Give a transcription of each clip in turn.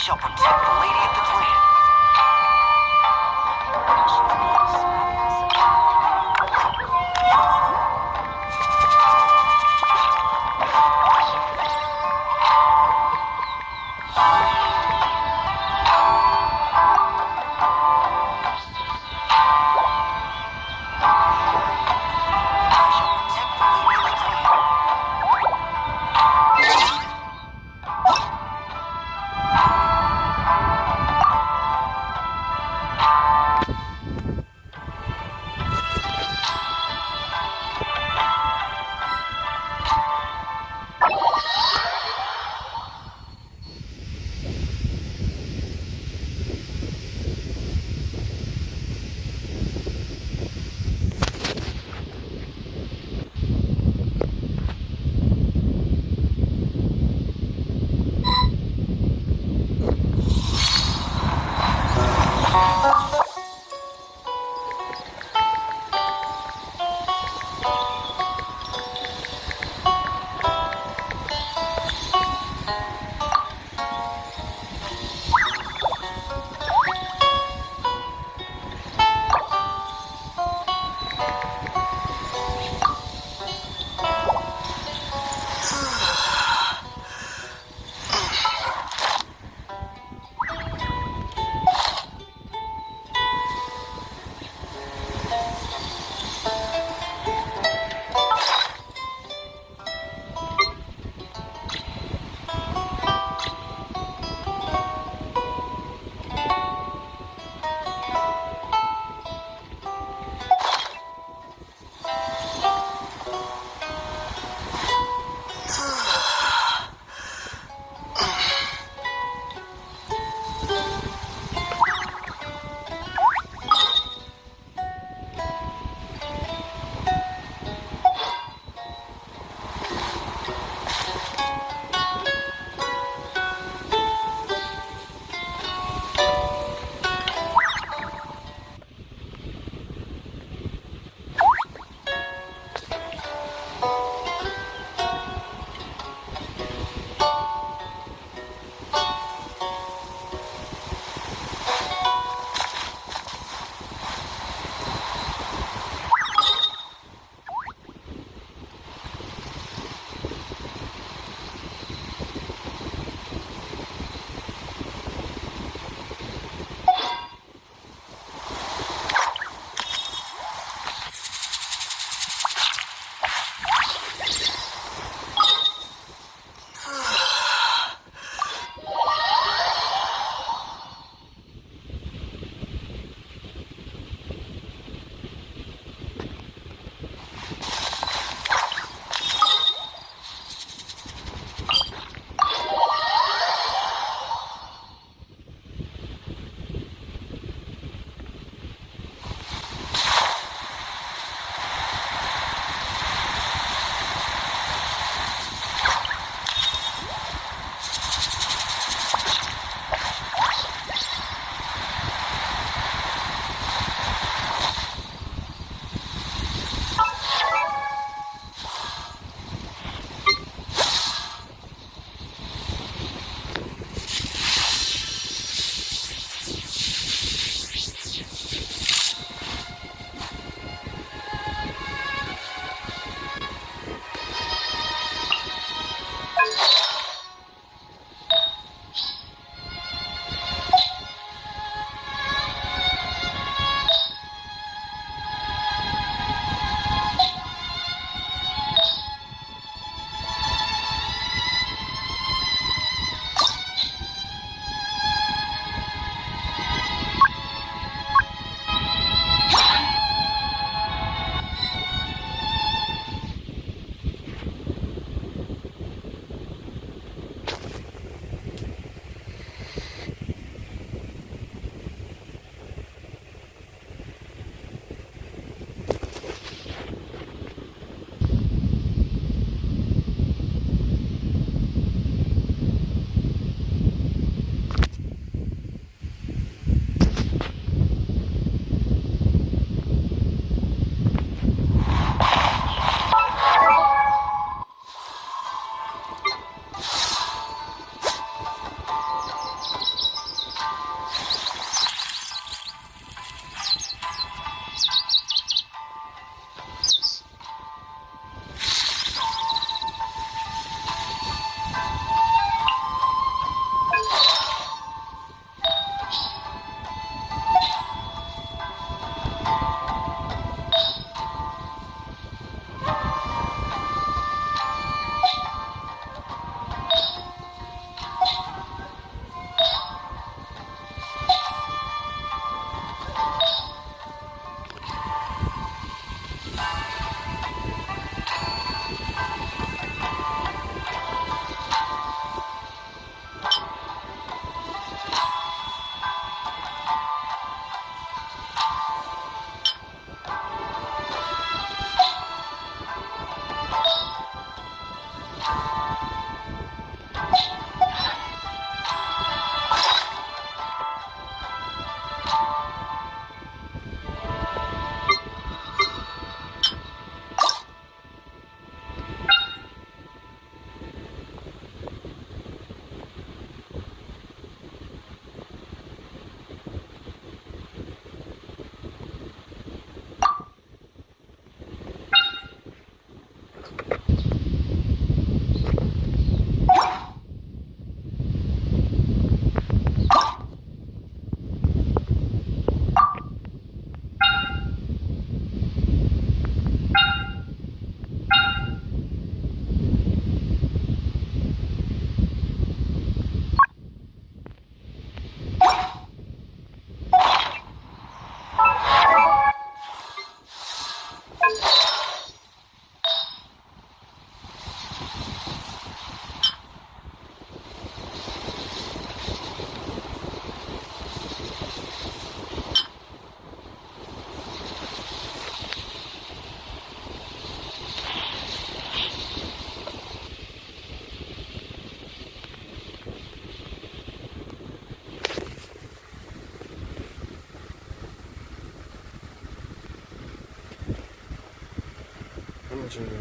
shall protect the Lady of the Clan.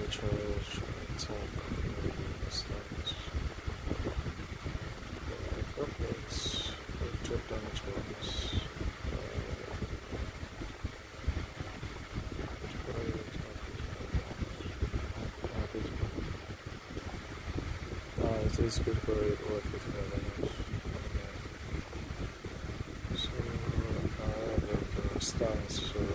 charge attack stance. Reflex, drop damage bonus. It is critical rate or critical damage. So I have a stance for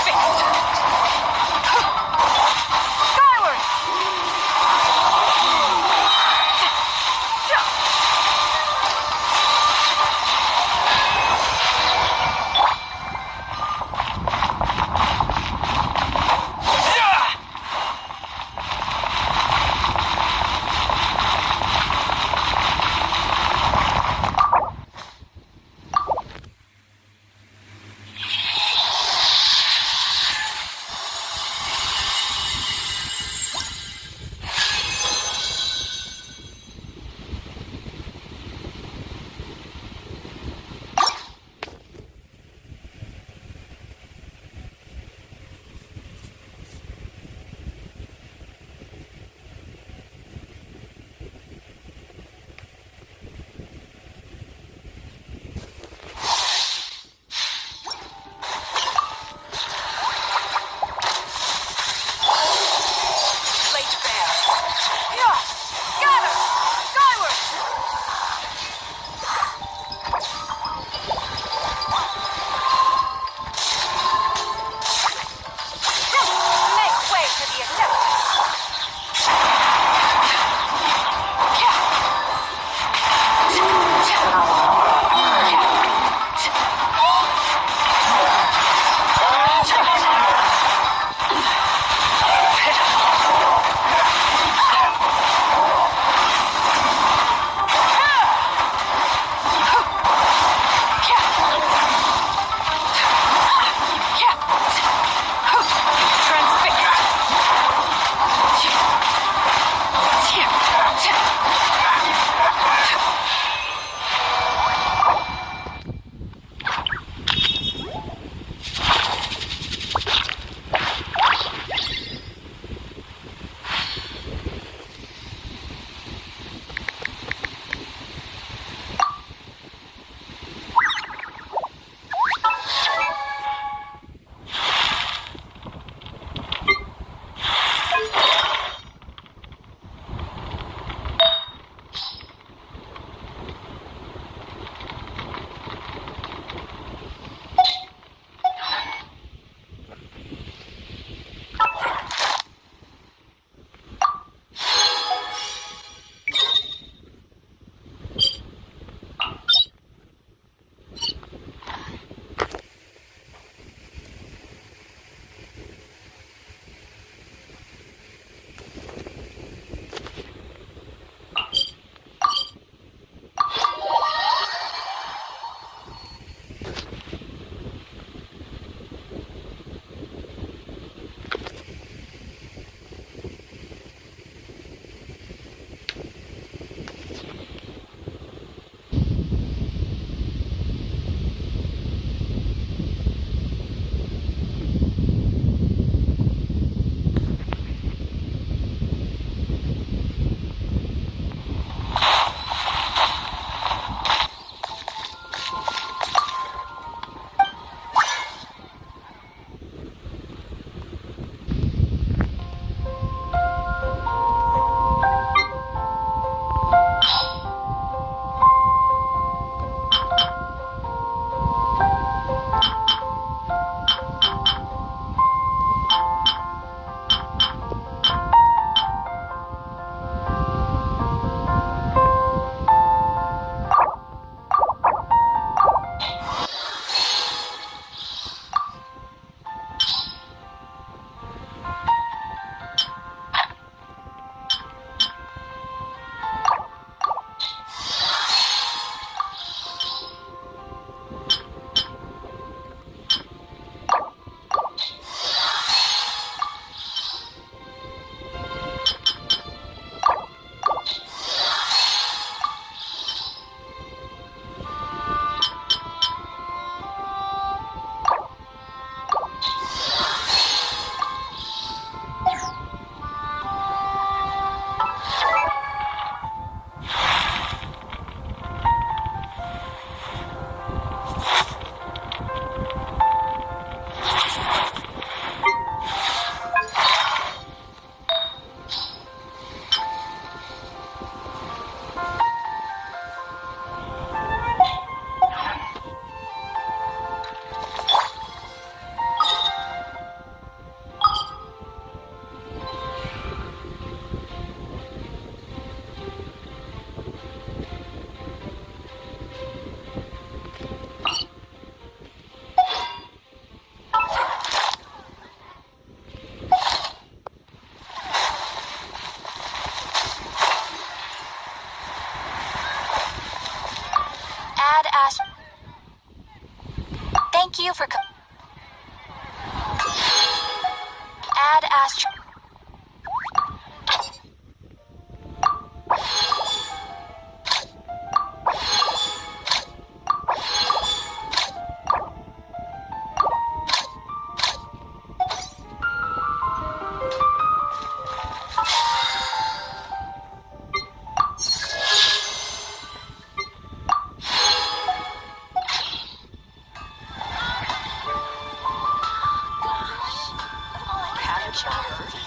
Fixed. Skyward. Ask. Thank you for. Add Astro. Catch up.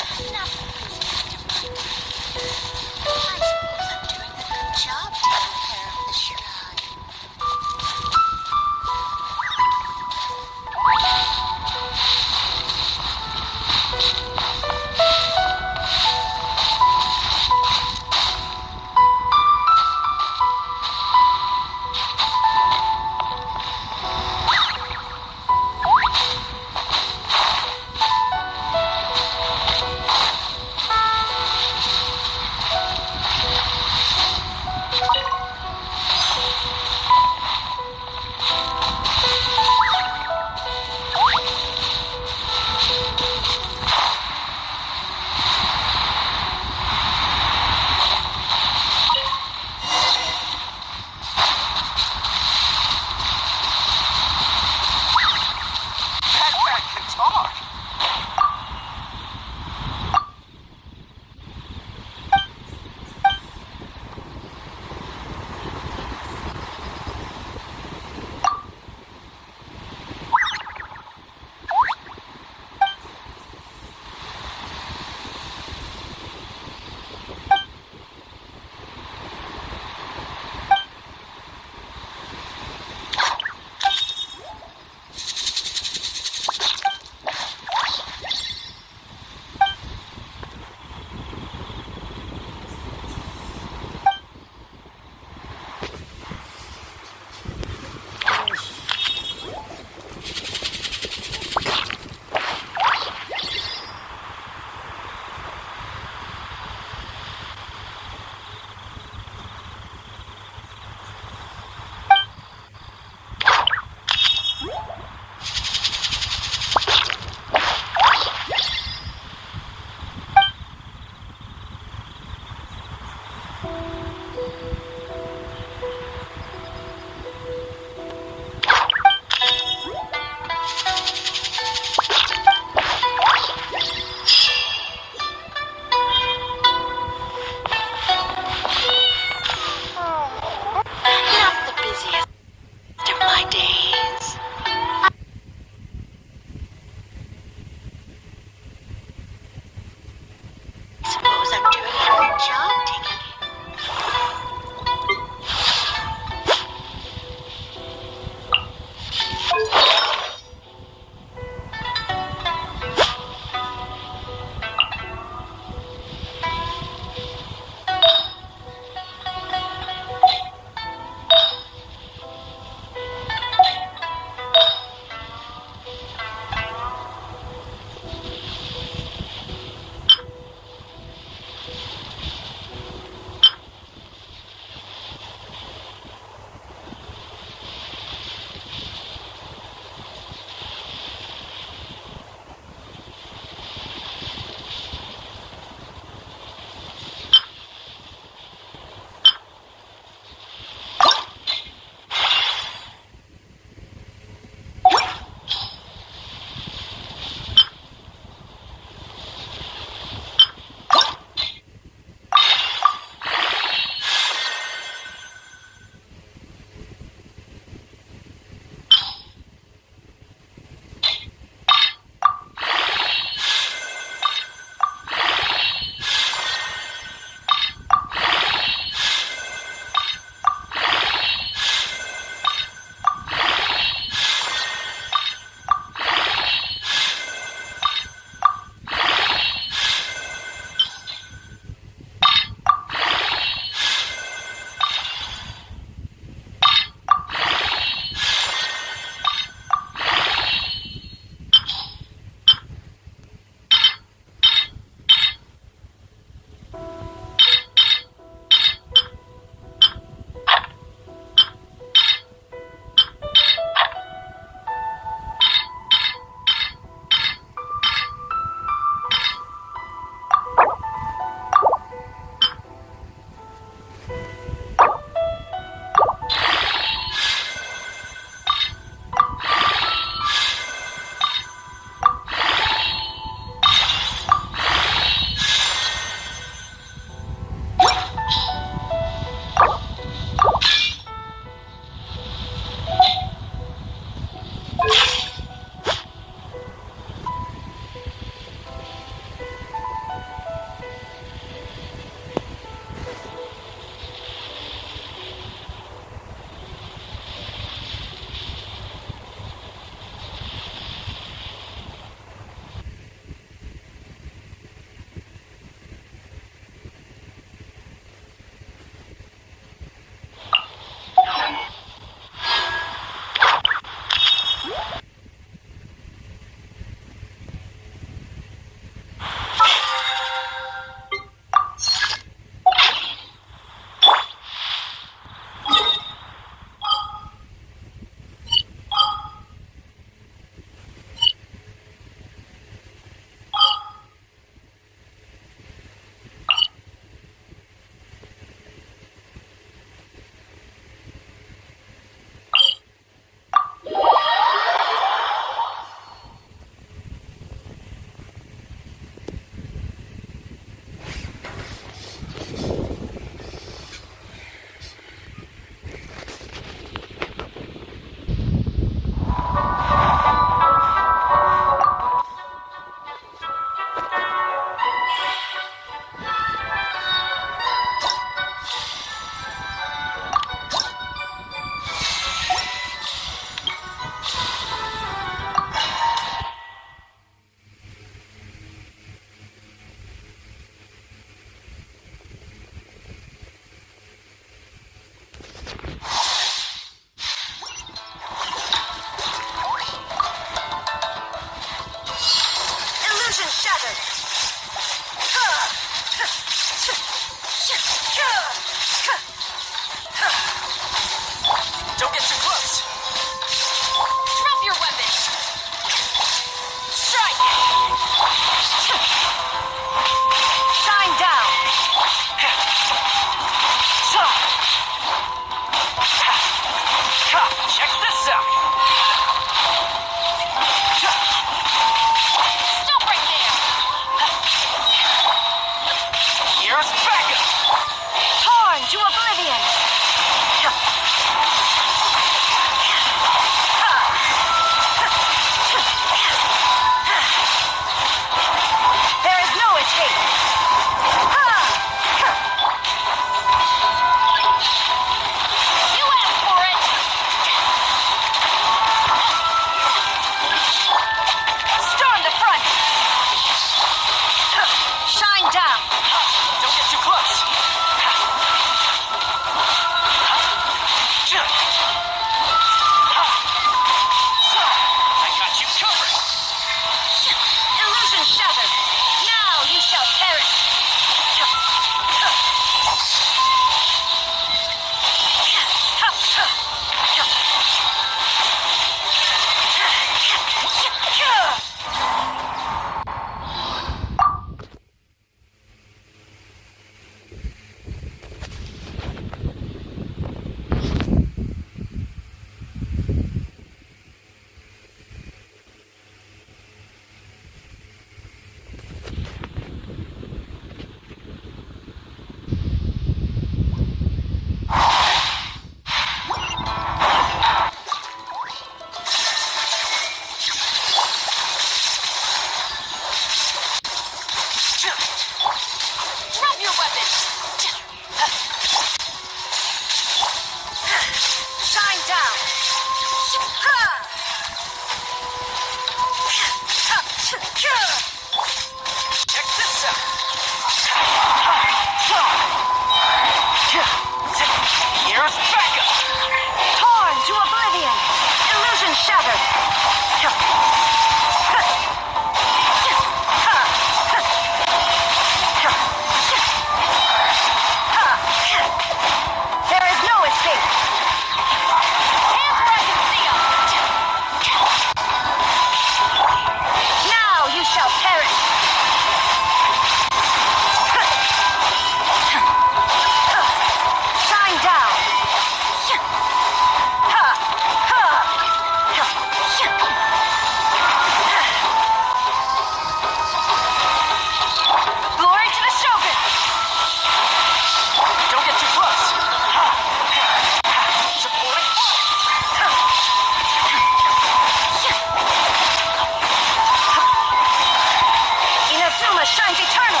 shines eternal.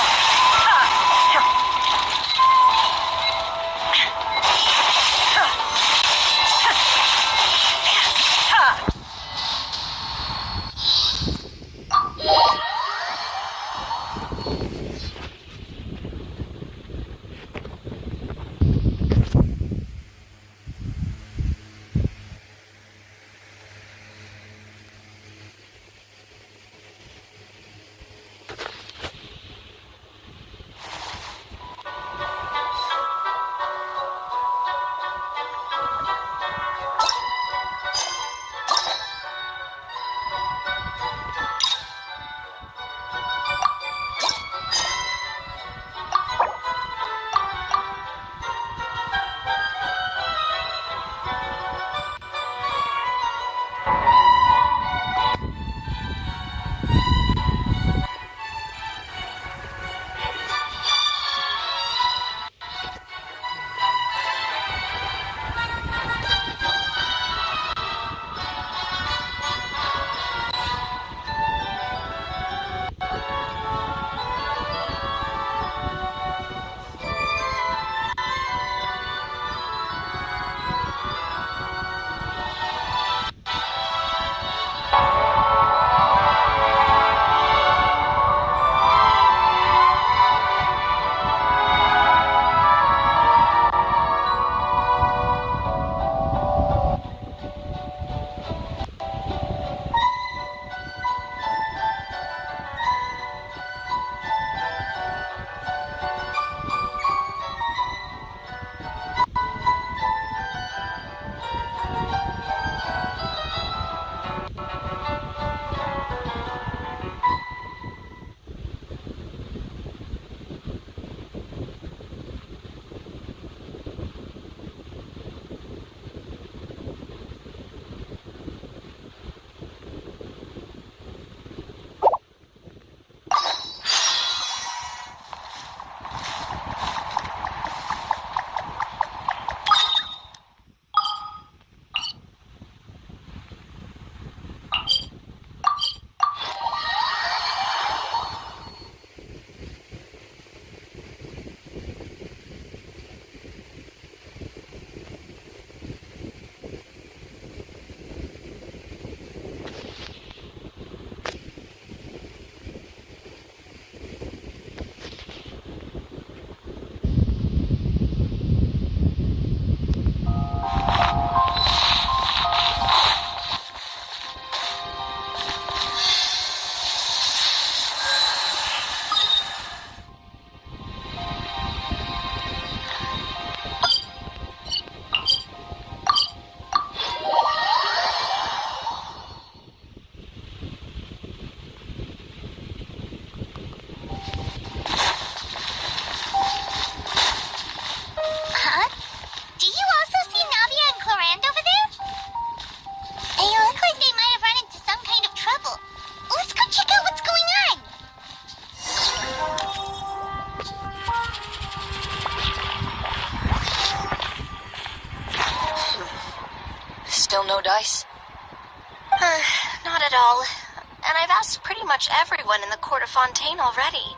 Still no dice? Not at all. And I've asked pretty much everyone in the court of Fontaine already.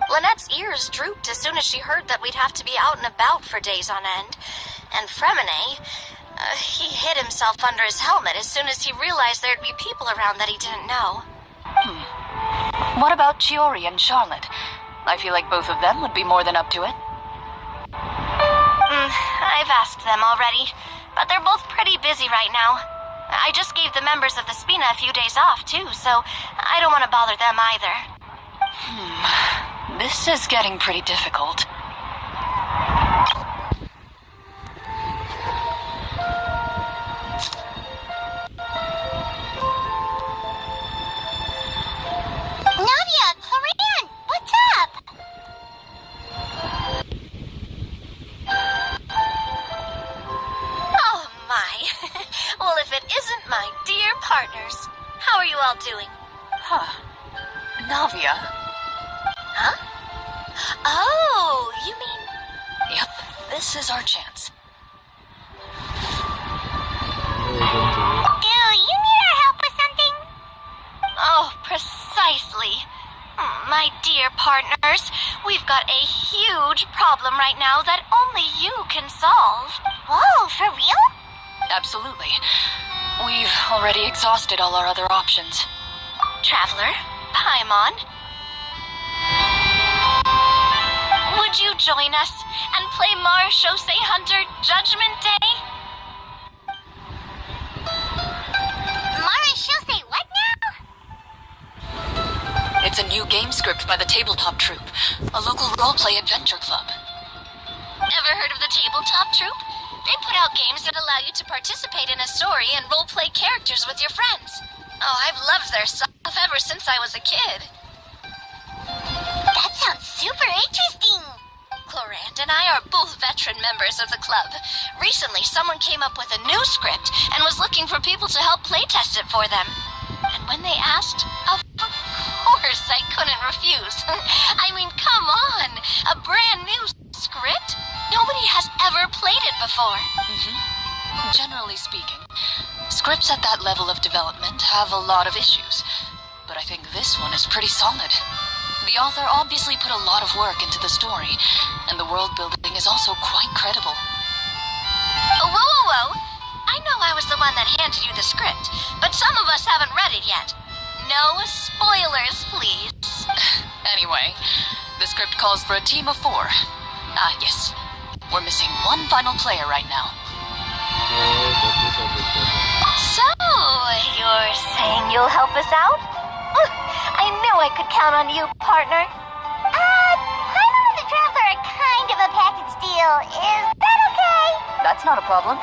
Lynette's ears drooped as soon as she heard that we'd have to be out and about for days on end. And Fremine, he hid himself under his helmet as soon as he realized there'd be people around that he didn't know. What about Chiori and Charlotte? I feel like both of them would be more than up to it. I've asked them already, but they're both pretty busy right now. I just gave the members of the Spina a few days off, too, so I don't want to bother them either. This is getting pretty difficult. Nadia, Clorinde, what's up? Oh, my. Well, if it isn't my dear partners. How are you all doing? Navia? Huh? Oh, you mean... Yep, this is our chance. Do you need our help with something? Oh, precisely. My dear partners, we've got a huge problem right now that only you can solve. Whoa, for real? Absolutely. We've already exhausted all our other options. Traveler, Paimon, would you join us and play Marechaussee Hunter Judgment Day? Marechaussee what now? It's a new game script by the Tabletop Troupe, a local roleplay adventure club. Ever heard of the Tabletop Troupe? They put out games that allow you to participate in a story and roleplay characters with your friends. Oh, I've loved their stuff ever since I was a kid. That sounds super interesting. Clorinde and I are both veteran members of the club. Recently, someone came up with a new script and was looking for people to help playtest it for them. And when they asked, of course I couldn't refuse. I mean, come on! A brand new script? Nobody has ever played it before. Generally speaking, scripts at that level of development have a lot of issues, but I think this one is pretty solid. The author obviously put a lot of work into the story, and the world building is also quite credible. Whoa. I know I was the one that handed you the script, but some of us haven't read it yet. No spoilers, please. Anyway, the script calls for a team of 4. Ah, yes. We're missing one final player right now. So, you're saying you'll help us out? I knew I could count on you, partner. Paimon and the Traveler are kind of a package deal. Is that okay? That's not a problem.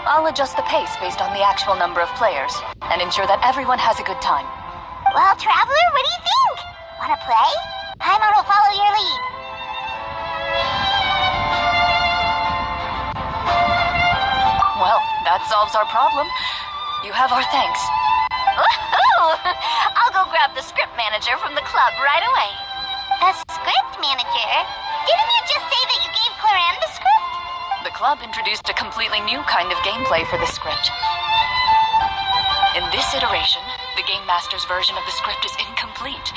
I'll adjust the pace based on the actual number of players, and ensure that everyone has a good time. Well, Traveler, what do you think? Wanna play? Paimon will follow your lead. Well, that solves our problem. You have our thanks. Woohoo! I'll go grab the script manager from the club right away. The script manager? Didn't you just say that you gave Clorinde the script? The club introduced a completely new kind of gameplay for the script. In this iteration, the Game Master's version of the script is incomplete.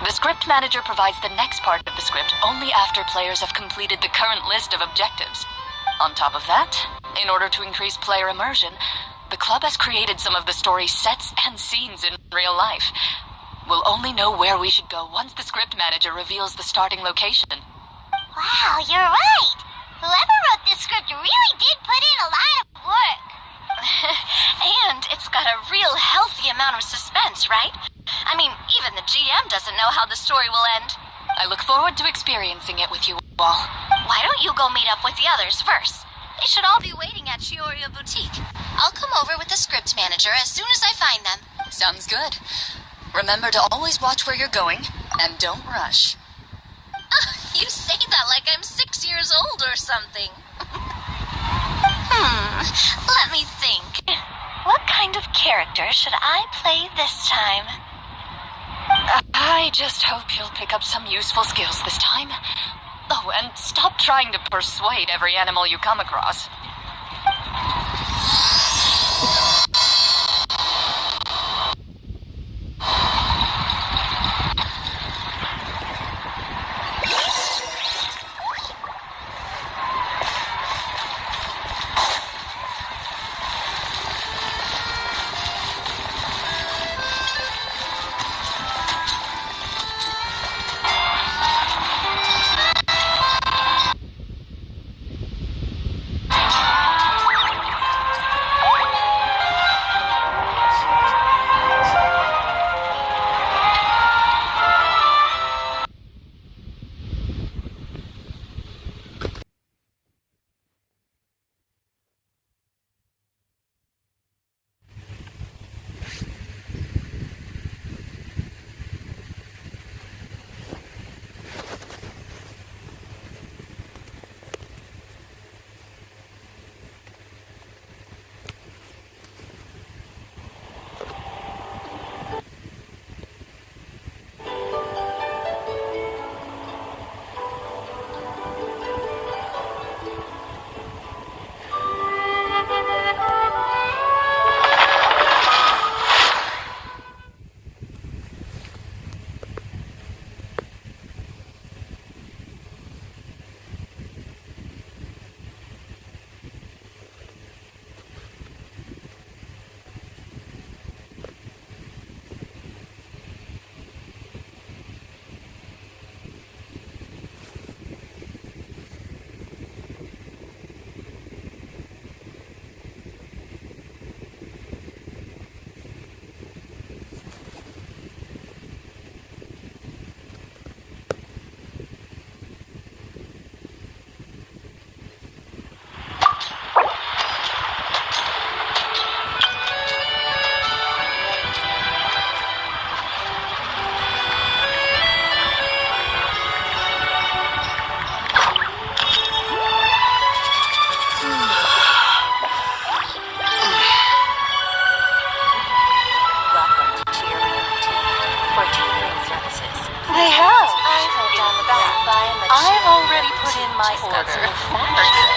The script manager provides the next part of the script only after players have completed the current list of objectives. On top of that, in order to increase player immersion, the club has created some of the story's sets and scenes in real life. We'll only know where we should go once the script manager reveals the starting location. Wow, you're right. Whoever wrote this script really did put in a lot of work. And it's got a real healthy amount of suspense, right? I mean, even the GM doesn't know how the story will end. I look forward to experiencing it with you all. Why don't you go meet up with the others first? They should all be waiting at Chioria Boutique. I'll come over with the script manager as soon as I find them. Sounds good. Remember to always watch where you're going, and don't rush. You say that like I'm 6 years old or something. Let me think. What kind of character should I play this time? I just hope you'll pick up some useful skills this time. Oh, and stop trying to persuade every animal you come across. my order.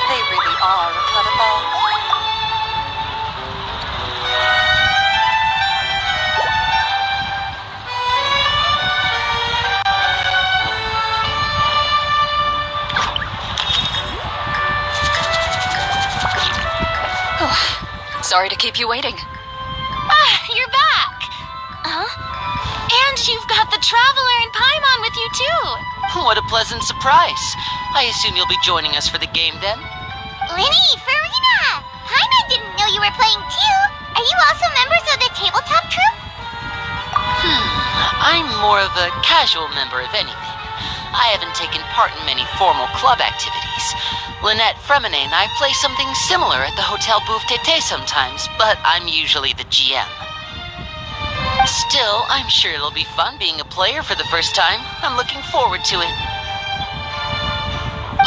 They really are incredible. Sorry to keep you waiting. Ah, you're back! Huh? And you've got the Traveler and Paimon with you, too! What a pleasant surprise. I assume you'll be joining us for the game then? Linny, Farina! Paimon didn't know you were playing too! Are you also members of the tabletop troupe? I'm more of a casual member of anything. I haven't taken part in many formal club activities. Lynette, Fremine, and I play something similar at the Hotel Bouffe Tété sometimes, but I'm usually the GM. Still, I'm sure it'll be fun being a player for the first time. I'm looking forward to it.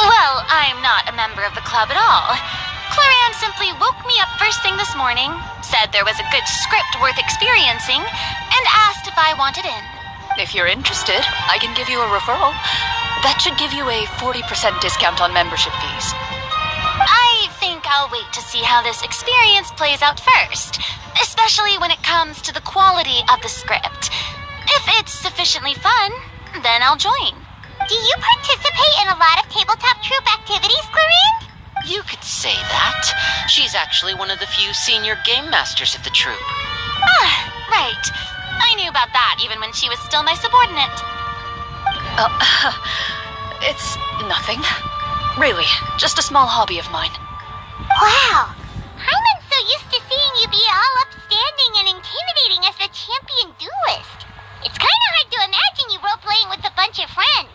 Well, I'm not a member of the club at all. Clorinde simply woke me up first thing this morning, said there was a good script worth experiencing, and asked if I wanted in. If you're interested, I can give you a referral. That should give you a 40% discount on membership fees. I think I'll wait to see how this experience plays out first, especially when it comes to the quality of the script. If it's sufficiently fun, then I'll join. Do you participate in a lot of tabletop troupe activities, Clorinde? You could say that. She's actually one of the few senior game masters of the troupe. Ah, right. I knew about that even when she was still my subordinate. It's nothing. Really, just a small hobby of mine. Wow! Paimon's so used to seeing you be all upstanding and intimidating as the champion duelist. It's kinda hard to imagine you role-playing with a bunch of friends.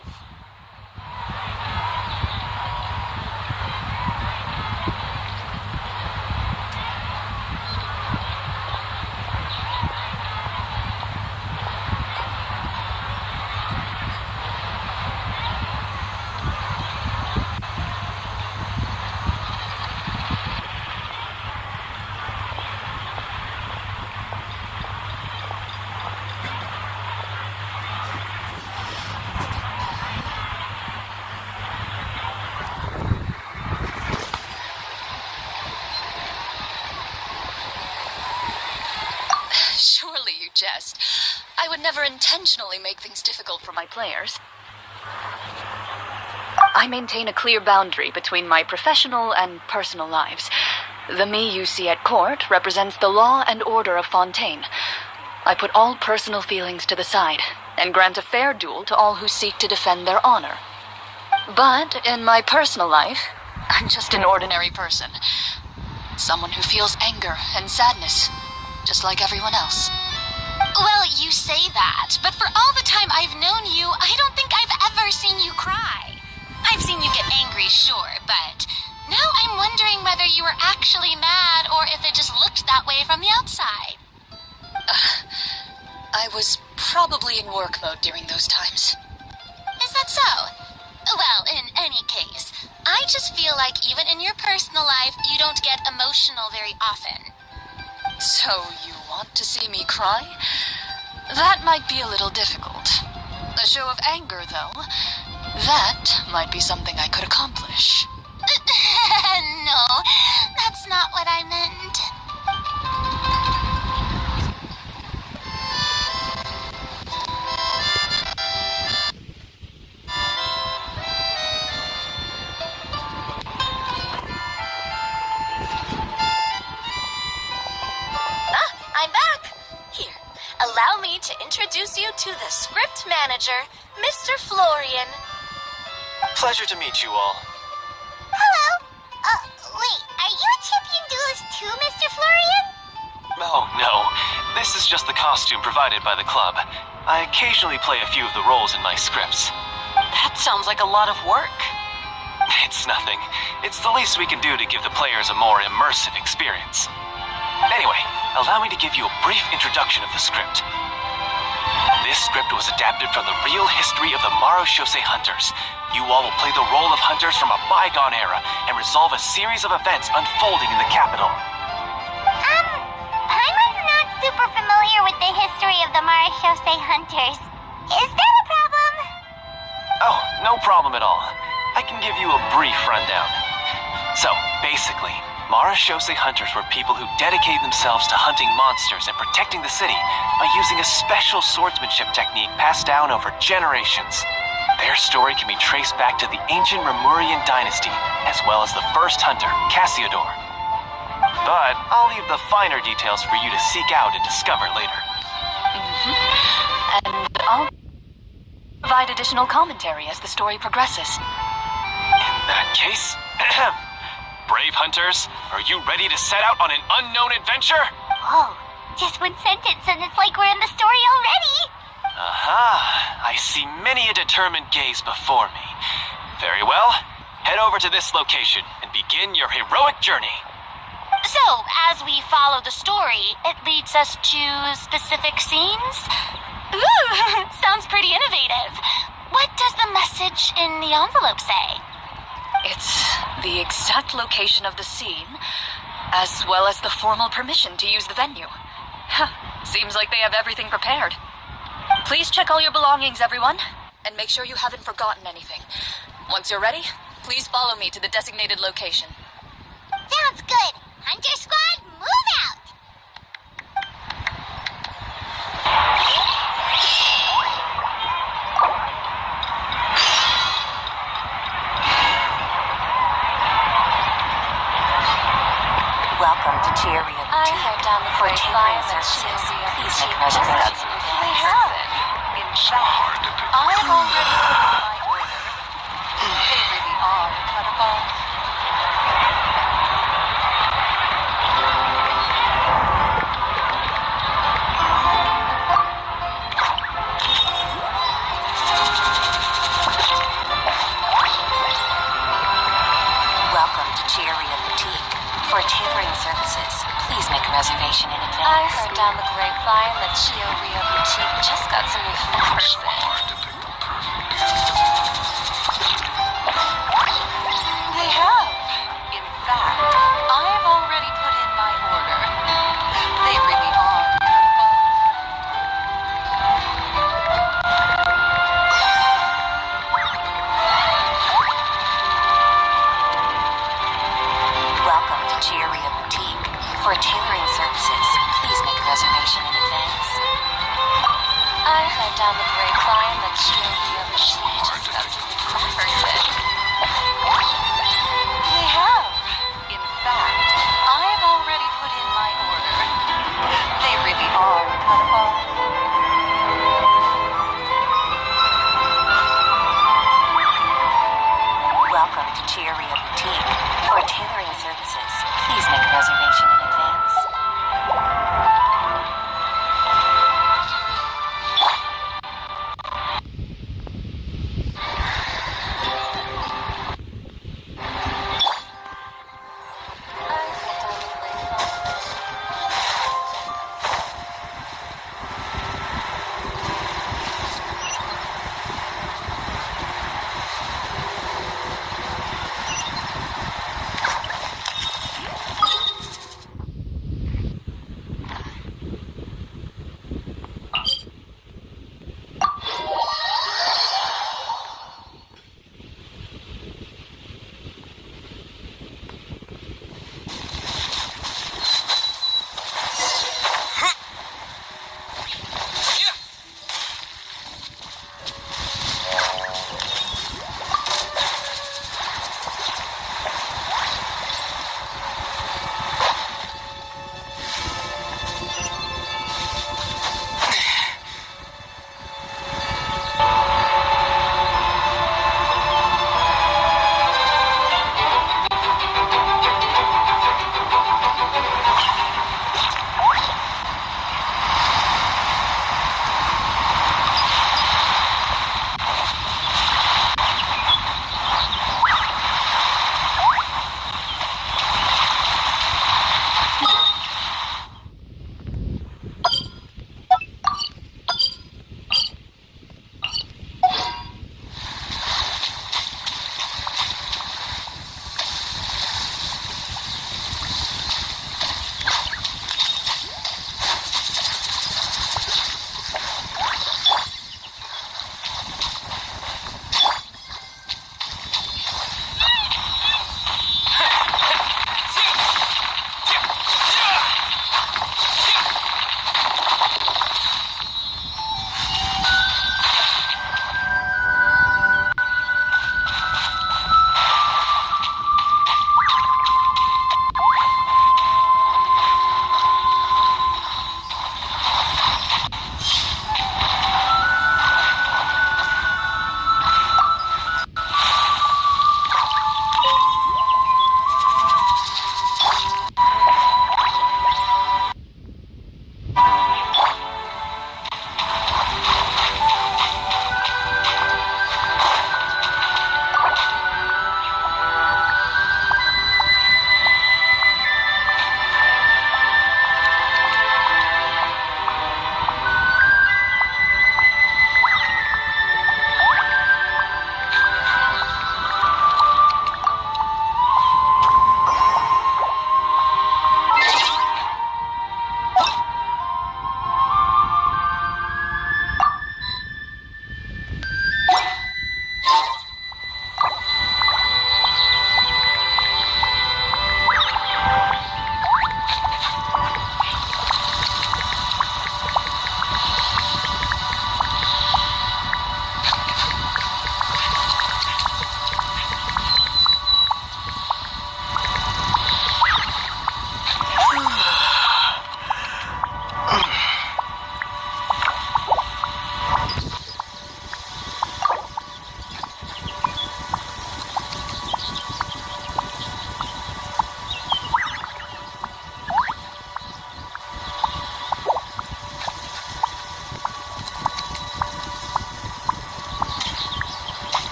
Surely you jest. I would never intentionally make things difficult for my players. I maintain a clear boundary between my professional and personal lives. The me you see at court represents the law and order of Fontaine. I put all personal feelings to the side and grant a fair duel to all who seek to defend their honor. But in my personal life, I'm just an ordinary person. Someone who feels anger and sadness, just like everyone else. Well, you say that, but for all the time I've known you, I don't think I've ever seen you cry. I've seen you get angry, sure, but now I'm wondering whether you were actually mad or if it just looked that way from the outside. I was probably in work mode during those times. Is that so? Well, in any case, I just feel like even in your personal life, you don't get emotional very often. So you want to see me cry? That might be a little difficult. A show of anger, though, that might be something I could accomplish. No, that's not what I meant. I'm back. Here, allow me to introduce you to the script manager, Mr. Florian. Pleasure to meet you all. Hello? Wait, are you a champion duelist too, Mr. Florian? Oh, no. This is just the costume provided by the club. I occasionally play a few of the roles in my scripts. That sounds like a lot of work. It's nothing. It's the least we can do to give the players a more immersive experience. Anyway, allow me to give you a brief introduction of the script. This script was adapted from the real history of the Marechaussee Hunters. You all will play the role of hunters from a bygone era and resolve a series of events unfolding in the capital. Paimon's not super familiar with the history of the Marechaussee Hunters. Is that a problem? Oh, no problem at all. I can give you a brief rundown. So, basically, Marashose hunters were people who dedicated themselves to hunting monsters and protecting the city by using a special swordsmanship technique passed down over generations. Their story can be traced back to the ancient Remurian dynasty, as well as the first hunter, Cassiodor. But I'll leave the finer details for you to seek out and discover later. And I'll provide additional commentary as the story progresses. In that case, brave hunters, are you ready to set out on an unknown adventure? Oh, just one sentence and it's like we're in the story already. Aha, I see many a determined gaze before me. Very well, head over to this location and begin your heroic journey. So, as we follow the story, it leads us to specific scenes? Ooh, sounds pretty innovative. What does the message in the envelope say? It's the exact location of the scene, as well as the formal permission to use the venue. Seems like they have everything prepared. Please check all your belongings, everyone, and make sure you haven't forgotten anything. Once you're ready, please follow me to the designated location. Sounds good. Hunter Squad, move out! Welcome to Cheeria I heard down the For grapevine catering that services, Cheeria please Boutique make reservations. They have. In fact, I've already put in my order. They really are cut above. Welcome to Cheeria Boutique. For catering services, please make a reservation in I advance. heard down the grapevine that Cheeria Boutique just got some new flowers in. They have. In fact, I've already put in my order. They really are cut above. Welcome to Cheeria Boutique. For tailoring services, please make a reservation in advance. I heard down the grapevine that Cheeria Boutique just got some new flowers in. They have. In fact, I've already put in my order. They really are cut above. Welcome to Cheeria Boutique. For tailoring services, please make a reservation in advance.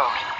road.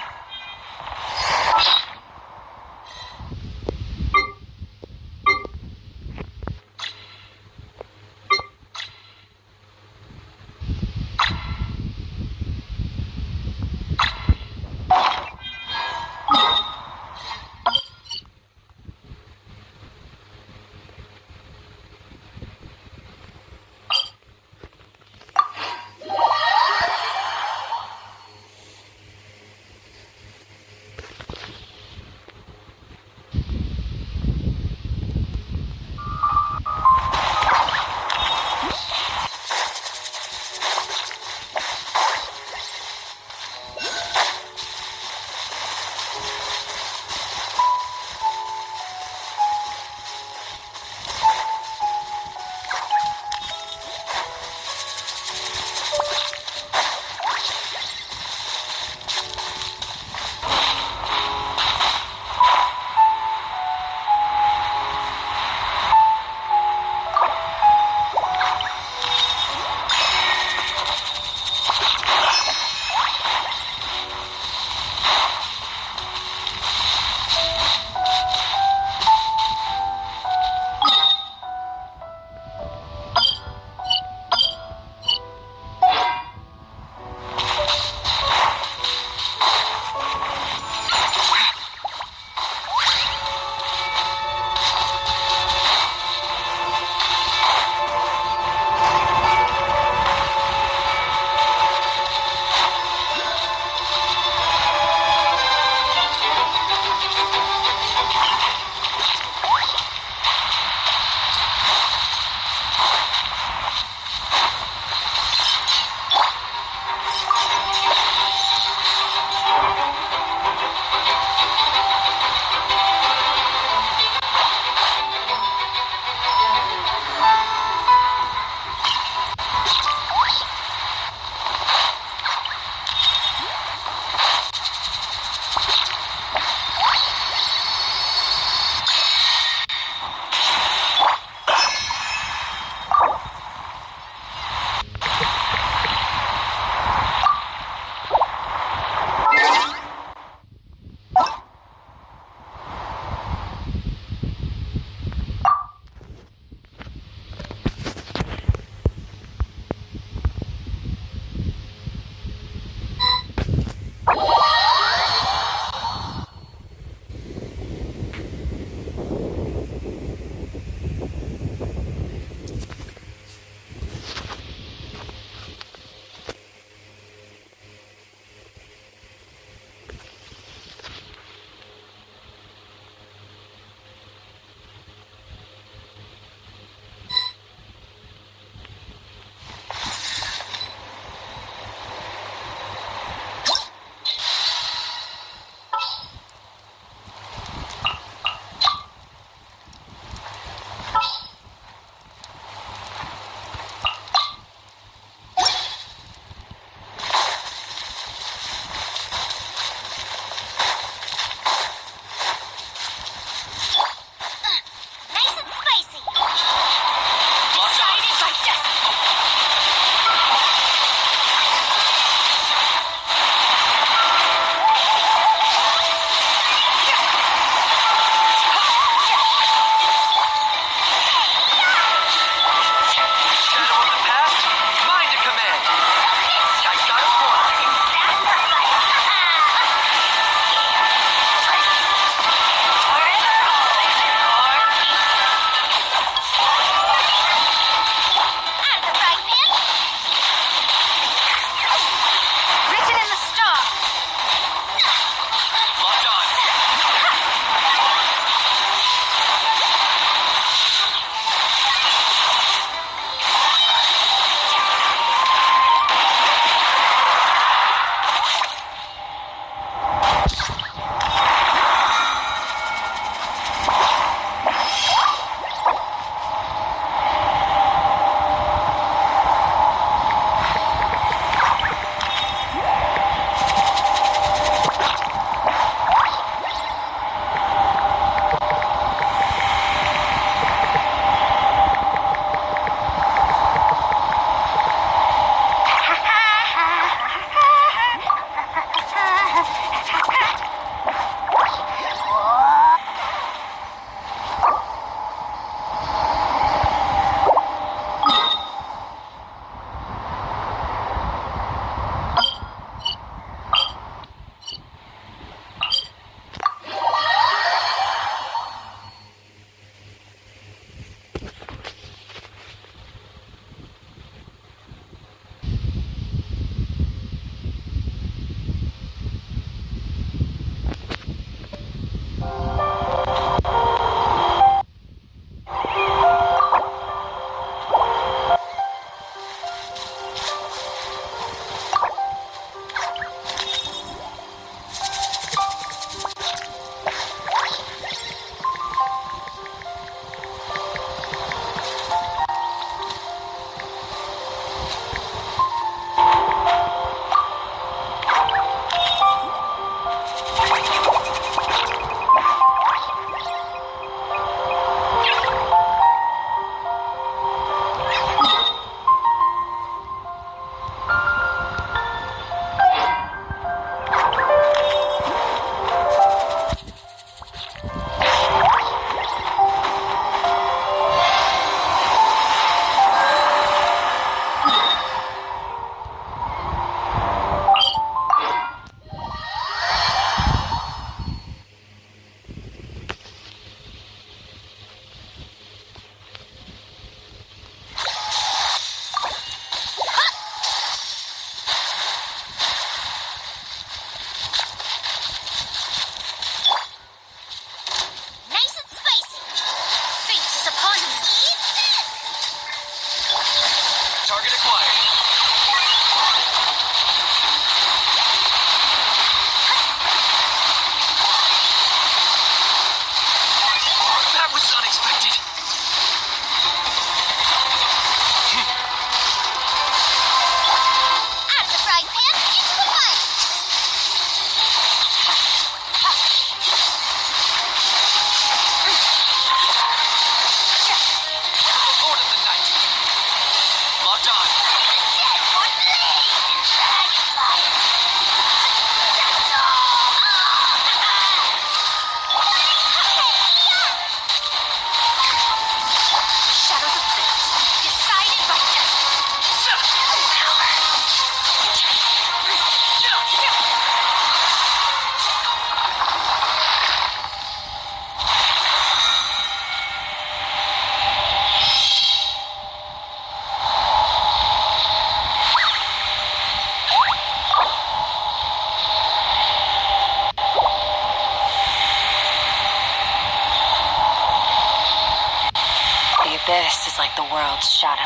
This is like the world's shadow.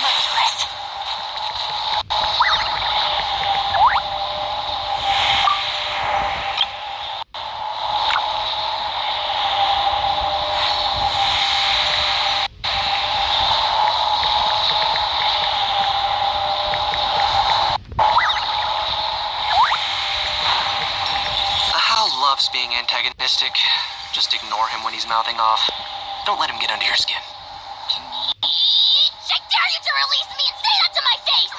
Merciless. Hal loves being antagonistic. Just ignore him when he's mouthing off. Don't let him get under your skin. I dare you to release me and say that to my face!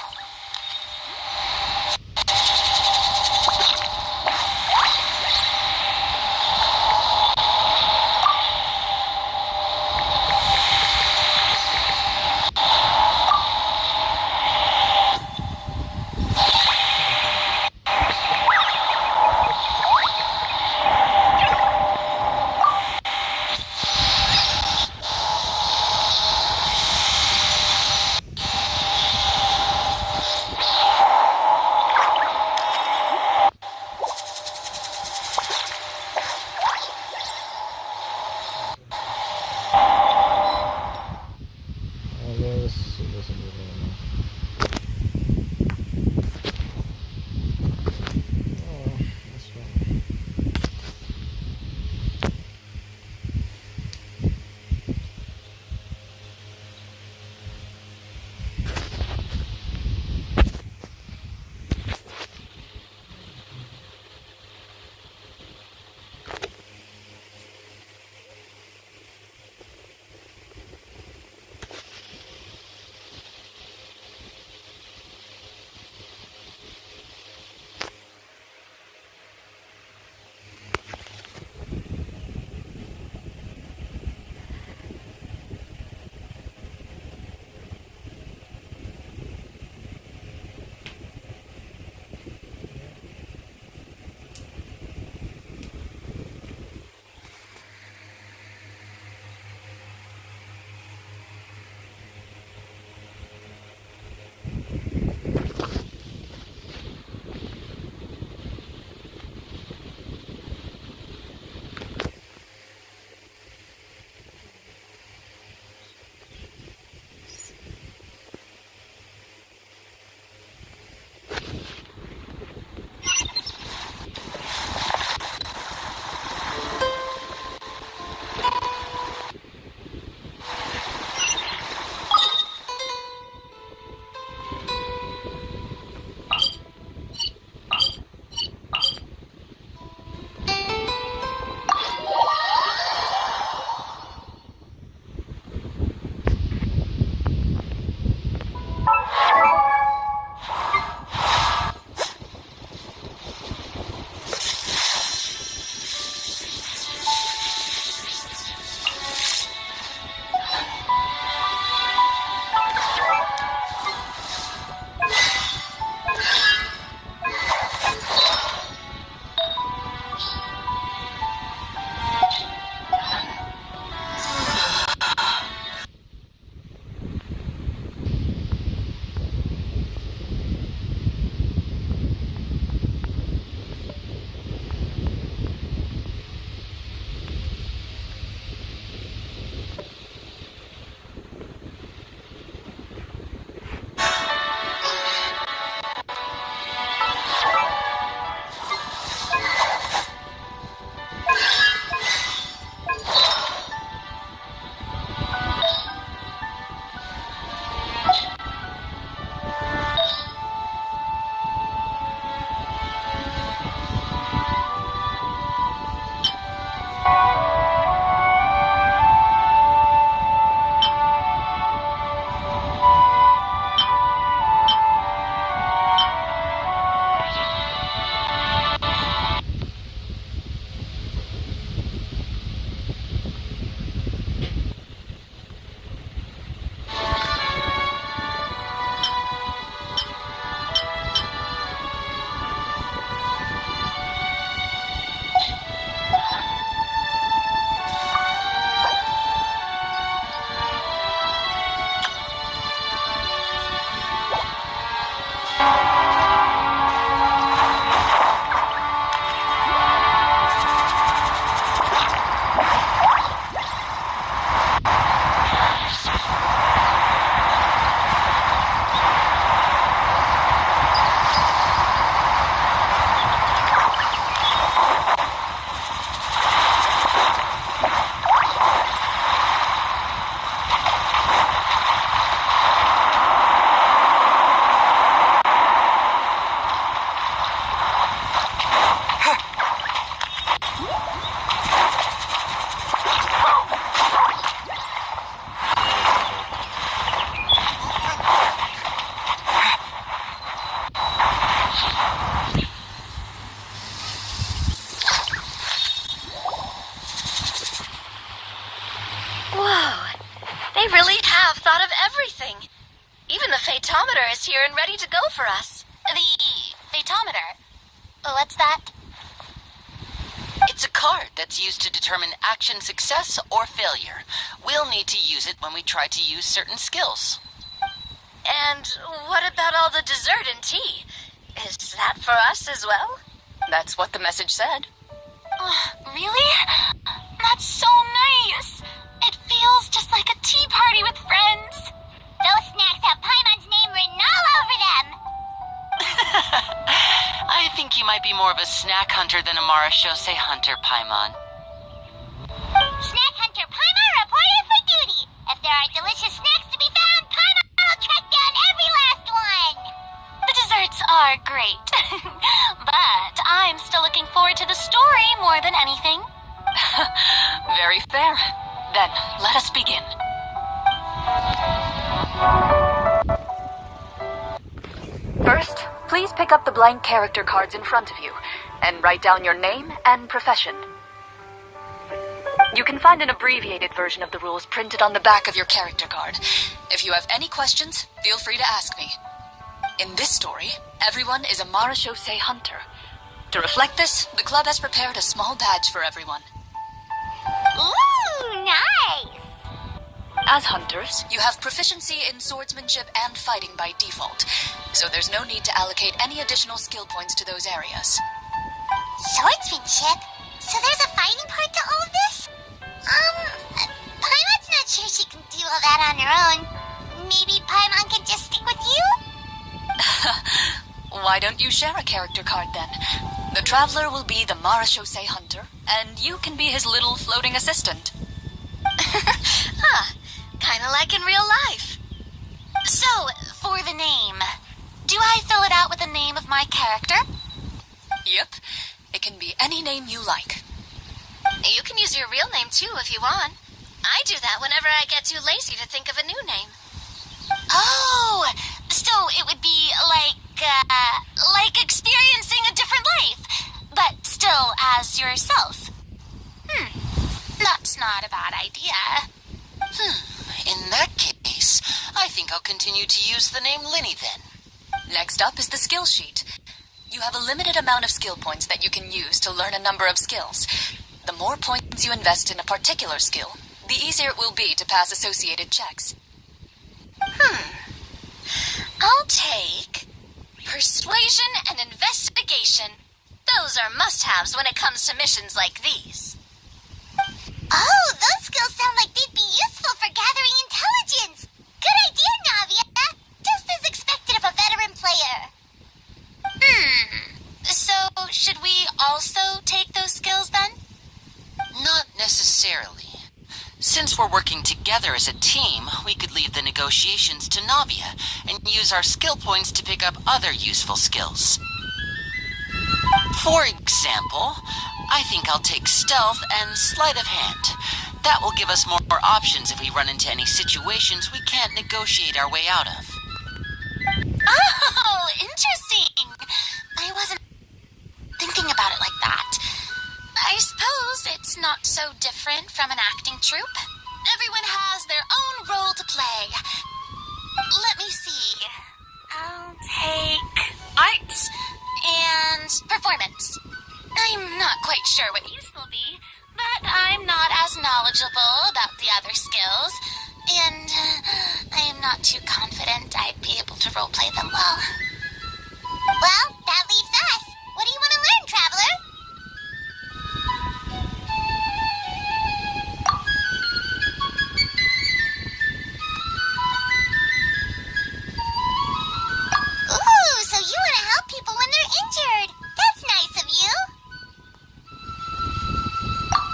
Even the Fatometer is here and ready to go for us. The Fatometer? What's that? It's a card that's used to determine action success or failure. We'll need to use it when we try to use certain skills. And what about all the dessert and tea? Is that for us as well? That's what the message said. Really? That's so nice. It feels just like a tea party with friends. Those snacks have Paimon's name written all over them. I think you might be more of a snack hunter than a Marachose hunter, Paimon. Snack hunter Paimon reported for duty. If there are delicious snacks to be found, Paimon will track down every last one. The desserts are great, but I'm still looking forward to the story more than anything. Very fair. Then, let us begin. First, please pick up the blank character cards in front of you and write down your name and profession. You can find an abbreviated version of the rules printed on the back of your character card. If you have any questions, feel free to ask me. In this story, everyone is a Marachose hunter. To reflect this, the club has prepared a small badge for everyone. Ooh, nice. As hunters, you have proficiency in swordsmanship and fighting by default, so there's no need to allocate any additional skill points to those areas. Swordsmanship? So there's a fighting part to all of this? Paimon's not sure she can do all that on her own. Maybe Paimon can just stick with you? Why don't you share a character card then? The Traveler will be the Marachose hunter, and you can be his little floating assistant. Kinda like in real life. So, for the name, do I fill it out with the name of my character? Yep, it can be any name you like. You can use your real name too if you want. I do that whenever I get too lazy to think of a new name. Oh, so it would be like experiencing a different life, but still as yourself. That's not a bad idea. In that case, I think I'll continue to use the name Linny then. Next up is the skill sheet. You have a limited amount of skill points that you can use to learn a number of skills. The more points you invest in a particular skill, the easier it will be to pass associated checks. I'll take persuasion and investigation. Those are must-haves when it comes to missions like these. Oh, those skills sound like they'd be useful for gathering intelligence. Good idea, Navia. Just as expected of a veteran player. So, should we also take those skills then? Not necessarily. Since we're working together as a team, we could leave the negotiations to Navia and use our skill points to pick up other useful skills. For example, I think I'll take stealth and sleight of hand. That will give us more options if we run into any situations we can't negotiate our way out of. Oh, interesting. I wasn't thinking about it like that. I suppose it's not so different from an acting troupe. Everyone has their own role to play. Let me see. I'll take art and performance. I'm not quite sure what these will be, but I'm not as knowledgeable about the other skills, and I am not too confident I'd be able to roleplay them well. Well, that leaves us. What do you want to learn, Traveler? Ooh, so you want to help people when they're injured. That's nice of you.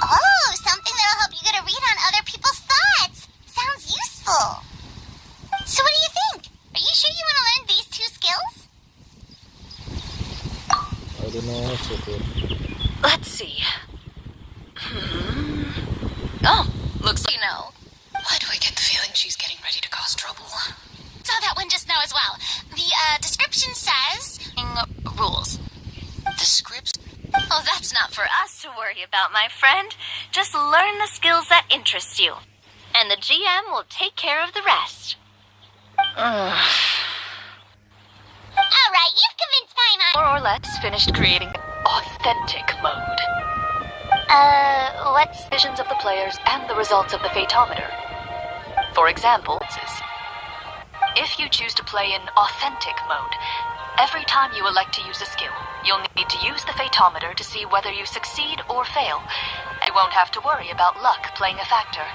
Oh, something that'll help you get a read on other people's thoughts. Sounds useful. So what do you think? Are you sure you want to learn these two skills? I don't know how to do. Let's see. Oh, looks like... Why do I get the feeling she's getting ready to cause trouble? Saw that one just now as well. The description says... rules. The scripts... Oh, that's not for us to worry about, my friend. Just learn the skills that interest you. And the GM will take care of the rest. Alright, you've convinced Paimon. More or less finished creating authentic mode. What's... Visions of the players and the results of the Fatometer. For example, if you choose to play in authentic mode, every time you elect to use a skill, you'll need to use the Fatometer to see whether you succeed or fail. And you won't have to worry about luck playing a factor.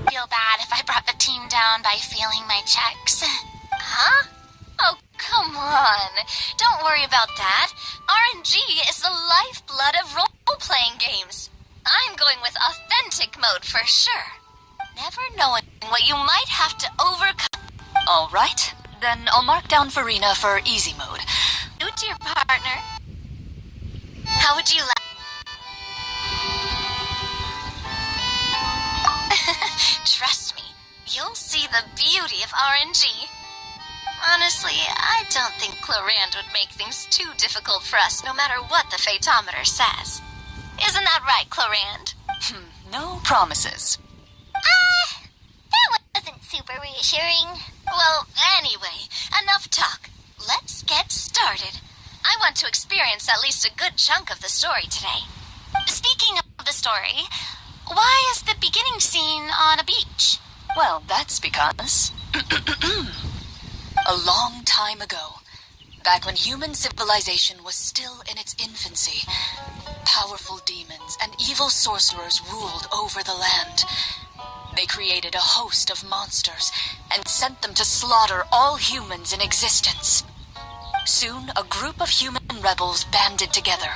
Feel bad if I brought the team down by failing my checks. Huh? Oh, come on. Don't worry about that. RNG is the lifeblood of role-playing games. I'm going with authentic mode for sure. Never knowing what you might have to overcome. Alright, then I'll mark down Farina for easy mode. Due to your partner. How would you like... Trust me, you'll see the beauty of RNG. Honestly, I don't think Clorinde would make things too difficult for us no matter what the Fatometer says. Isn't that right, Clorinde? No promises. That wasn't super reassuring. Well, anyway, enough talk. Let's get started. I want to experience at least a good chunk of the story today. Speaking of the story, why is the beginning scene on a beach? Well, that's because... a long time ago, back when human civilization was still in its infancy, powerful demons and evil sorcerers ruled over the land. They created a host of monsters and sent them to slaughter all humans in existence. Soon, a group of human rebels banded together.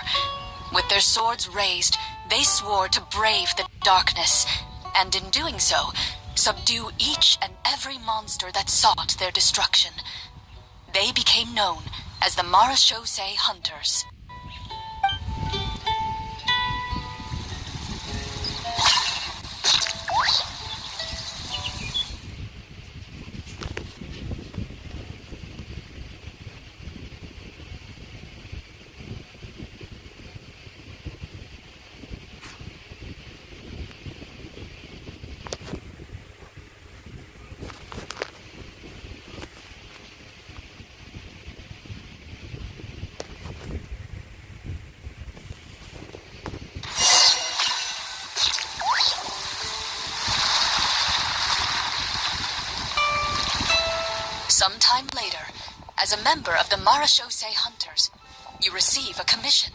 With their swords raised, they swore to brave the darkness, and in doing so, subdue each and every monster that sought their destruction. They became known as the Marachose Hunters. Sometime later, as a member of the Marachose Hunters, you receive a commission.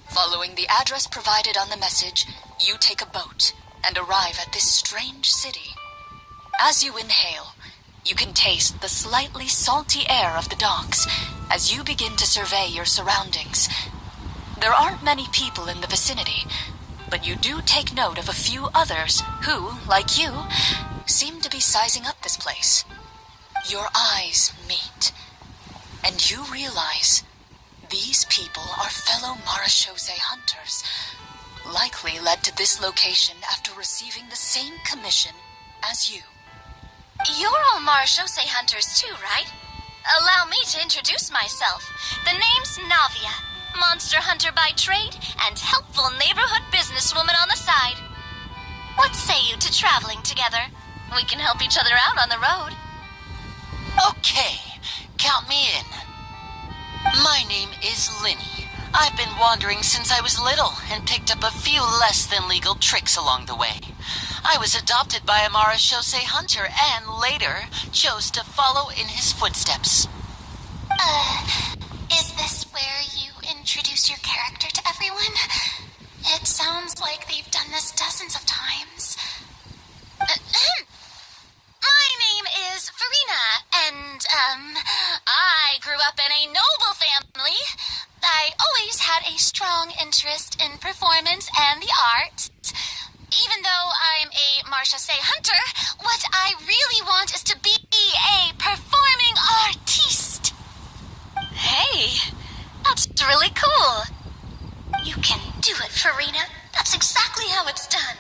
Following the address provided on the message, you take a boat and arrive at this strange city. As you inhale, you can taste the slightly salty air of the docks as you begin to survey your surroundings. There aren't many people in the vicinity, but you do take note of a few others who, like you, seem to be sizing up this place. Your eyes meet, and you realize these people are fellow Marachose Hunters, likely led to this location after receiving the same commission as you. You're all Marachose Hunters too, right? Allow me to introduce myself. The name's Navia, monster hunter by trade and helpful neighborhood businesswoman on the side. What say you to traveling together? We can help each other out on the road. Okay, count me in. My name is Linny. I've been wandering since I was little and picked up a few less than legal tricks along the way. I was adopted by a Marachose hunter and later chose to follow in his footsteps. Is this where you introduce your character to everyone? It sounds like they've done this dozens of times. My name is Farina, and, I grew up in a noble family. I always had a strong interest in performance and the arts. Even though I'm a marche-say hunter, what I really want is to be a performing artiste. Hey, that's really cool. You can do it, Farina. That's exactly how it's done.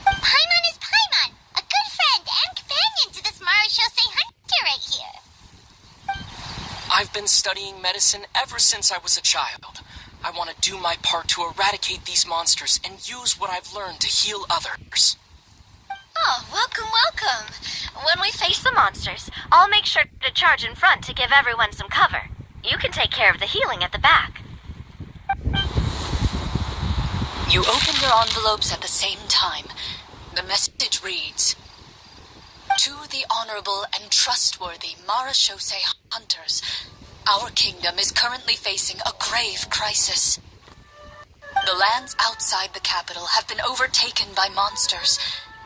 Paimon is Paimon, a good friend and companion to this marche-say hunter right here. I've been studying medicine ever since I was a child. I want to do my part to eradicate these monsters and use what I've learned to heal others. Oh, welcome, welcome. When we face the monsters, I'll make sure to charge in front to give everyone some cover. You can take care of the healing at the back. You open your envelopes at the same time. The message reads, "To the honorable and trustworthy marechaussee hunters, our kingdom is currently facing a grave crisis. The lands outside the capital have been overtaken by monsters,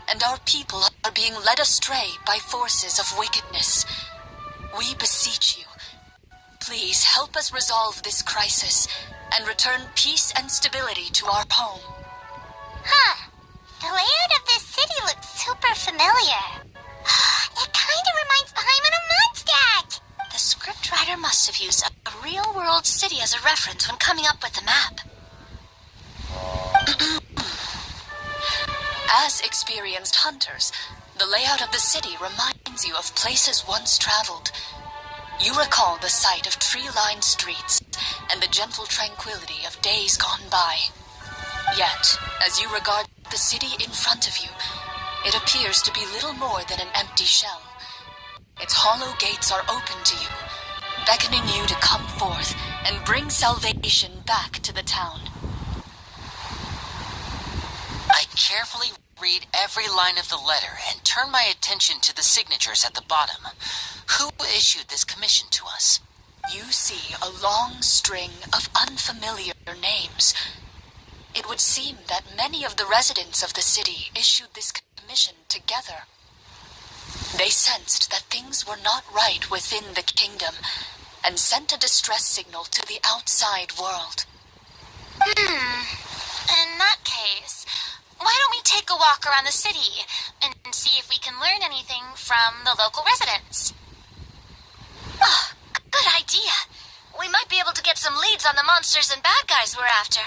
and our people are being led astray by forces of wickedness. We beseech you, please help us resolve this crisis and return peace and stability to our home." Huh. The layout of this city looks super familiar. It kind of reminds Paimon of Mondstadt. The scriptwriter must have used a real-world city as a reference when coming up with the map. As experienced hunters, the layout of the city reminds you of places once traveled. You recall the sight of tree-lined streets and the gentle tranquility of days gone by. Yet, as you regard the city in front of you, it appears to be little more than an empty shell. Its hollow gates are open to you, beckoning you to come forth and bring salvation back to the town. I carefully read every line of the letter and turn my attention to the signatures at the bottom. Who issued this commission to us? You see a long string of unfamiliar names. It would seem that many of the residents of the city issued this commission together. They sensed that things were not right within the kingdom and sent a distress signal to the outside world. In that case, why don't we take a walk around the city and see if we can learn anything from the local residents? Oh, good idea. We might be able to get some leads on the monsters and bad guys we're after.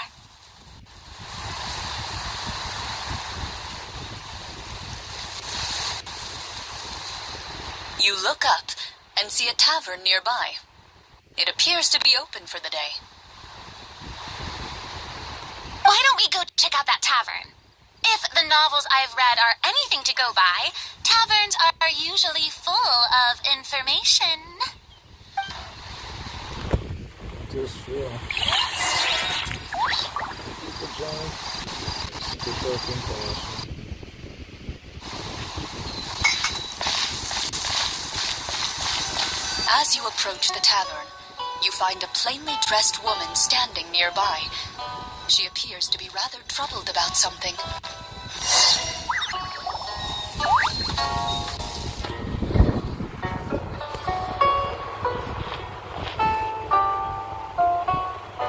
You look up and see a tavern nearby. It appears to be open for the day. Why don't we go check out that tavern? If the novels I've read are anything to go by, taverns are usually full of information. Just, yeah. Good job. Good talking. As you approach the tavern, you find a plainly dressed woman standing nearby. She appears to be rather troubled about something.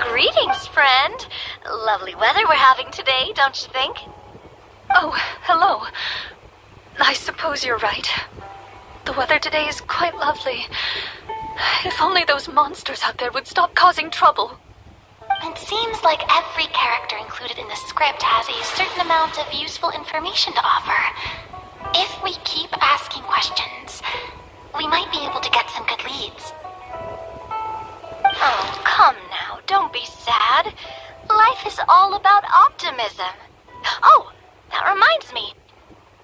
Greetings, friend. Lovely weather we're having today, don't you think? Oh, hello. I suppose you're right. The weather today is quite lovely. If only those monsters out there would stop causing trouble. It seems like every character included in the script has a certain amount of useful information to offer. If we keep asking questions, we might be able to get some good leads. Oh, come now. Don't be sad. Life is all about optimism. Oh, that reminds me.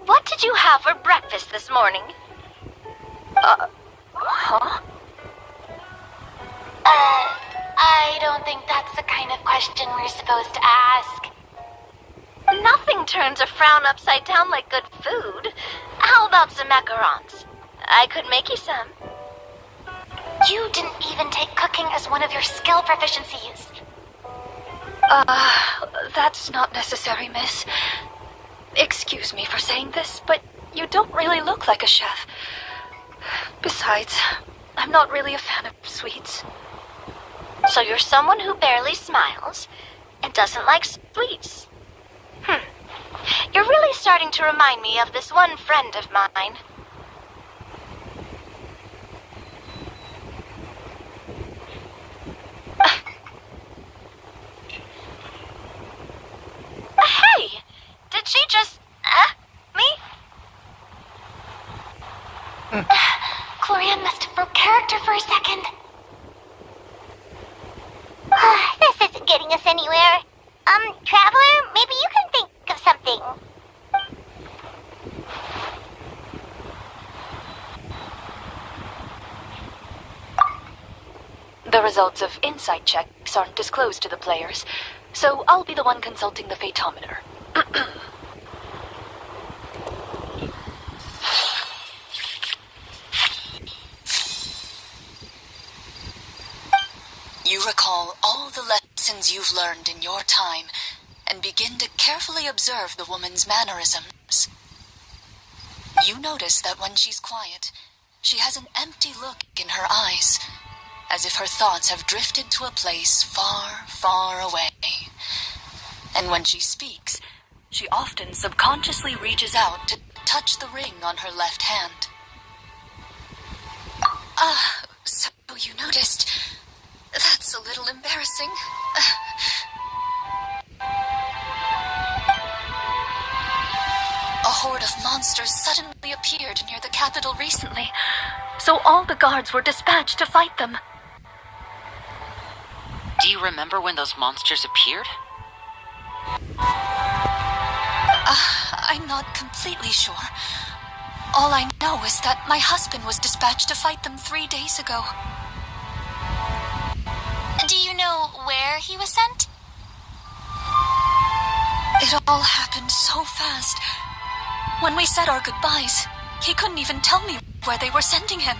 What did you have for breakfast this morning? Huh? I don't think that's the kind of question we're supposed to ask. Nothing turns a frown upside down like good food. How about some macarons? I could make you some. You didn't even take cooking as one of your skill proficiencies. That's not necessary, miss. Excuse me for saying this, but you don't really look like a chef. Besides, I'm not really a fan of sweets. So you're someone who barely smiles. It doesn't like sweets. You're really starting to remind me of this one friend of mine. Hey! Did she just... me? Clorinde must have broke character for a second. This isn't getting us anywhere. Traveler, maybe you can think of something. The results of insight checks aren't disclosed to the players, so I'll be the one consulting the fatometer. You recall all the lessons you've learned in your time and begin to carefully observe the woman's mannerisms. You notice that when she's quiet, she has an empty look in her eyes, as if her thoughts have drifted to a place far, far away. And when she speaks, she often subconsciously reaches out to touch the ring on her left hand. So you noticed. That's a little embarrassing. A horde of monsters suddenly appeared near the capital recently, so all the guards were dispatched to fight them. Do you remember when those monsters appeared? I'm not completely sure. All I know is that my husband was dispatched to fight them 3 days ago. Do you know where he was sent? It all happened so fast. When we said our goodbyes, he couldn't even tell me where they were sending him.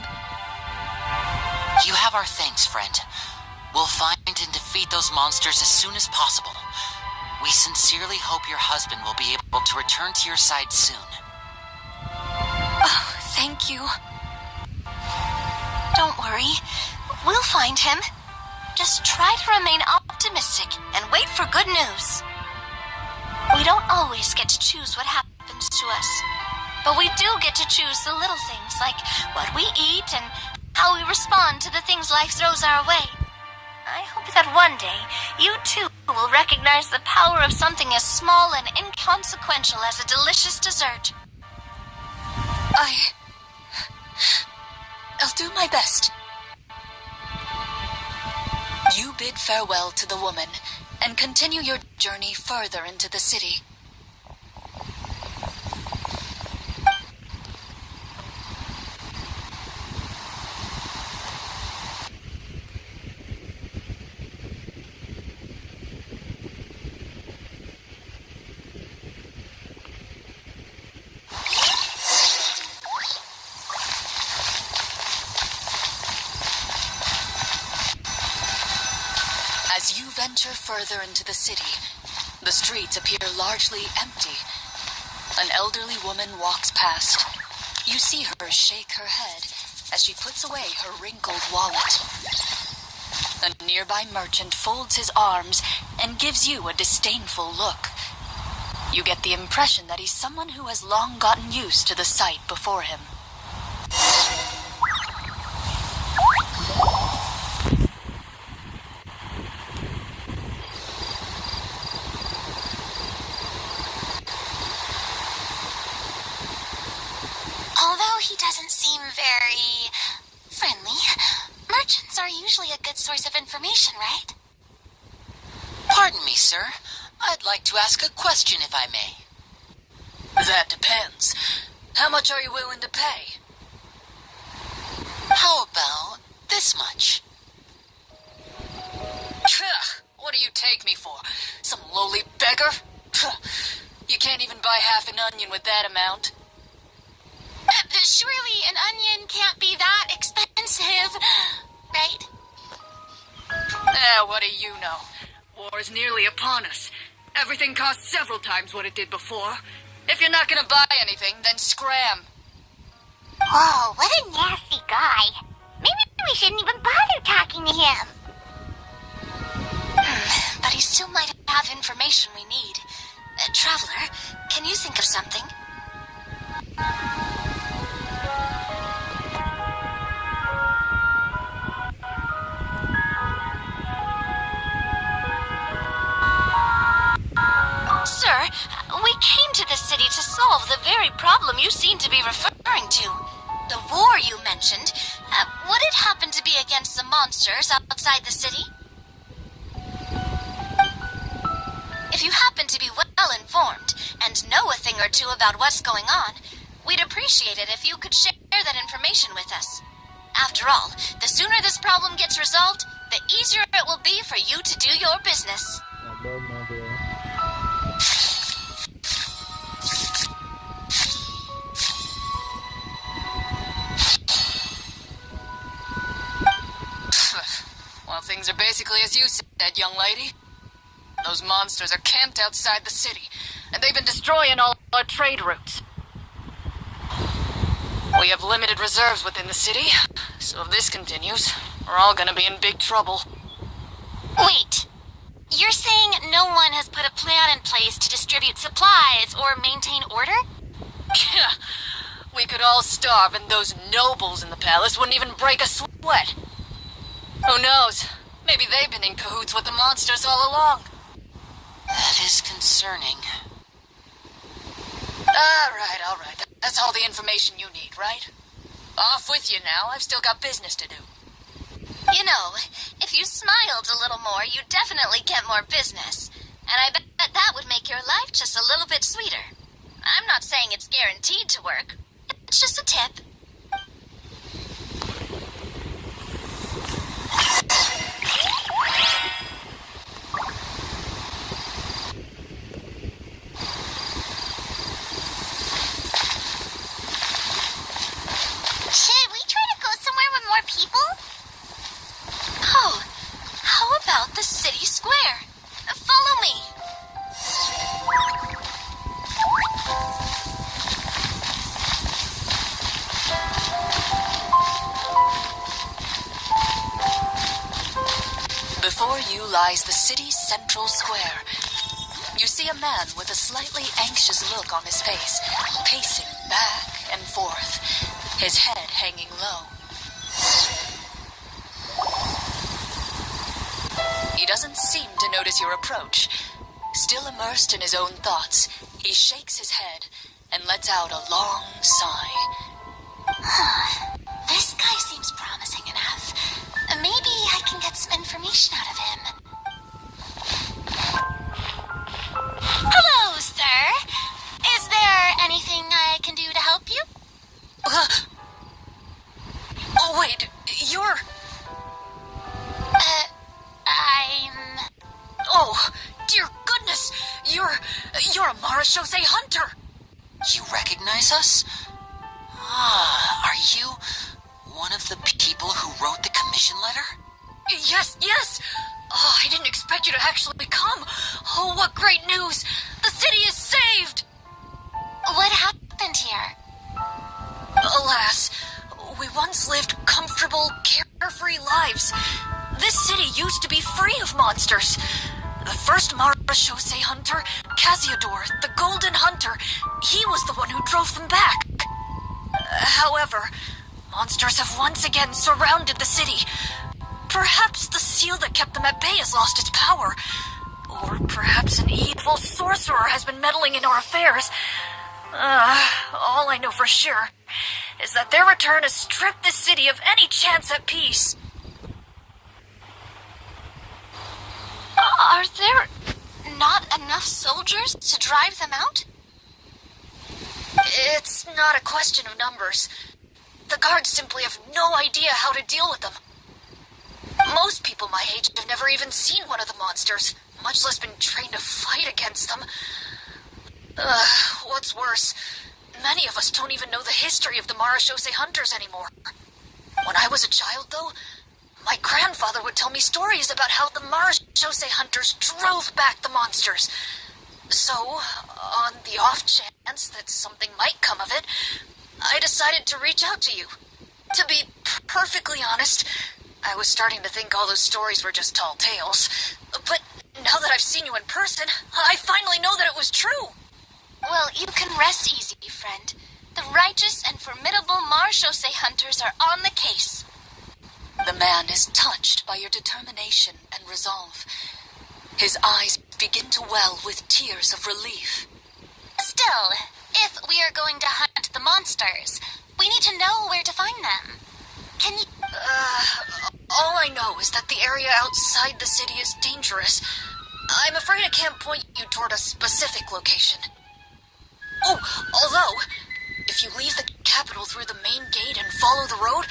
You have our thanks, friend. We'll find and defeat those monsters as soon as possible. We sincerely hope your husband will be able to return to your side soon. Oh, thank you. Don't worry. We'll find him. Just try to remain optimistic and wait for good news. We don't always get to choose what happens to us, but we do get to choose the little things like what we eat and how we respond to the things life throws our way. I hope that one day you too will recognize the power of something as small and inconsequential as a delicious dessert. I'll do my best. You bid farewell to the woman and continue your journey further into the city. As you venture further into the city, the streets appear largely empty. An elderly woman walks past. You see her shake her head as she puts away her wrinkled wallet. A nearby merchant folds his arms and gives you a disdainful look. You get the impression that he's someone who has long gotten used to the sight before him. Although he doesn't seem very friendly, merchants are usually a good source of information, right? Pardon me, sir. I'd like to ask a question, if I may. That depends. How much are you willing to pay? How about this much? What do you take me for? Some lowly beggar? You can't even buy half an onion with that amount. Surely an onion can't be that expensive, right? What do you know? War is nearly upon us. Everything costs several times what it did before. If you're not gonna buy anything, then scram. Whoa, what a nasty guy. Maybe we shouldn't even bother talking to him. but he still might have information we need. Traveler, can you think of something? Sir, we came to this city to solve the very problem you seem to be referring to. The war you mentioned, would it happen to be against the monsters outside the city? If you happen to be well informed and know a thing or two about what's going on, we'd appreciate it if you could share that information with us. After all, the sooner this problem gets resolved, the easier it will be for you to do your business. Well, things are basically as you said, young lady. Those monsters are camped outside the city, and they've been destroying all our trade routes. We have limited reserves within the city, so if this continues, we're all gonna be in big trouble. Wait, you're saying no one has put a plan in place to distribute supplies or maintain order? Yeah, we could all starve and those nobles in the palace wouldn't even break a sweat. Who knows? Maybe they've been in cahoots with the monsters all along. That is concerning. All right. That's all the information you need, right? Off with you now. I've still got business to do. You know, if you smiled a little more, you'd definitely get more business. And I bet that would make your life just a little bit sweeter. I'm not saying it's guaranteed to work. It's just a tip. Should we try to go somewhere with more people? Oh, how about the city square? Follow me. Before you lies the city's central square. You see a man with a slightly anxious look on his face, pacing back and forth, his head hanging low. He doesn't seem to notice your approach. Still immersed in his own thoughts, he shakes his head and lets out a long sigh. This guy seems promising enough. Maybe I can get some information out of him. Hello, sir. Is there anything I can do to help you? Oh, wait, you're... I'm... Oh, dear goodness! You're a Marechaussee hunter! You recognize us? Ah, are you one of the people who wrote the commission letter? Yes! Oh, I didn't expect you to actually come. Oh, what great news! The city is saved! What happened here? Alas, we once lived comfortable, carefree lives. This city used to be free of monsters. The first Marechaussee hunter, Casiodor, the Golden Hunter, he was the one who drove them back. However, monsters have once again surrounded the city. Perhaps the seal that kept them at bay has lost its power. Or perhaps an evil sorcerer has been meddling in our affairs. All I know for sure is that their return has stripped the city of any chance at peace. Are there not enough soldiers to drive them out? It's not a question of numbers. The guards simply have no idea how to deal with them. Most people my age have never even seen one of the monsters, much less been trained to fight against them. What's worse, many of us don't even know the history of the Marechaussee hunters anymore. When I was a child, though, my grandfather would tell me stories about how the Marechaussee hunters drove back the monsters. So, on the off chance that something might come of it, I decided to reach out to you. To be perfectly honest, I was starting to think all those stories were just tall tales. But Now that I've seen you in person, I finally know that it was true. Well, you can rest easy, friend. The righteous and formidable Marchose hunters are on the case. The man is touched by your determination and resolve. His eyes begin to well with tears of relief. Still, if we are going to hunt the monsters, we need to know where to find them. Can you... All I know is that the area outside the city is dangerous. I'm afraid I can't point you toward a specific location. Oh, although, if you leave the capital through the main gate and follow the road,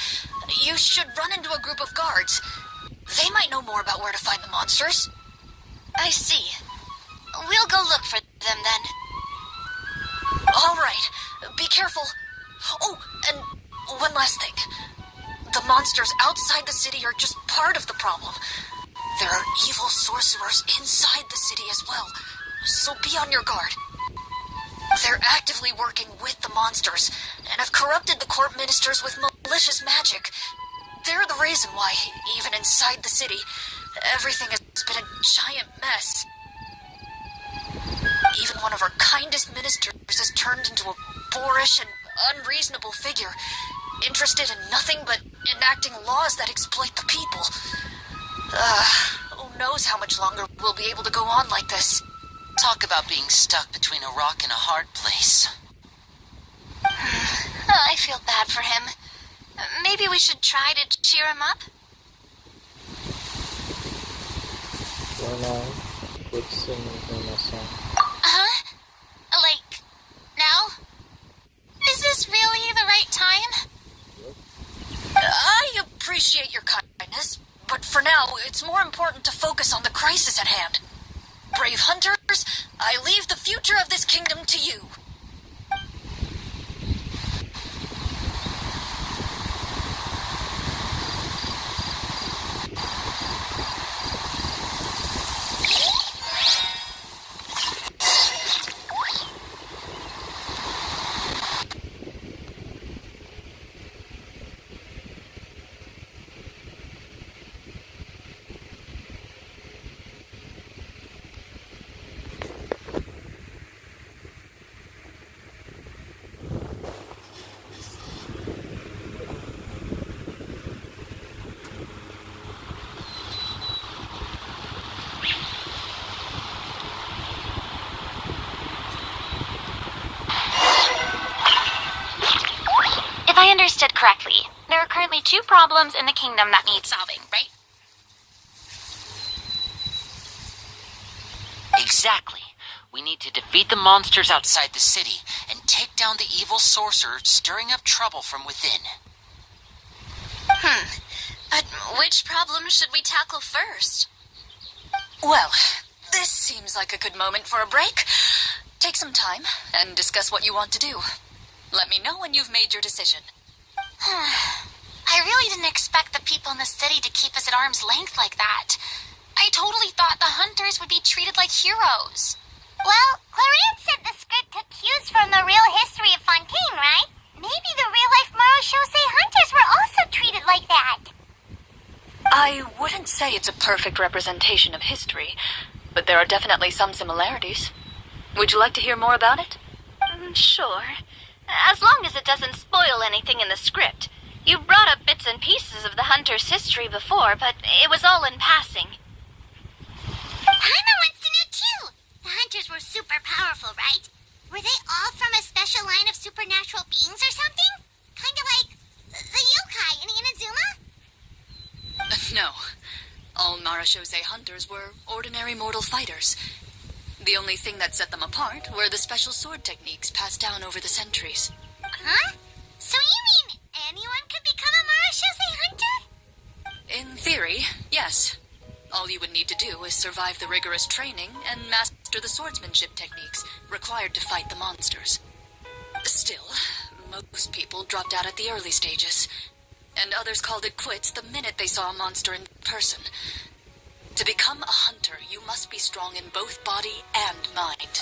you should run into a group of guards. They might know more about where to find the monsters. I see. We'll go look for them then. All right, be careful. Oh, and one last thing. The monsters outside the city are just part of the problem. There are evil sorcerers inside the city as well, so be on your guard. They're actively working with the monsters, and have corrupted the court ministers with malicious magic. They're the reason why, even inside the city, everything has been a giant mess. Even one of our kindest ministers has turned into a boorish and unreasonable figure, interested in nothing but enacting laws that exploit the people. Who knows how much longer we'll be able to go on like this. Talk about being stuck between a rock and a hard place. I feel bad for him. Maybe we should try to cheer him up? Voilà, put singing in a song. Huh? Like, now? Is this really the right time? I appreciate your kindness, but for now, it's more important to focus on the crisis at hand. Brave hunters, I leave the future of this kingdom to you. If I understood correctly, there are currently 2 problems in the kingdom that need solving, right? Exactly. We need to defeat the monsters outside the city and take down the evil sorcerer stirring up trouble from within. But which problem should we tackle first? Well, this seems like a good moment for a break. Take some time and discuss what you want to do. Let me know when you've made your decision. I really didn't expect the people in the city to keep us at arm's length like that. I totally thought the hunters would be treated like heroes. Well, Clorinde said the script took cues from the real history of Fontaine, right? Maybe the real-life Marchose hunters were also treated like that. I wouldn't say it's a perfect representation of history, but there are definitely some similarities. Would you like to hear more about it? Sure. As long as it doesn't spoil anything in the script. You brought up bits and pieces of the hunter's history before, but it was all in passing. Paima wants to know too. The hunters were super powerful, right? Were they all from a special line of supernatural beings or something? Kind of like the yokai in Inazuma? No. All Marachose hunters were ordinary mortal fighters. The only thing that set them apart were the special sword techniques passed down over the centuries. Huh? So you mean anyone could become a Marachose hunter? In theory, yes. All you would need to do is survive the rigorous training and master the swordsmanship techniques required to fight the monsters. Still, most people dropped out at the early stages, and others called it quits the minute they saw a monster in person. To become a hunter, you must be strong in both body and mind.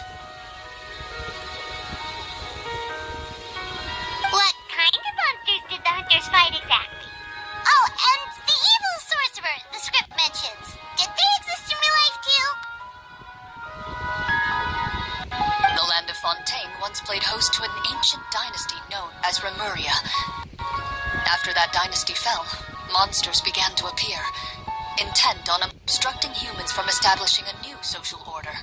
What kind of monsters did the hunters fight exactly? Oh, and the evil sorcerer the script mentions. Did they exist in real life too? known as Remuria. After that dynasty fell, monsters began to appear, intent on obstructing humans from establishing a new social order.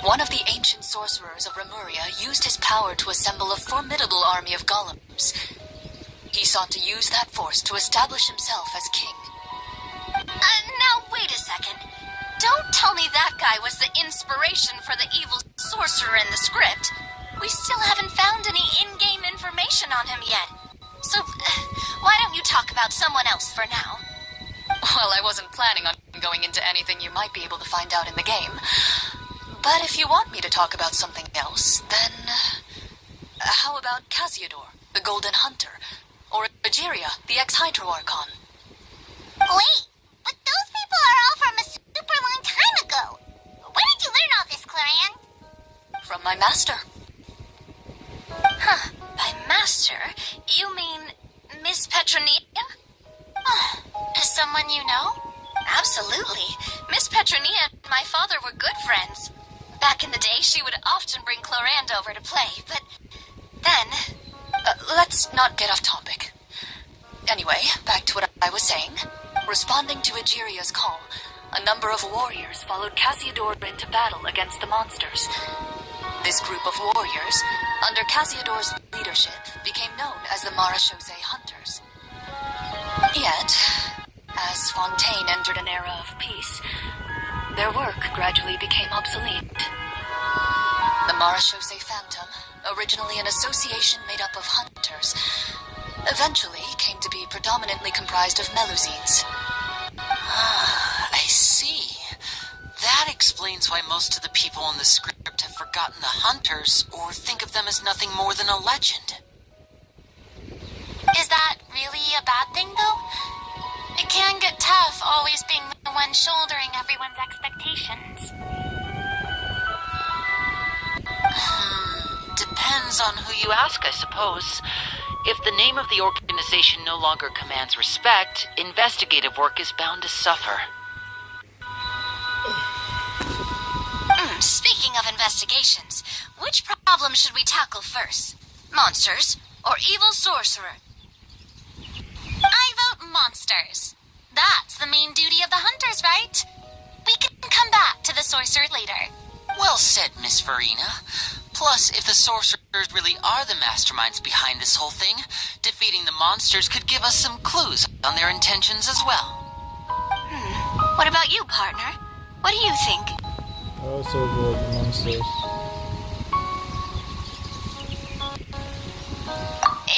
One of the ancient sorcerers of Remuria used his power to assemble a formidable army of golems. He sought to use that force to establish himself as king. Now wait a second. Don't tell me that guy was the inspiration for the evil sorcerer in the script. We still haven't found any in-game information on him yet. So, why don't you talk about someone else for now? Well, I wasn't planning on going into anything you might be able to find out in the game. But if you want me to talk about something else, then... how about Casiodor, the Golden Hunter? Or Egeria, the ex-Hydro Archon? Wait, but those people are all from a super long time ago. Where did you learn all this, Clorinde? From my master. Huh, by master, you mean Miss Petronia? Someone you know? Absolutely. Miss Petronia and my father were good friends. Back in the day, she would often bring Clorinde over to play, but then... Let's not get off topic. Anyway, back to what I was saying. Responding to Egeria's call, a number of warriors followed Casiodor into battle against the monsters. This group of warriors, under Casiodor's leadership, became known as the Marechaussee Hunters. Yet, as Fontaine entered an era of peace, their work gradually became obsolete. The Marechaussee Phantom, originally an association made up of hunters, eventually came to be predominantly comprised of Melusines. I see. That explains why most of the people in the script have forgotten the hunters or think of them as nothing more than a legend. Is that really a bad thing, though? It can get tough always being the one shouldering everyone's expectations. Depends on who you ask, I suppose. If the name of the organization no longer commands respect, investigative work is bound to suffer. Speaking of investigations, which problem should we tackle first? Monsters or evil sorcerer? I vote monsters. That's the main duty of the hunters, right? We can come back to the sorcerer later. Well said, Miss Farina. Plus, if the sorcerers really are the masterminds behind this whole thing, defeating the monsters could give us some clues on their intentions as well. What about you, partner? What do you think? I also vote monsters.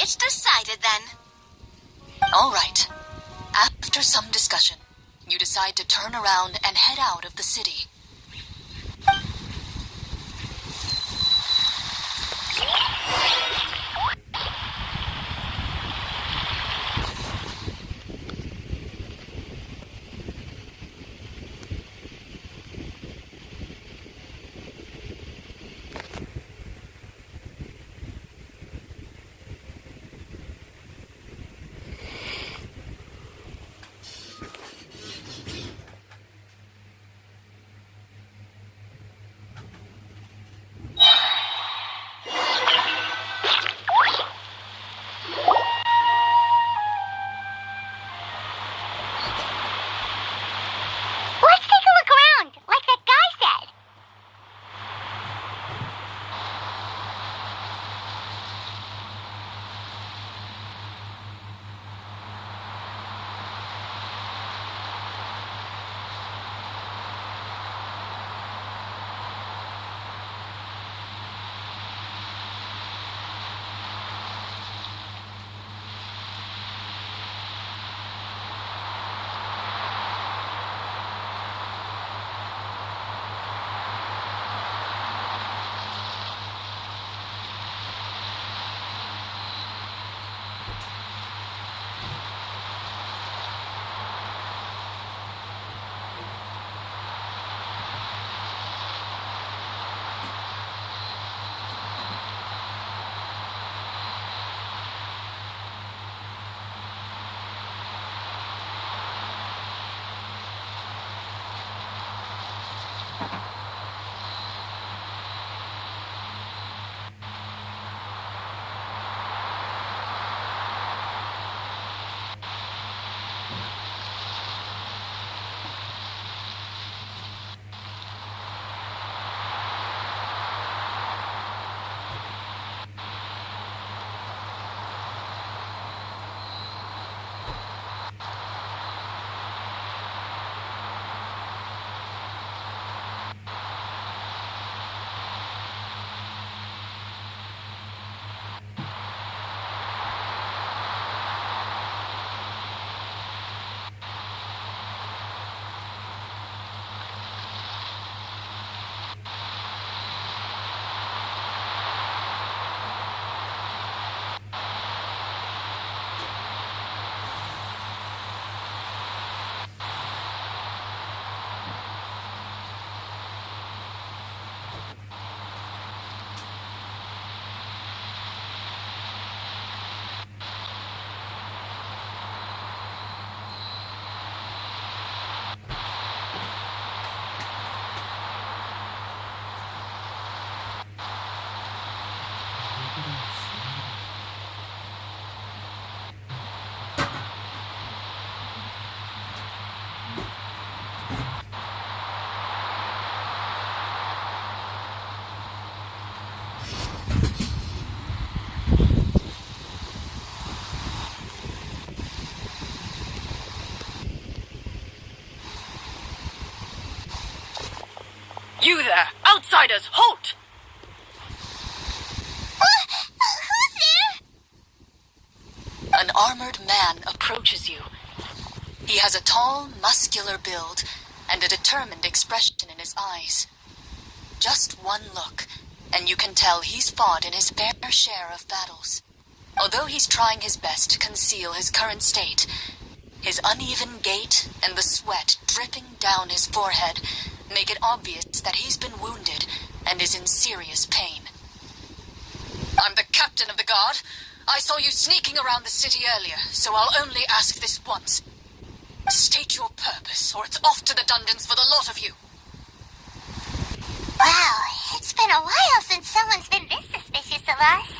It's decided then. All right. After some discussion, you decide to turn around and head out of the city. Outsiders, halt! Who's there? An armored man approaches you. He has a tall, muscular build and a determined expression in his eyes. Just one look, and you can tell he's fought in his fair share of battles. Although he's trying his best to conceal his current state, his uneven gait and the sweat dripping down his forehead make it obvious that he's been wounded and is in serious pain. I'm the captain of the guard. I saw you sneaking around the city earlier, so I'll only ask this once. State your purpose, or it's off to the dungeons for the lot of you. Wow, it's been a while since someone's been this suspicious of us.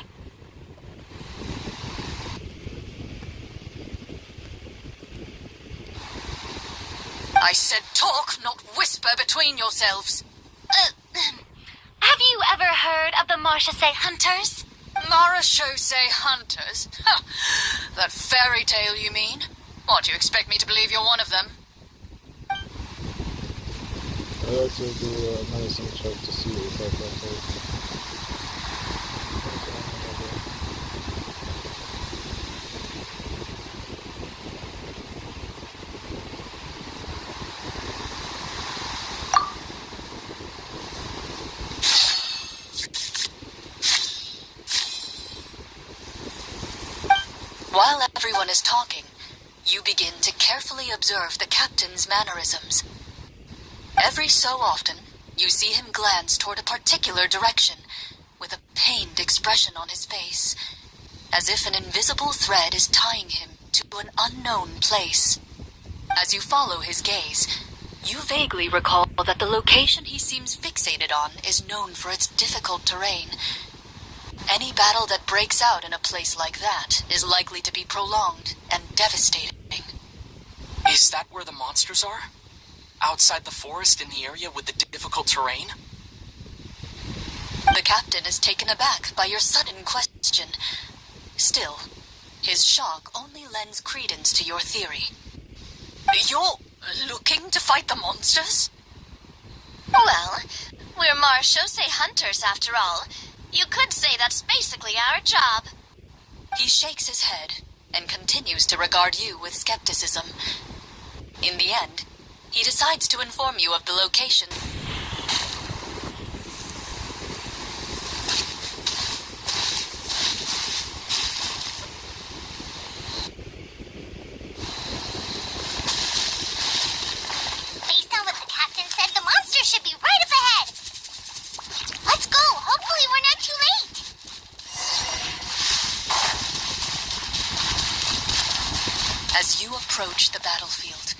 I said talk, not whisper between yourselves. Have you ever heard of the Marchese Hunters? Marachose hunters? Ha! That fairy tale, you mean? What, do you expect me to believe you're one of them? I'd like to do a medicine check to see if I can help. While everyone is talking, you begin to carefully observe the captain's mannerisms. Every so often, you see him glance toward a particular direction, with a pained expression on his face, as if an invisible thread is tying him to an unknown place. As you follow his gaze, you vaguely recall that the location he seems fixated on is known for its difficult terrain. Any battle that breaks out in a place like that is likely to be prolonged and devastating. Is that where the monsters are? Outside the forest in the area with the difficult terrain? The captain is taken aback by your sudden question. Still, his shock only lends credence to your theory. You're looking to fight the monsters? Well, we're Marchese Hunters after all. You could say that's basically our job. He shakes his head and continues to regard you with skepticism. In the end, he decides to inform you of the location. Based on what the captain said, the monster should be right up ahead. Let's go. Hopefully we're not too late. As you approach the battlefield,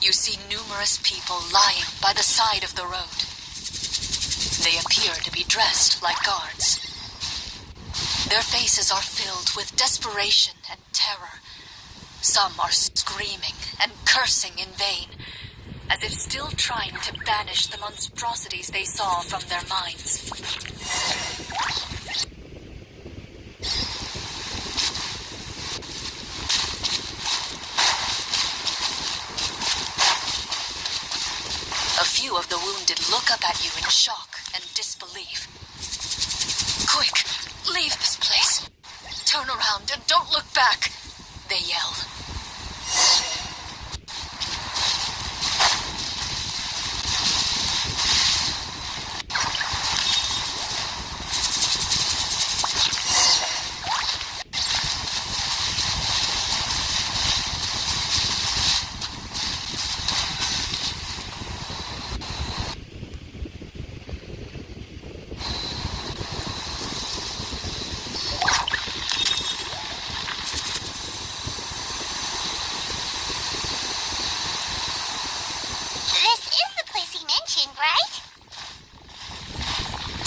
you see numerous people lying by the side of the road. They appear to be dressed like guards. Their faces are filled with desperation and terror. Some are screaming and cursing in vain, as if still trying to banish the monstrosities they saw from their minds. A few of the wounded look up at you in shock and disbelief. Quick, leave this place. Turn around and don't look back, they yell. This is the place he mentioned, right?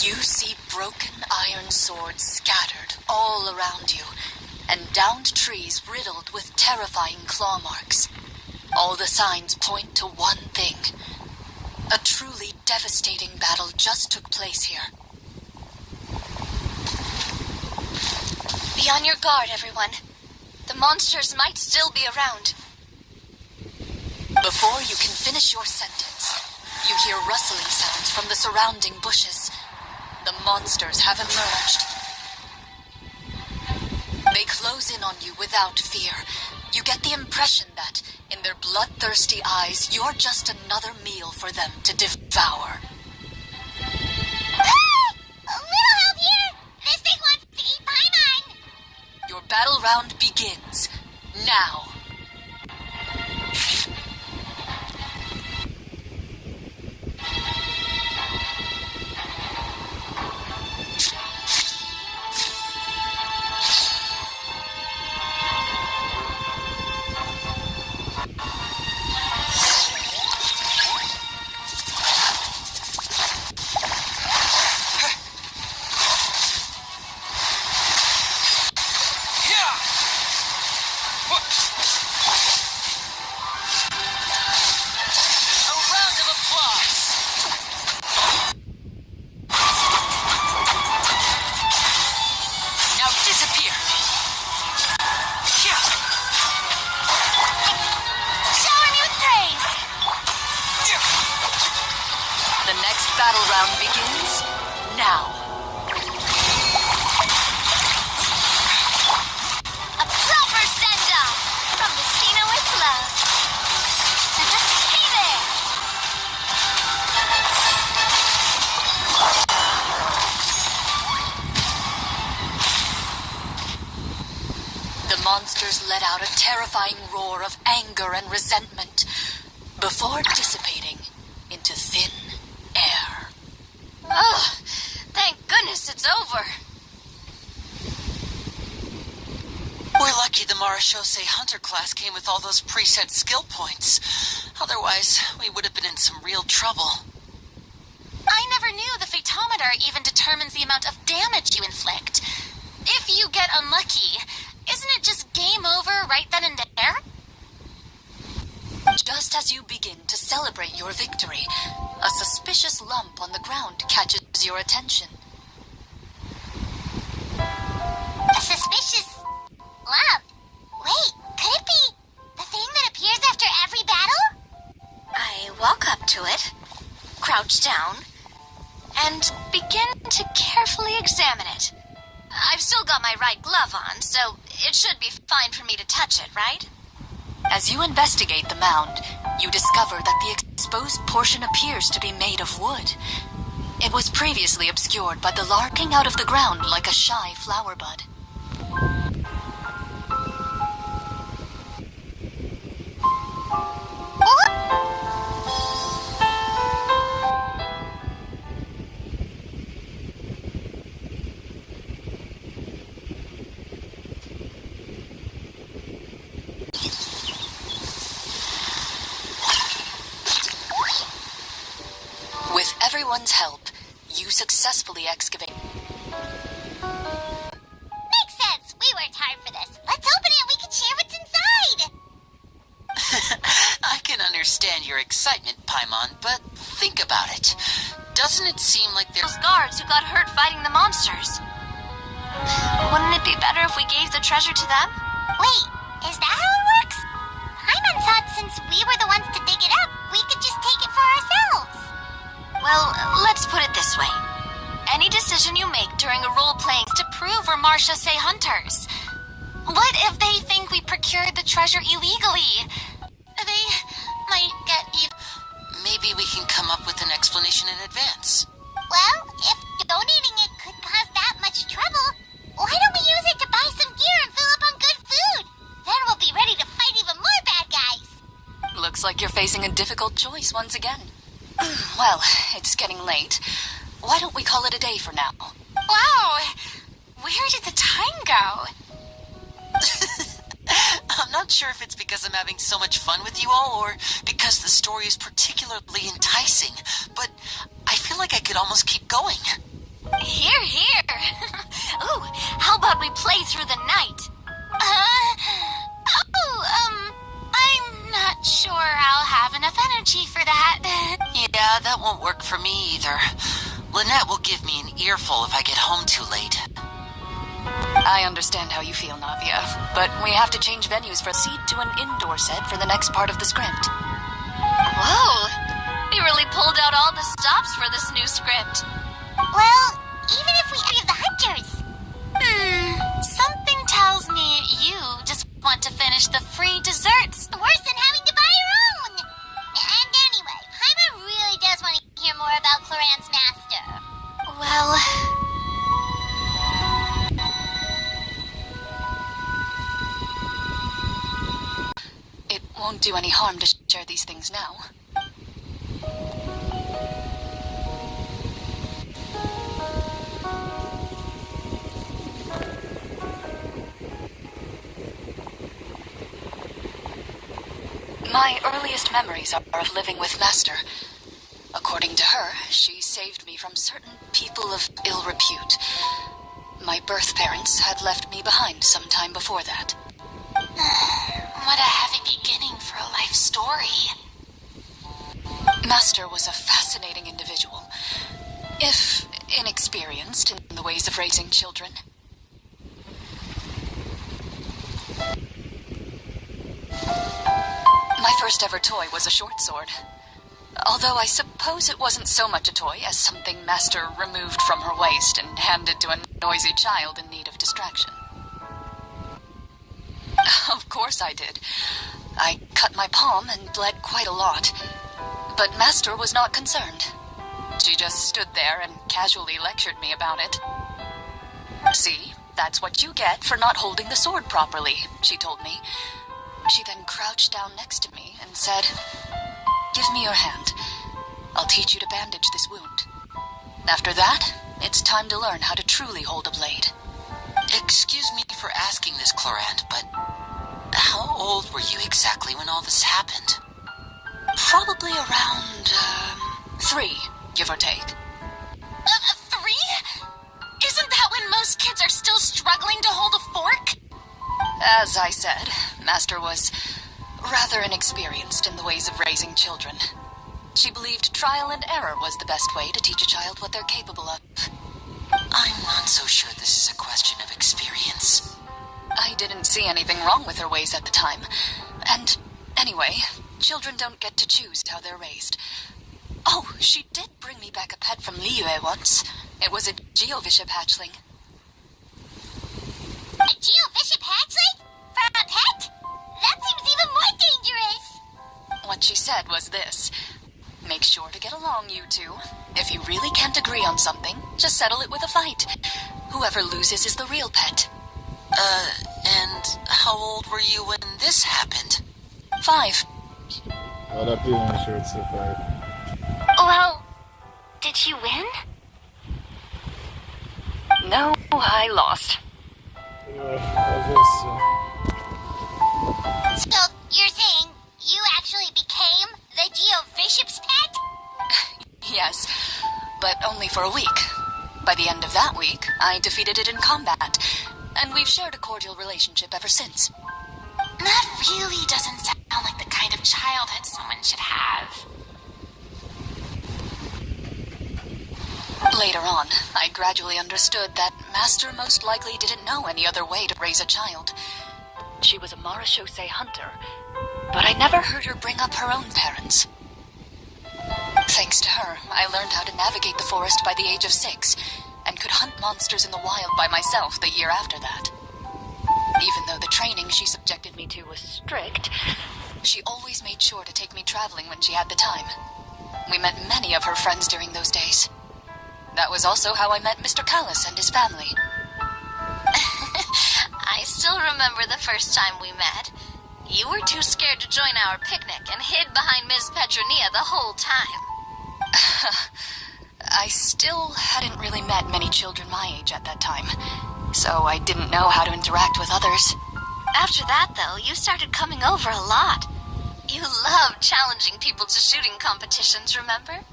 You see broken iron swords scattered all around you, and downed trees riddled with terrifying claw marks. All the signs point to one thing. A truly devastating battle just took place here. Be on your guard, everyone. The monsters might still be around. Before you can finish your sentence, You hear rustling sounds from the surrounding bushes. The monsters have emerged. They close in on you without fear. You get the impression that, in their bloodthirsty eyes, you're just another meal for them to devour. Ah! A little help here! This thing wants to eat Paimon! Your battle round begins now. Battle round begins now. A proper send-off from Messina with love. Hey there! The monsters let out a terrifying roar of anger and resentment before dissipating into thin air. Oh, thank goodness it's over. We're lucky the Marashose Hunter class came with all those preset skill points. Otherwise, we would have been in some real trouble. I never knew the Fatometer even determines the amount of damage you inflict. If you get unlucky, isn't it just game over right then and there? Just as you begin to celebrate your victory, a suspicious lump on the ground catches your attention. A suspicious lump? Wait, could it be the thing that appears after every battle? I walk up to it, crouch down, and begin to carefully examine it. I've still got my right glove on, so it should be fine for me to touch it, right? As you investigate the mound, you discover that the exposed portion appears to be made of wood. It was previously obscured by the larking out of the ground like a shy flower bud. With everyone's help, you successfully excavate. Makes sense. We worked hard for this. Let's open it and we can share what's inside. I can understand your excitement, Paimon, but think about it. Doesn't it seem like there's... Those guards who got hurt fighting the monsters. Wouldn't it be better if we gave the treasure to them? Wait, is that how it works? Paimon thought since we were the ones to dig it up, we could just take it for ourselves. Well, let's put it this way. Any decision you make during a role-playing is to prove we're Marashose Hunters. What if they think we procured the treasure illegally? They might get even... Maybe we can come up with an explanation in advance. Well, if donating it could cause that much trouble, why don't we use it to buy some gear and fill up on good food? Then we'll be ready to fight even more bad guys. Looks like you're facing a difficult choice once again. Well, it's getting late. Why don't we call it a day for now? Wow! Where did the time go? I'm not sure if it's because I'm having so much fun with you all or because the story is particularly enticing, but I feel like I could almost keep going. Here, here. Ooh, how about we play through the night? I'm not sure I'll have enough energy for that. Yeah, that won't work for me either. Lynette will give me an earful if I get home too late. I understand how you feel, Navia, but we have to change venues from seed to an indoor set for the next part of the script. Whoa, They really pulled out all the stops for this new script. Well, even if we are the hunters. Something tells me you just want to finish the free desserts. Worse than having to buy your own. And anyway, Paimon really does want to hear more about Clorinde's master. Well, It won't do any harm to share these things now. My earliest memories are of living with Master. According to her, she saved me from certain people of ill repute. My birth parents had left me behind some time before that. what a heavy beginning for a life story. Master was a fascinating individual, if inexperienced in the ways of raising children. My first ever toy was a short sword. Although I suppose it wasn't so much a toy as something Master removed from her waist and handed to a noisy child in need of distraction. Of course I did. I cut my palm and bled quite a lot. But Master was not concerned. She just stood there and casually lectured me about it. See, that's what you get for not holding the sword properly, she told me. She then crouched down next to me and said, "Give me your hand. I'll teach you to bandage this wound. After that, it's time to learn how to truly hold a blade." Excuse me for asking this, Clorinde, but how old were you exactly when all this happened? Probably around, 3, give or take. 3? Isn't that when most kids are still struggling to hold a fork? As I said, Master was rather inexperienced in the ways of raising children. She believed trial and error was the best way to teach a child what they're capable of. I'm not so sure this is a question of experience. I didn't see anything wrong with her ways at the time. And anyway, children don't get to choose how they're raised. Oh, she did bring me back a pet from Liyue once. It was a Geovishap hatchling. A Geovishap hatchling? For a pet? That seems even more dangerous. What she said was this: make sure to get along, you two. If you really can't agree on something, just settle it with a fight. Whoever loses is the real pet. And how old were you when this happened? 5. I'd be sure it's a 5. Well, did you win? No, I lost. Anyway, I guess So, you're saying you actually became the Geovishap's pet? Yes, but only for a week. By the end of that week, I defeated it in combat, and we've shared a cordial relationship ever since. That really doesn't sound like the kind of childhood someone should have. Later on, I gradually understood that Master most likely didn't know any other way to raise a child. She was a Marachose hunter, but I never heard her bring up her own parents. Thanks to her, I learned how to navigate the forest by the age of 6, and could hunt monsters in the wild by myself the year after that. Even though the training she subjected me to was strict, she always made sure to take me traveling when she had the time. We met many of her friends during those days. That was also how I met Mr. Callis and his family. I still remember the first time we met. You were too scared to join our picnic and hid behind Miss Petronia the whole time. I still hadn't really met many children my age at that time, so I didn't know how to interact with others. After that, though, you started coming over a lot. You loved challenging people to shooting competitions, remember?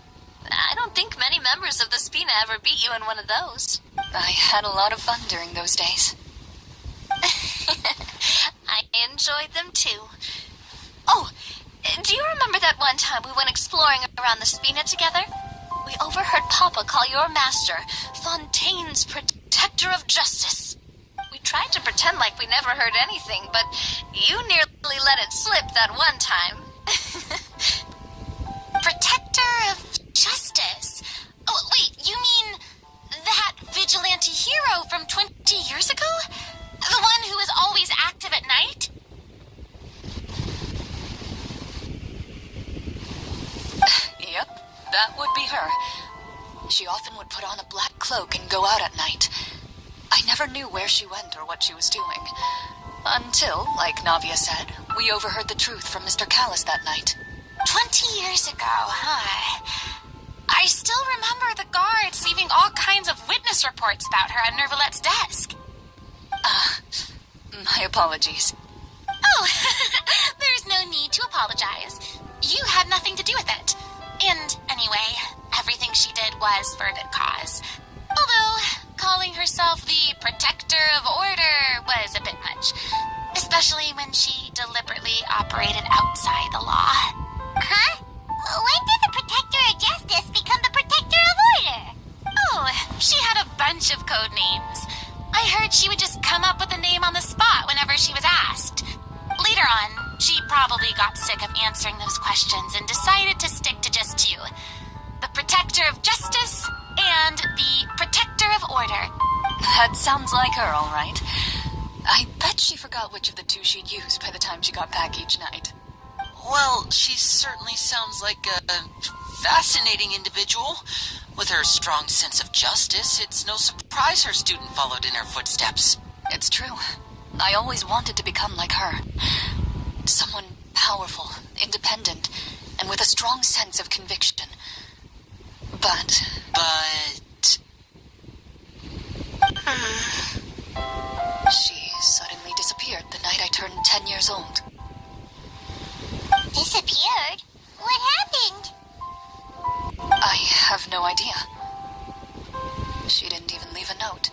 I don't think many members of the Spina ever beat you in one of those. I had a lot of fun during those days. I enjoyed them too. Oh, do you remember that one time we went exploring around the Spina together? We overheard Papa call your master Fontaine's Protector of Justice. We tried to pretend like we never heard anything, but you nearly let it slip that one time. Protector anti-hero from 20 years ago? The one who was always active at night? Yep, that would be her. She often would put on a black cloak and go out at night. I never knew where she went or what she was doing. Until, like Navia said, we overheard the truth from Mr. Callis that night. 20 years ago, huh? I still remember the guards leaving all kinds of witness reports about her on Nervalette's desk. My apologies. Oh, there's no need to apologize. You had nothing to do with it. And anyway, everything she did was for a good cause. Although, calling herself the protector of order was a bit much. Especially when she deliberately operated outside the law. Huh? When did the protector of justice become the protector of order? Oh, she had a bunch of code names. I heard she would just come up with a name on the spot whenever she was asked. Later on, she probably got sick of answering those questions and decided to stick to just two. The protector of justice and the protector of order. That sounds like her, all right. I bet she forgot which of the two she'd use by the time she got back each night. Well, she certainly sounds like a fascinating individual. With her strong sense of justice, it's no surprise her student followed in her footsteps. It's true. I always wanted to become like her. Someone powerful, independent, and with a strong sense of conviction. But... She suddenly disappeared the night I turned 10 years old. Disappeared? What happened? I have no idea. She didn't even leave a note.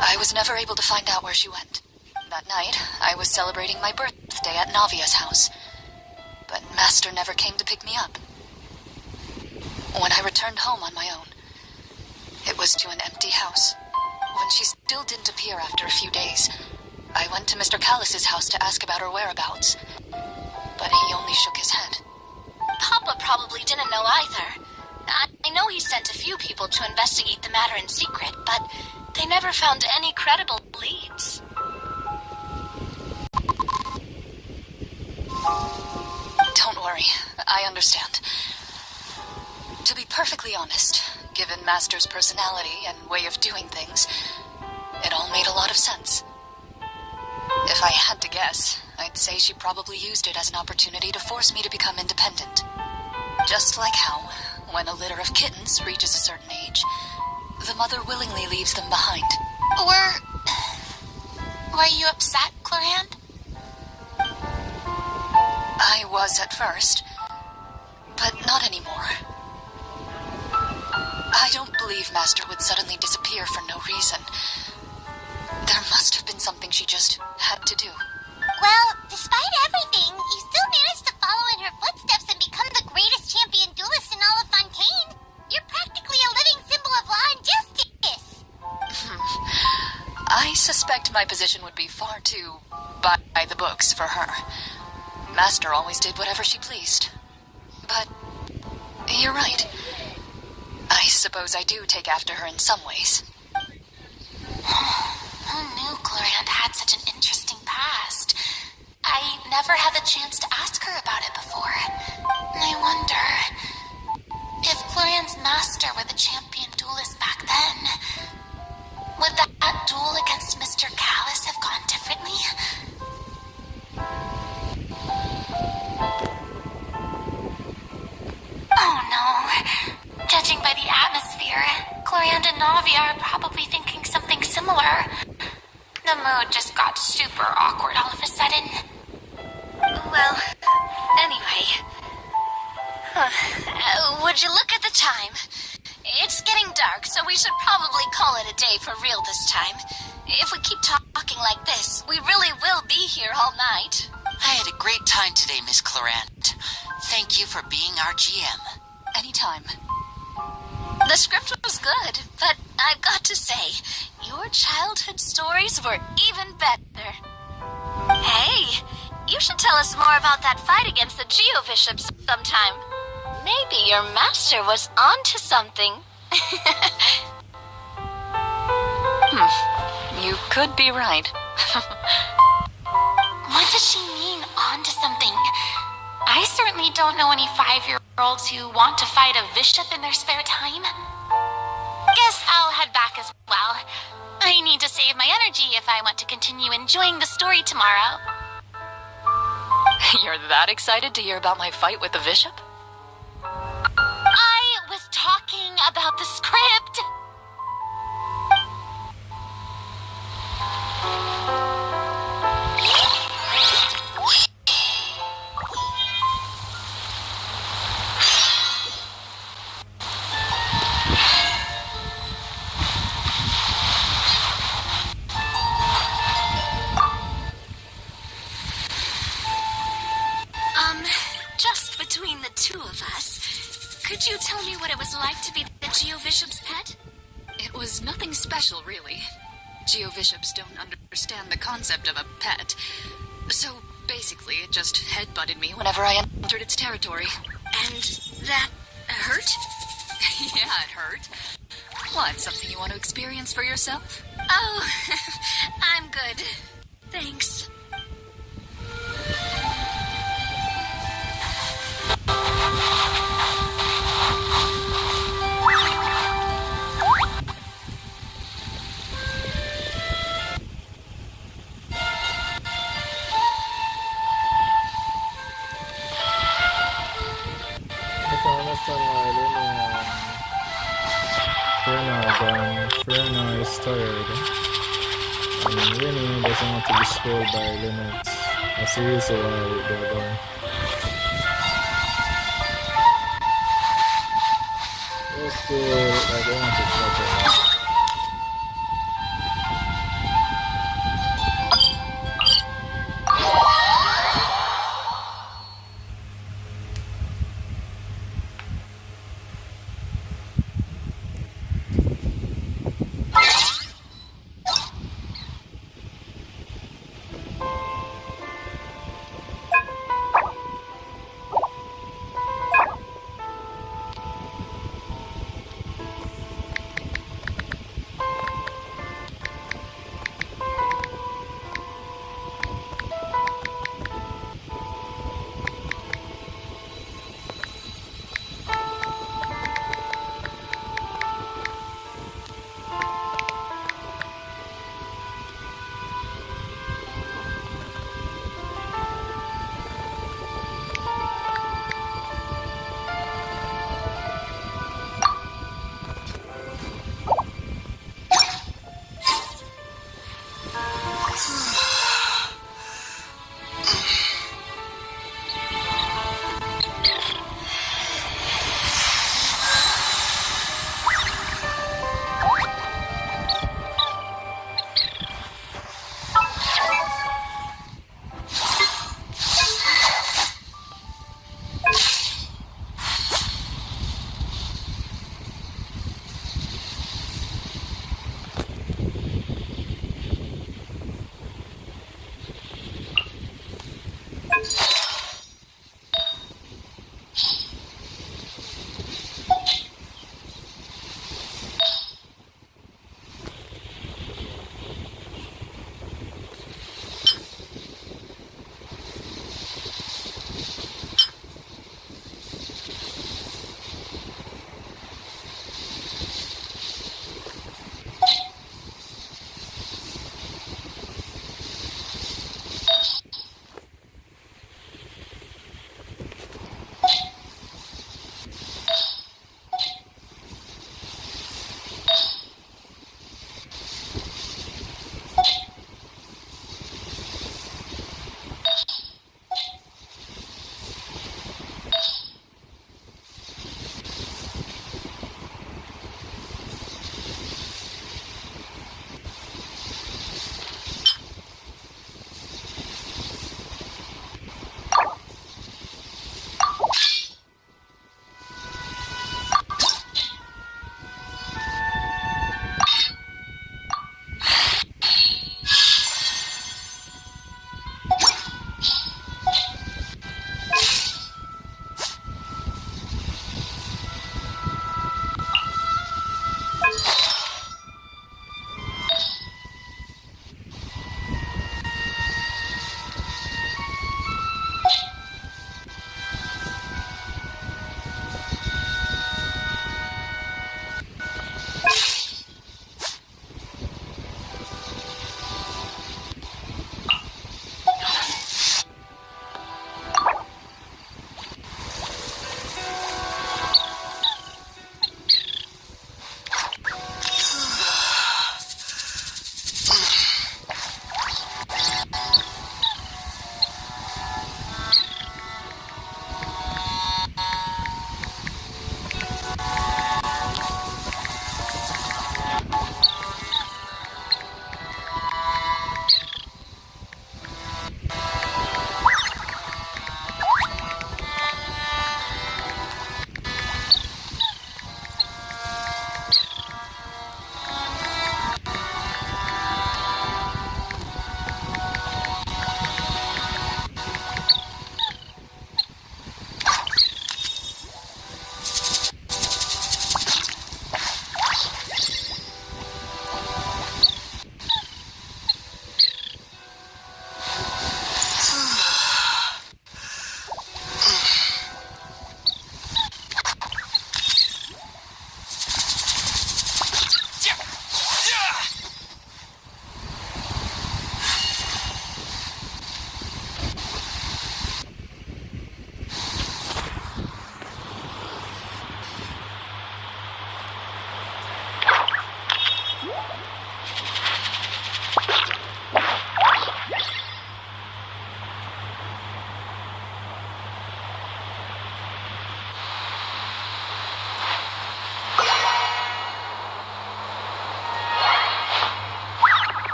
I was never able to find out where she went. That night, I was celebrating my birthday at Navia's house. But Master never came to pick me up. When I returned home on my own, it was to an empty house. When she still didn't appear after a few days, I went to Mr. Callis's house to ask about her whereabouts. But he only shook his head. Papa probably didn't know either. I know he sent a few people to investigate the matter in secret, but they never found any credible leads. Don't worry, I understand. To be perfectly honest, given Master's personality and way of doing things, it all made a lot of sense. If I had to guess, I'd say she probably used it as an opportunity to force me to become independent. Just like how, when a litter of kittens reaches a certain age, the mother willingly leaves them behind. Were you upset, Clorinde? I was at first, but not anymore. I don't believe Master would suddenly disappear for no reason. There must have been something she just had to do. Well, despite everything, you still managed to follow in her footsteps and become the greatest champion duelist in all of Fontaine. You're practically a living symbol of law and justice. I suspect my position would be far too by the books for her. Master always did whatever she pleased. But you're right. I suppose I do take after her in some ways. Who knew Clorinde had such an interesting past? I never had the chance to ask her about it before. I wonder if Clorinde's master were the champion duelist back then. Would that duel against Mr. Callis have gone differently? Oh no. Judging by the atmosphere, Clorinde and Navia are probably thinking something similar. The mood just got super awkward all of a sudden. Well, anyway. Would you look at the time? It's getting dark, so we should probably call it a day for real this time. If we keep talking like this, we really will be here all night. I had a great time today, Miss Clorinde. Thank you for being our GM. Anytime. The script was good, but I've got to say, your childhood stories were even better. Hey, you should tell us more about that fight against the Geobishops sometime. Maybe your master was onto something. You could be right. What does she mean, on to something? I certainly don't know any 5-year-olds who want to fight a bishop in their spare time. Guess I'll head back as well. I need to save my energy if I want to continue enjoying the story tomorrow. You're that excited to hear about my fight with the bishop? I was talking about the script. Just between the two of us, could you tell me what it was like to be the Geo-Bishop's pet? It was nothing special, really. Geo-Bishops don't understand the concept of a pet. So, basically, it just headbutted me whenever I entered its territory. And that hurt? Yeah, it hurt. What, something you want to experience for yourself? Oh, I'm good. Thanks. Frena is tired. And Winnie doesn't want to be spoiled by Lynette. That's the reason why they're gone. Let's do like they want to try to.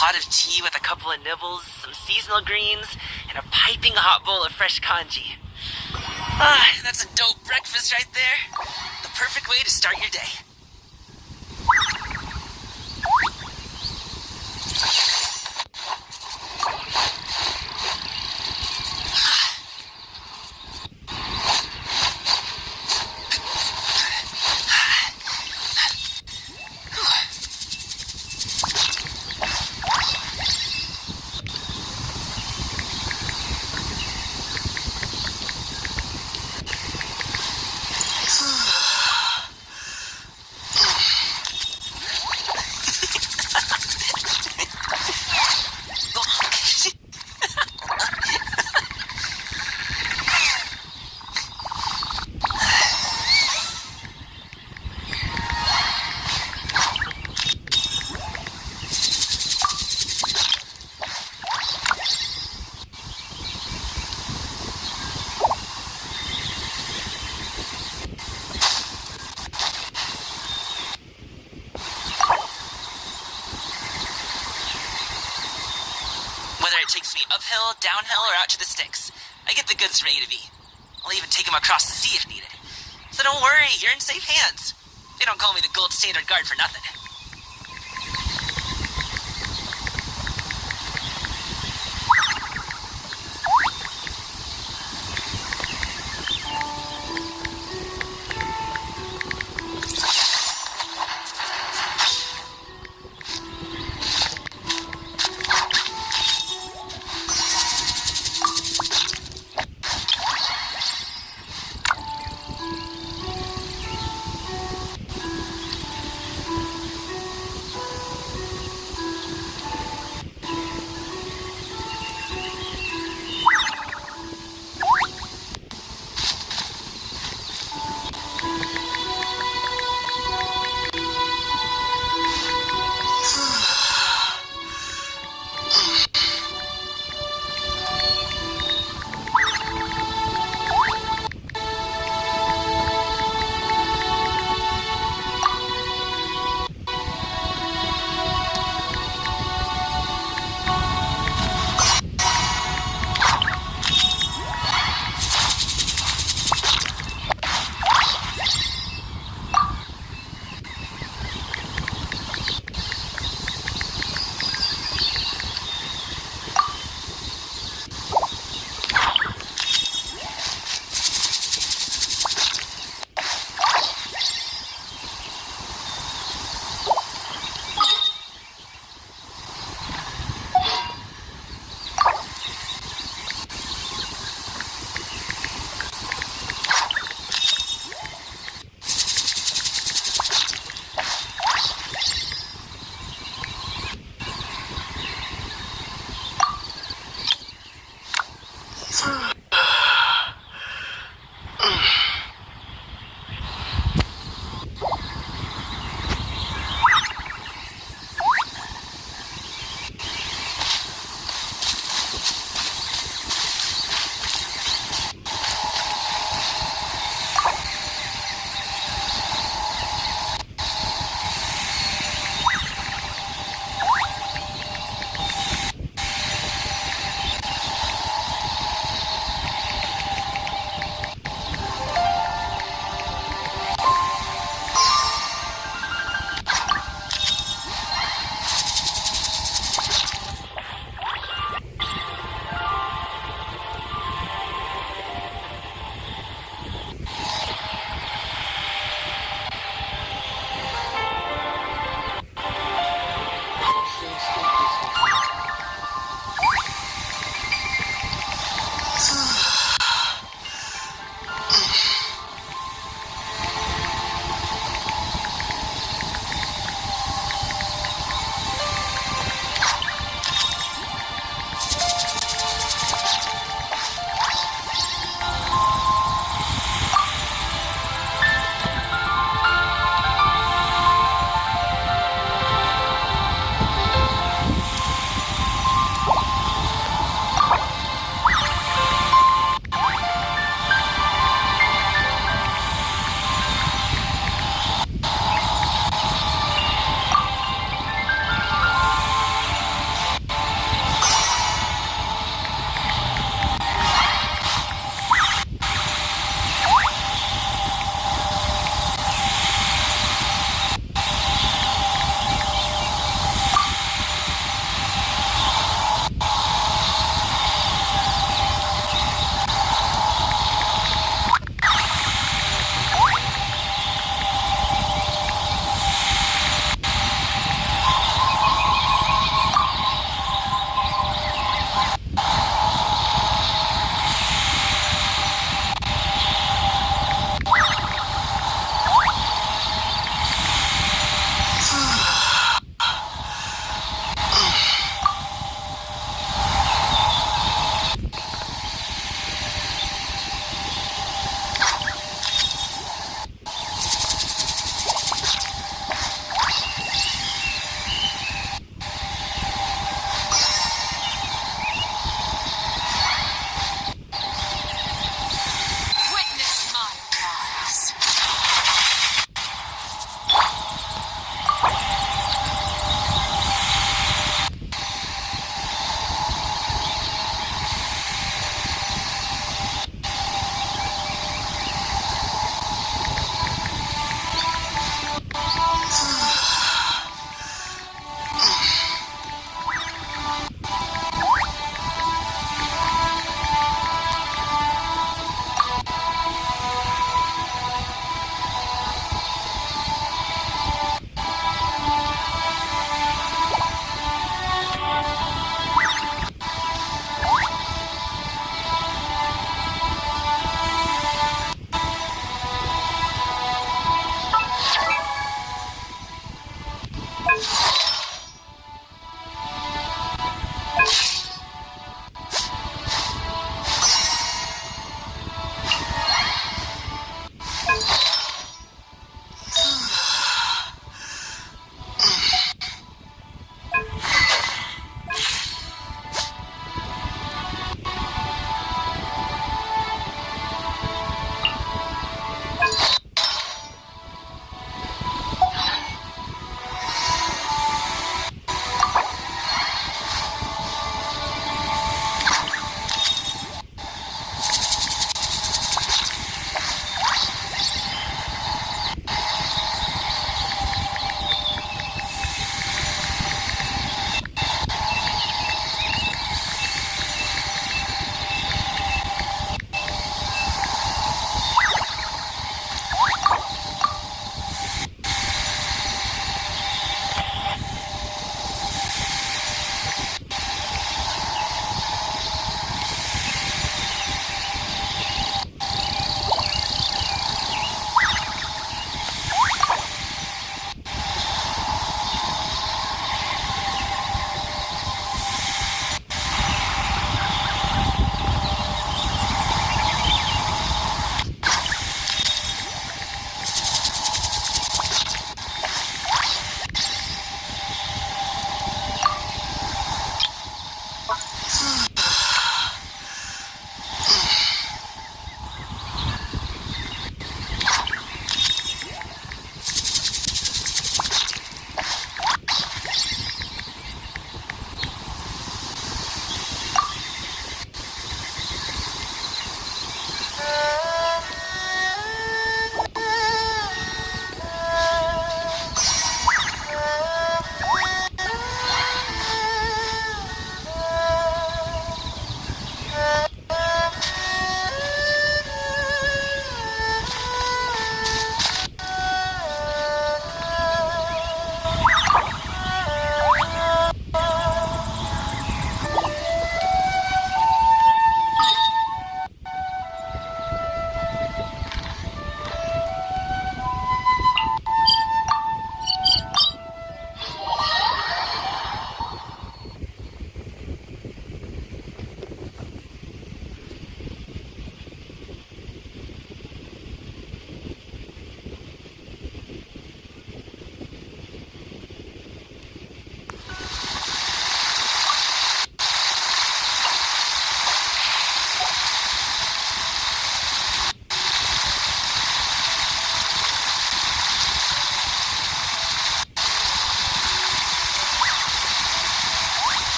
pot of tea with a couple of nibbles, some seasonal greens, and a piping hot bowl of fresh congee. Ah, that's a dope breakfast right there. The perfect way to start your day. Takes me uphill, downhill, or out to the sticks. I get the goods from A to B. I'll even take them across the sea if needed. So don't worry, you're in safe hands. They don't call me the gold standard guard for nothing.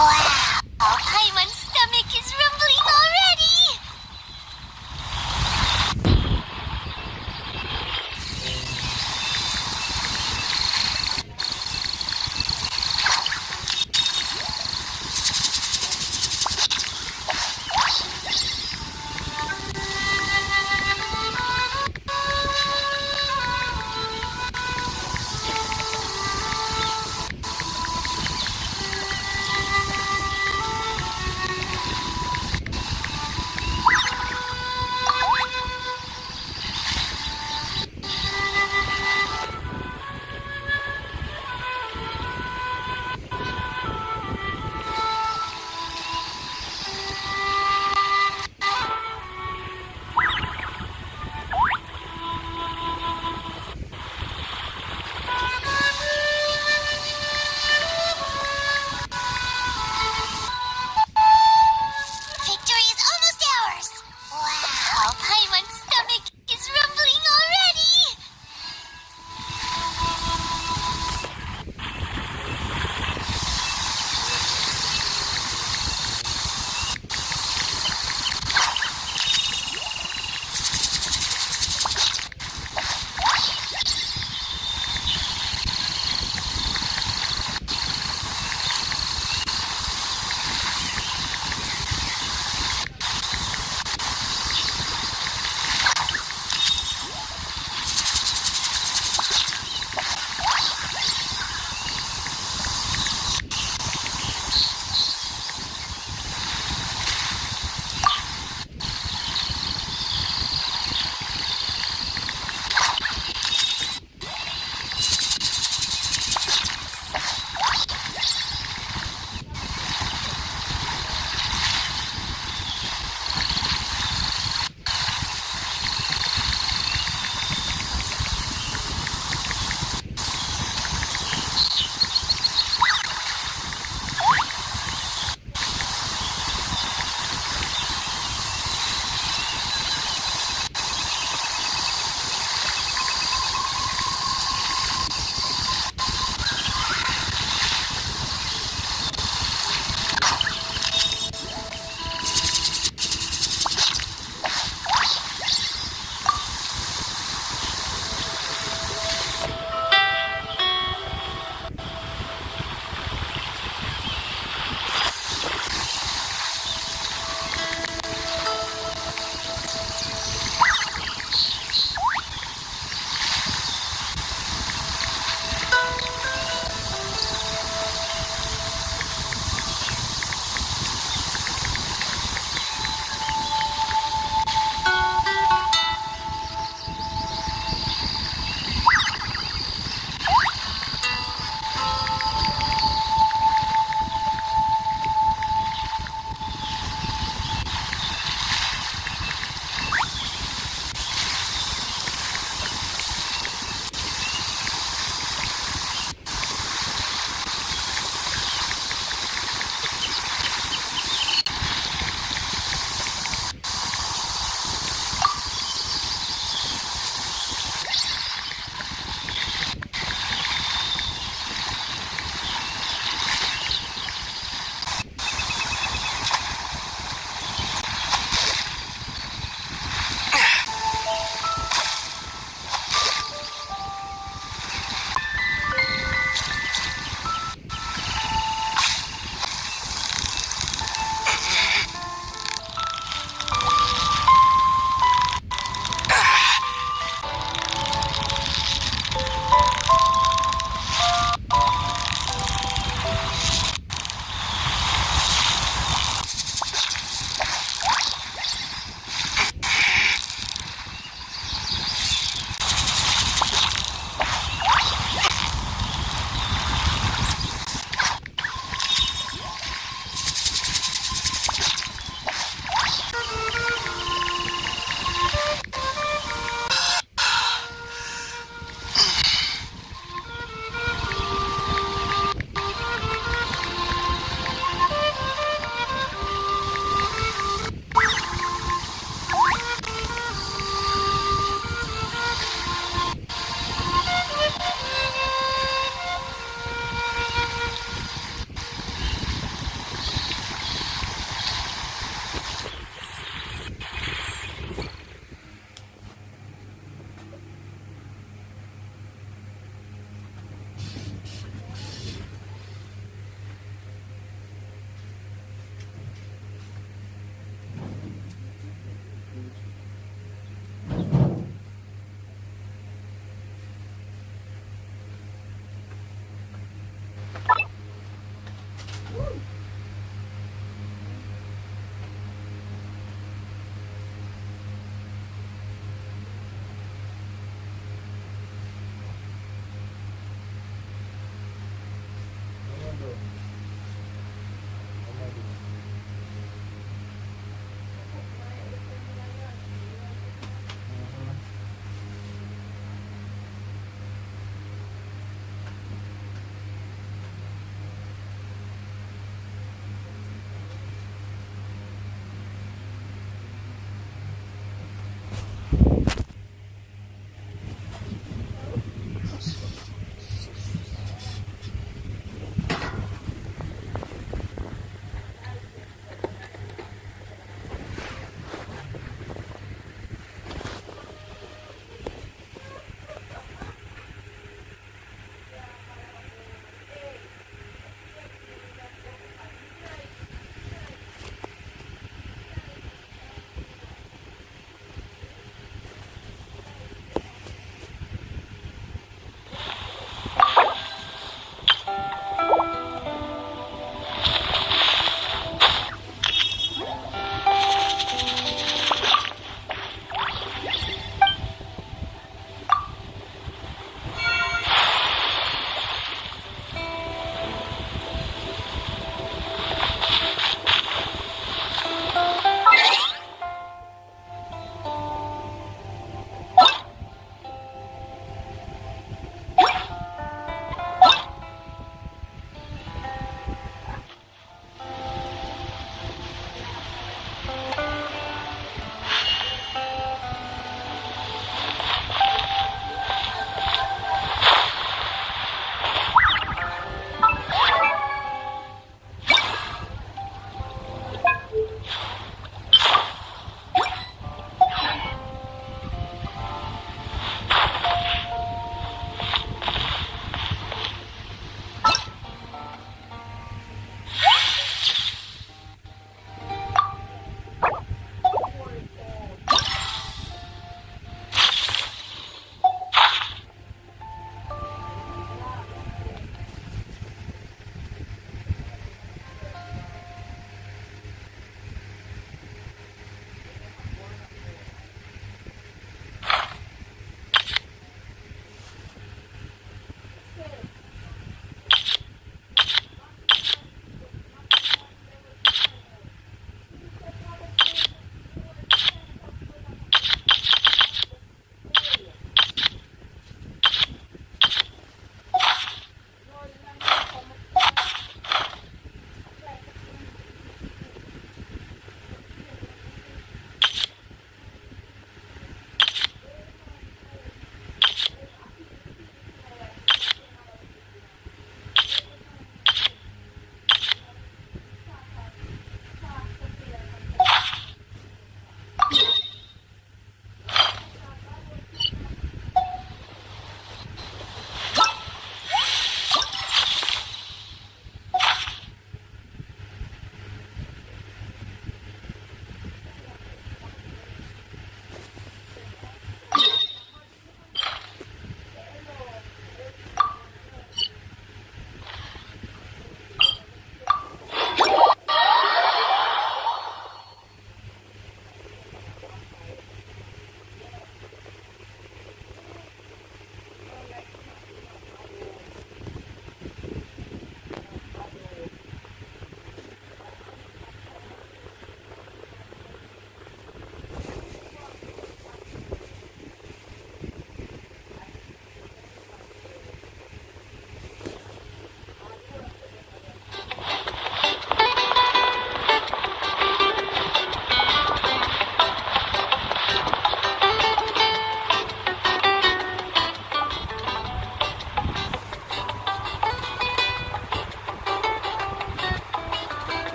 Wow, Paimon's stomach is rumbling already!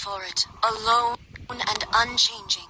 for it, alone and unchanging.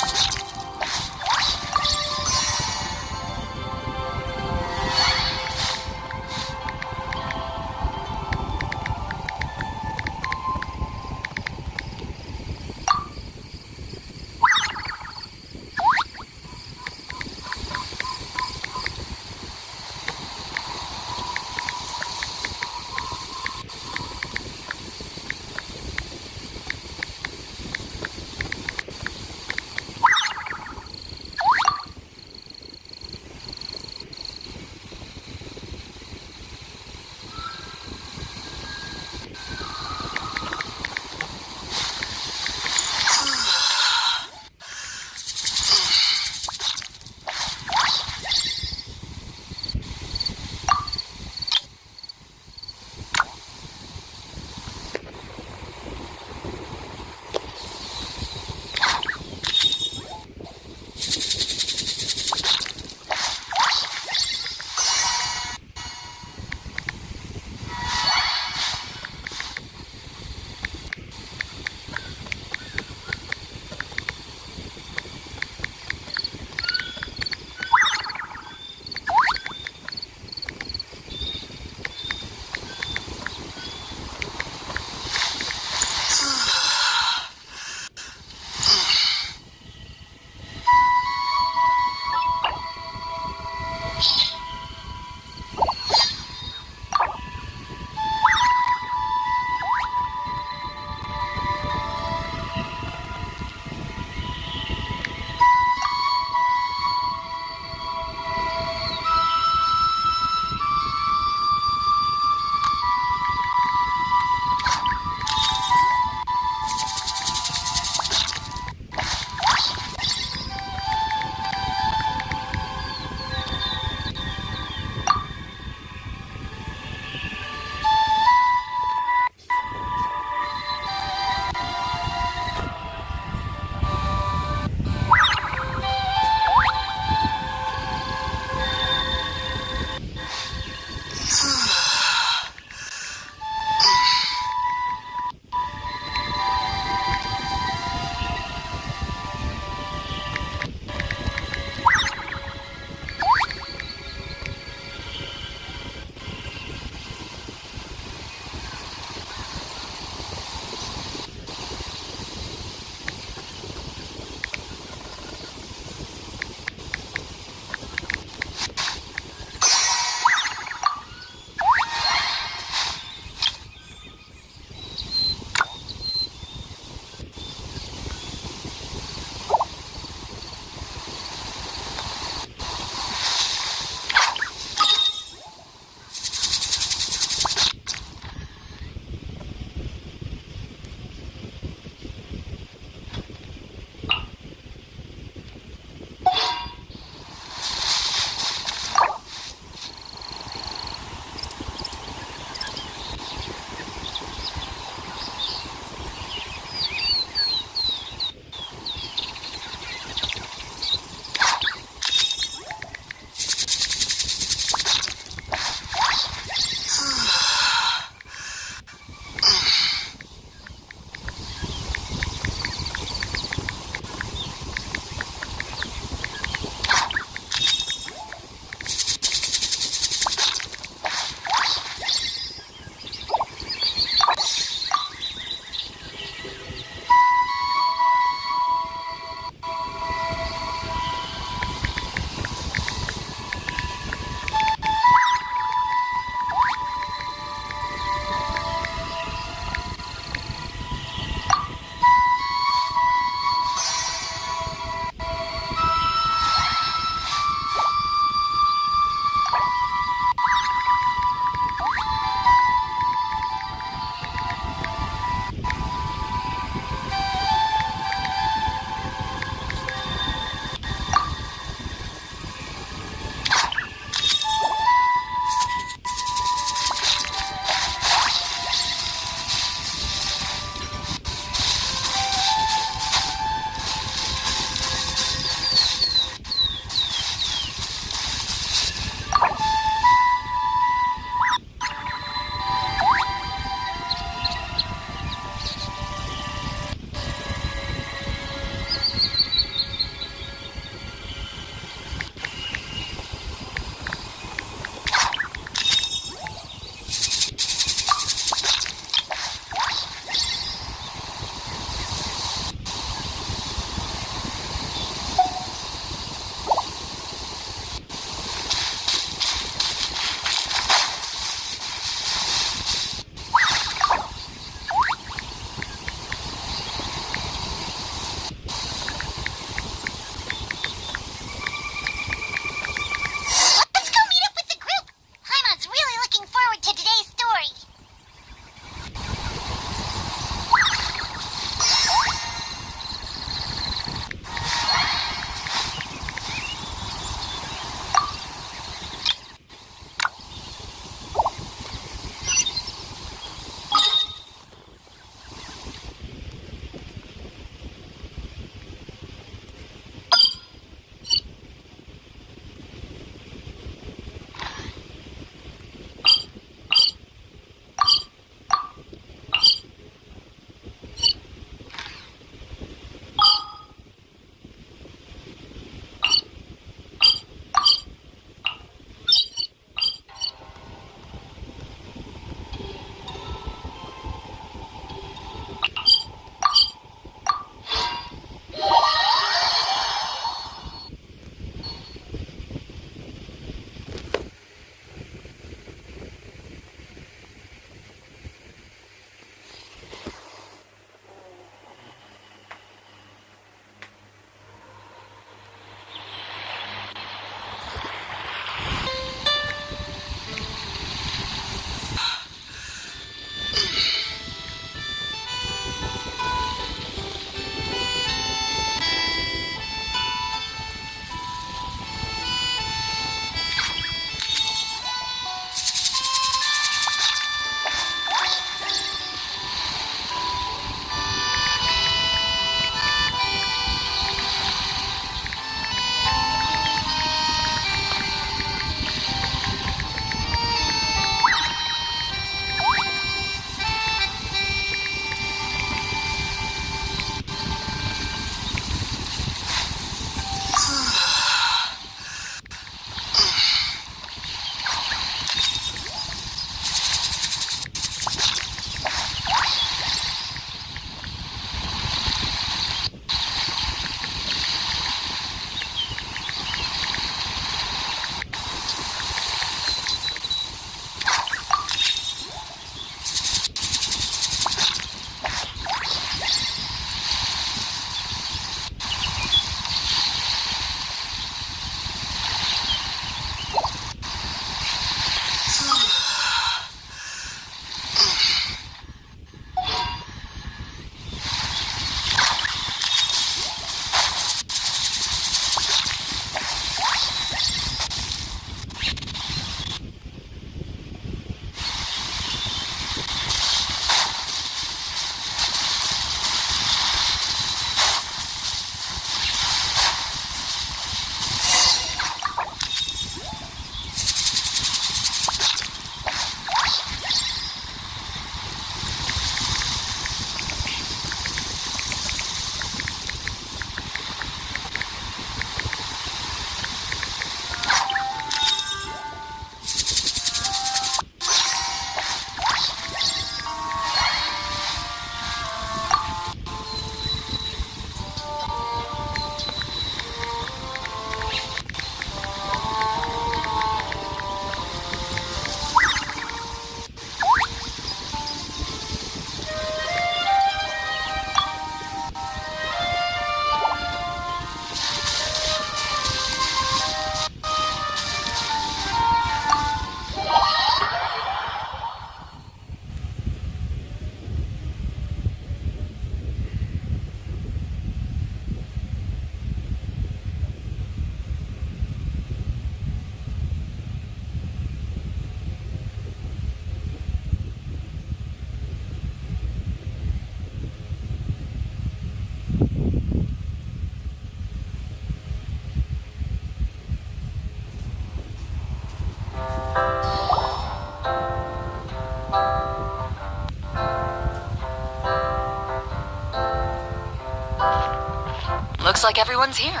like everyone's here.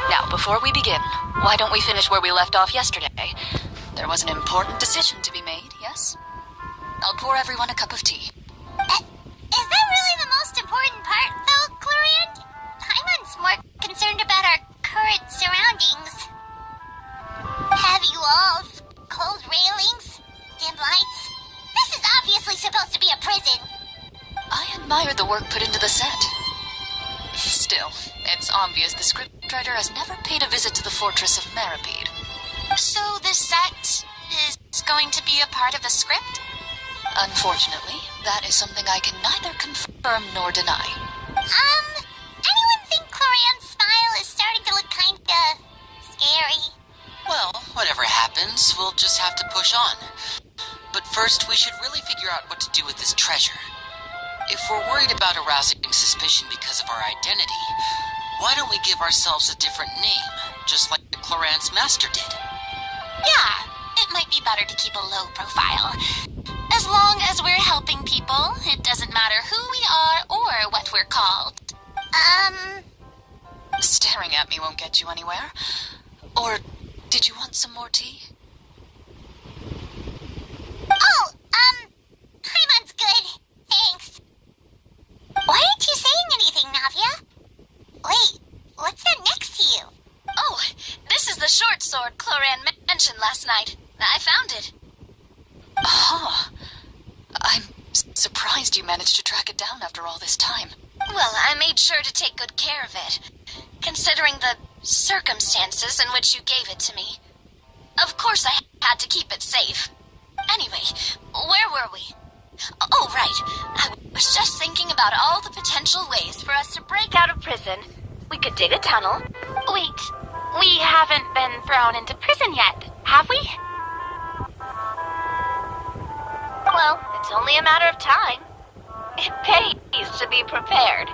Now, before we begin, why don't we finish where we left off yesterday? There was an important decision to be made, yes? I'll pour everyone a cup of tea. Is that really the most important part, though, Clorinde? Paimon's more concerned about our current surroundings. Heavy walls, cold railings, dim lights. This is obviously supposed to be a prison. I admire the work put into the set. Still, it's obvious the scriptwriter has never paid a visit to the fortress of Maripede. So this set is going to be a part of the script? Unfortunately, that is something I can neither confirm nor deny. Anyone think Clorinde's smile is starting to look kinda scary? Well, whatever happens, we'll just have to push on. But first, we should really figure out what to do with this treasure. If we're worried about arousing suspicion because of our identity, why don't we give ourselves a different name, just like Clorinde's master did? Yeah, it might be better to keep a low profile. As long as we're helping people, it doesn't matter who we are or what we're called. Staring at me won't get you anywhere. Or did you want some more tea? Oh, Paimon's good. Thanks. Why aren't you saying anything, Navia? Wait, what's that next to you? Oh, this is the short sword Clorinde mentioned last night. I found it. Huh. I'm surprised you managed to track it down after all this time. Well, I made sure to take good care of it, considering the circumstances in which you gave it to me. Of course I had to keep it safe. Anyway, where were we? Oh, right. I was just thinking about all the potential ways for us to break out of prison. We could dig a tunnel. Wait, we haven't been thrown into prison yet, have we? Well, it's only a matter of time. It pays to be prepared.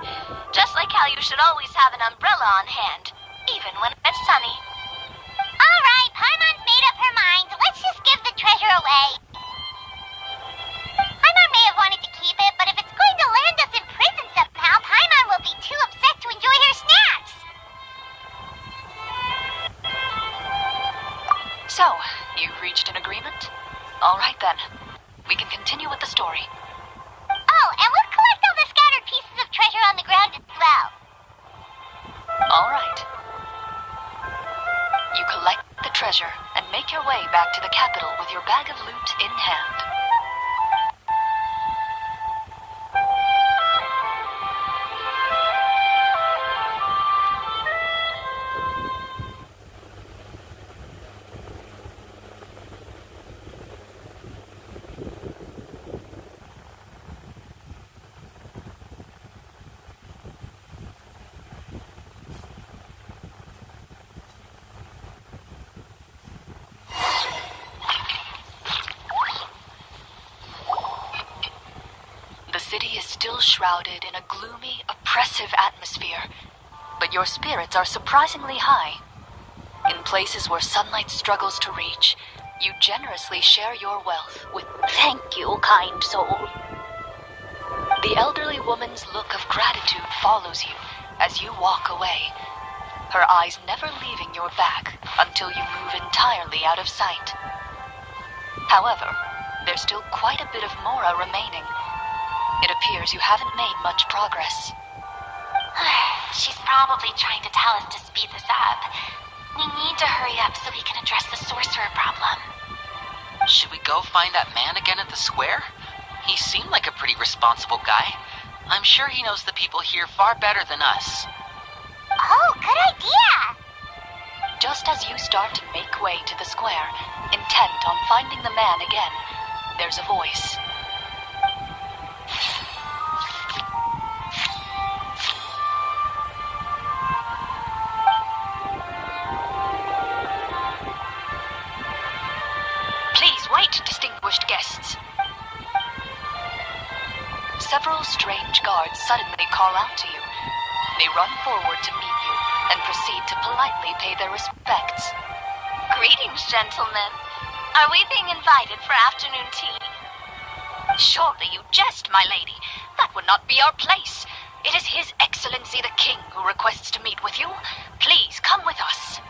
Just like how you should always have an umbrella on hand, even when it's sunny. All right, Paimon's made up her mind. Let's just give the treasure away. Paimon may have wanted to keep it, but if it's going to land us in prison somehow, Paimon will be too upset to enjoy her snacks. So, you've reached an agreement? All right then. We can continue with the story. Oh, and we'll collect all the scattered pieces of treasure on the ground as well. All right. You collect the treasure and make your way back to the capital with your bag of loot in hand. The city is still shrouded in a gloomy, oppressive atmosphere, but your spirits are surprisingly high. In places where sunlight struggles to reach, you generously share your wealth with "Thank you, kind soul." The elderly woman's look of gratitude follows you as you walk away, her eyes never leaving your back until you move entirely out of sight. However, there's still quite a bit of Mora remaining. It appears you haven't made much progress. She's probably trying to tell us to speed this up. We need to hurry up so we can address the sorcerer problem. Should we go find that man again at the square? He seemed like a pretty responsible guy. I'm sure he knows the people here far better than us. Oh, good idea! Just as you start to make way to the square, intent on finding the man again, there's a voice. Please wait, distinguished guests. Several strange guards suddenly call out to you. They run forward to meet you and proceed to politely pay their respects. Greetings, gentlemen. Are we being invited for afternoon tea? Surely you jest, my lady. That would not be our place. It is His Excellency the King who requests to meet with you. Please come with us.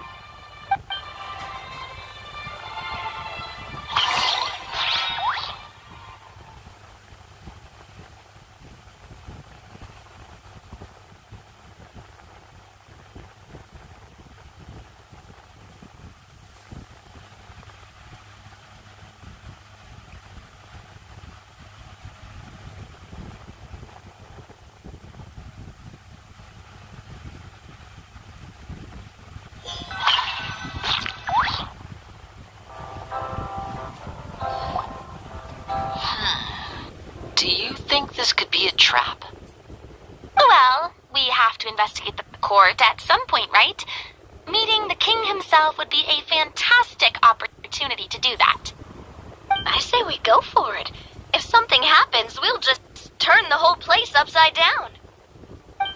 Do you think this could be a trap? Well, we have to investigate the court at some point, right? Meeting the king himself would be a fantastic opportunity to do that. I say we go for it. If something happens, we'll just turn the whole place upside down.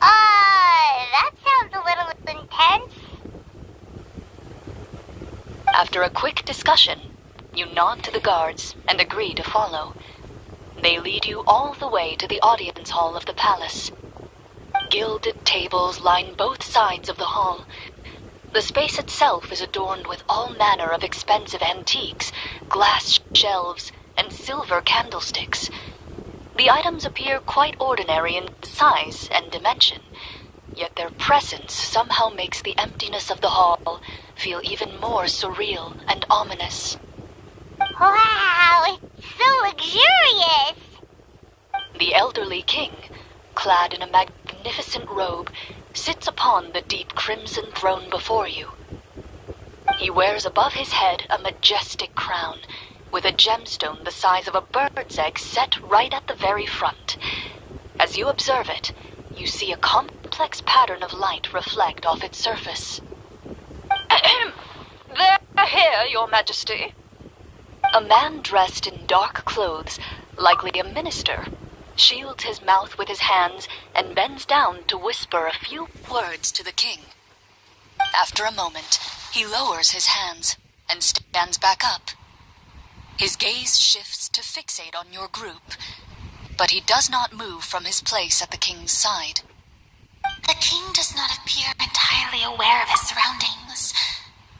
That sounds a little intense. After a quick discussion, you nod to the guards and agree to follow. They lead you all the way to the audience hall of the palace. Gilded tables line both sides of the hall. The space itself is adorned with all manner of expensive antiques, glass shelves, and silver candlesticks. The items appear quite ordinary in size and dimension, yet their presence somehow makes the emptiness of the hall feel even more surreal and ominous. Wow, it's so luxurious. The elderly king, clad in a magnificent robe, sits upon the deep crimson throne before you. He wears above his head a majestic crown, with a gemstone the size of a bird's egg set right at the very front. As you observe it, you see a complex pattern of light reflect off its surface. They're here, Your Majesty. A man dressed in dark clothes, likely a minister, shields his mouth with his hands and bends down to whisper a few words to the king. After a moment, he lowers his hands and stands back up. His gaze shifts to fixate on your group, but he does not move from his place at the king's side. The king does not appear entirely aware of his surroundings.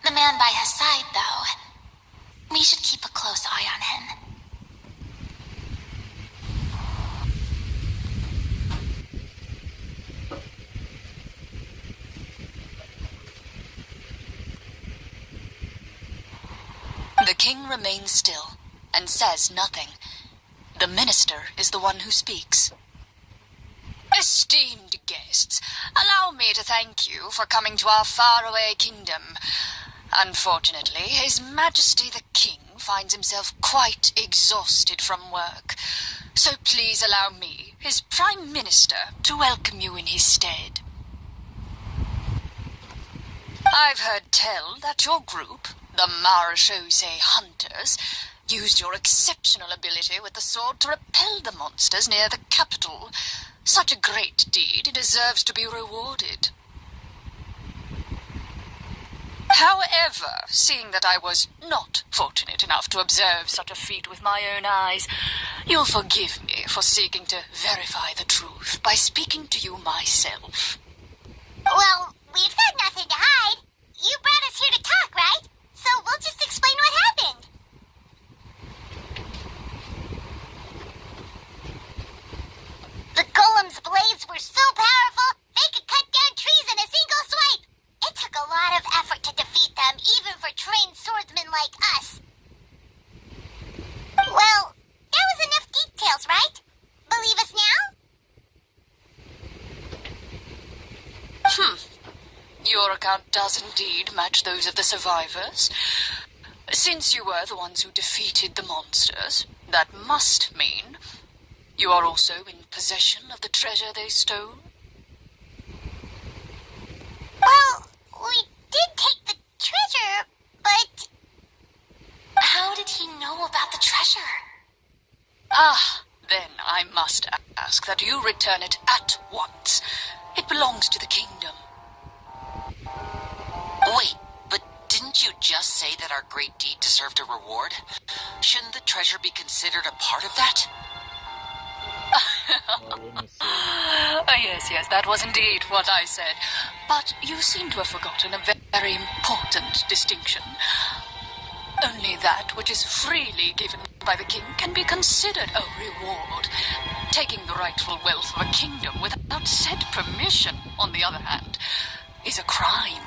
The man by his side, though. We should keep a close eye on him. The king remains still and says nothing. The minister is the one who speaks. Esteemed guests, allow me to thank you for coming to our faraway kingdom. Unfortunately, His Majesty the King finds himself quite exhausted from work. So please allow me, his Prime Minister, to welcome you in his stead. I've heard tell that your group, the Marechaussee Hunters, used your exceptional ability with the sword to repel the monsters near the capital. Such a great deed deserves to be rewarded. However, seeing that I was not fortunate enough to observe such a feat with my own eyes, you'll forgive me for seeking to verify the truth by speaking to you myself. Well, we've got nothing to hide. You brought us here to talk, right? So we'll just explain what happened. The golem's blades were so powerful, they could cut down trees in a single swipe. It took a lot of effort to defeat them, even for trained swordsmen like us. Well, that was enough details, right? Believe us now? Your account does indeed match those of the survivors. Since you were the ones who defeated the monsters, that must mean you are also in possession of the treasure they stole? Well, we did take the treasure, but... How did he know about the treasure? Then I must ask that you return it at once. It belongs to the kingdom. Wait, but didn't you just say that our great deed deserved a reward? Shouldn't the treasure be considered a part of that? Yes, that was indeed what I said. But you seem to have forgotten a very important distinction. Only that which is freely given by the king can be considered a reward. Taking the rightful wealth of a kingdom without said permission, on the other hand, is a crime.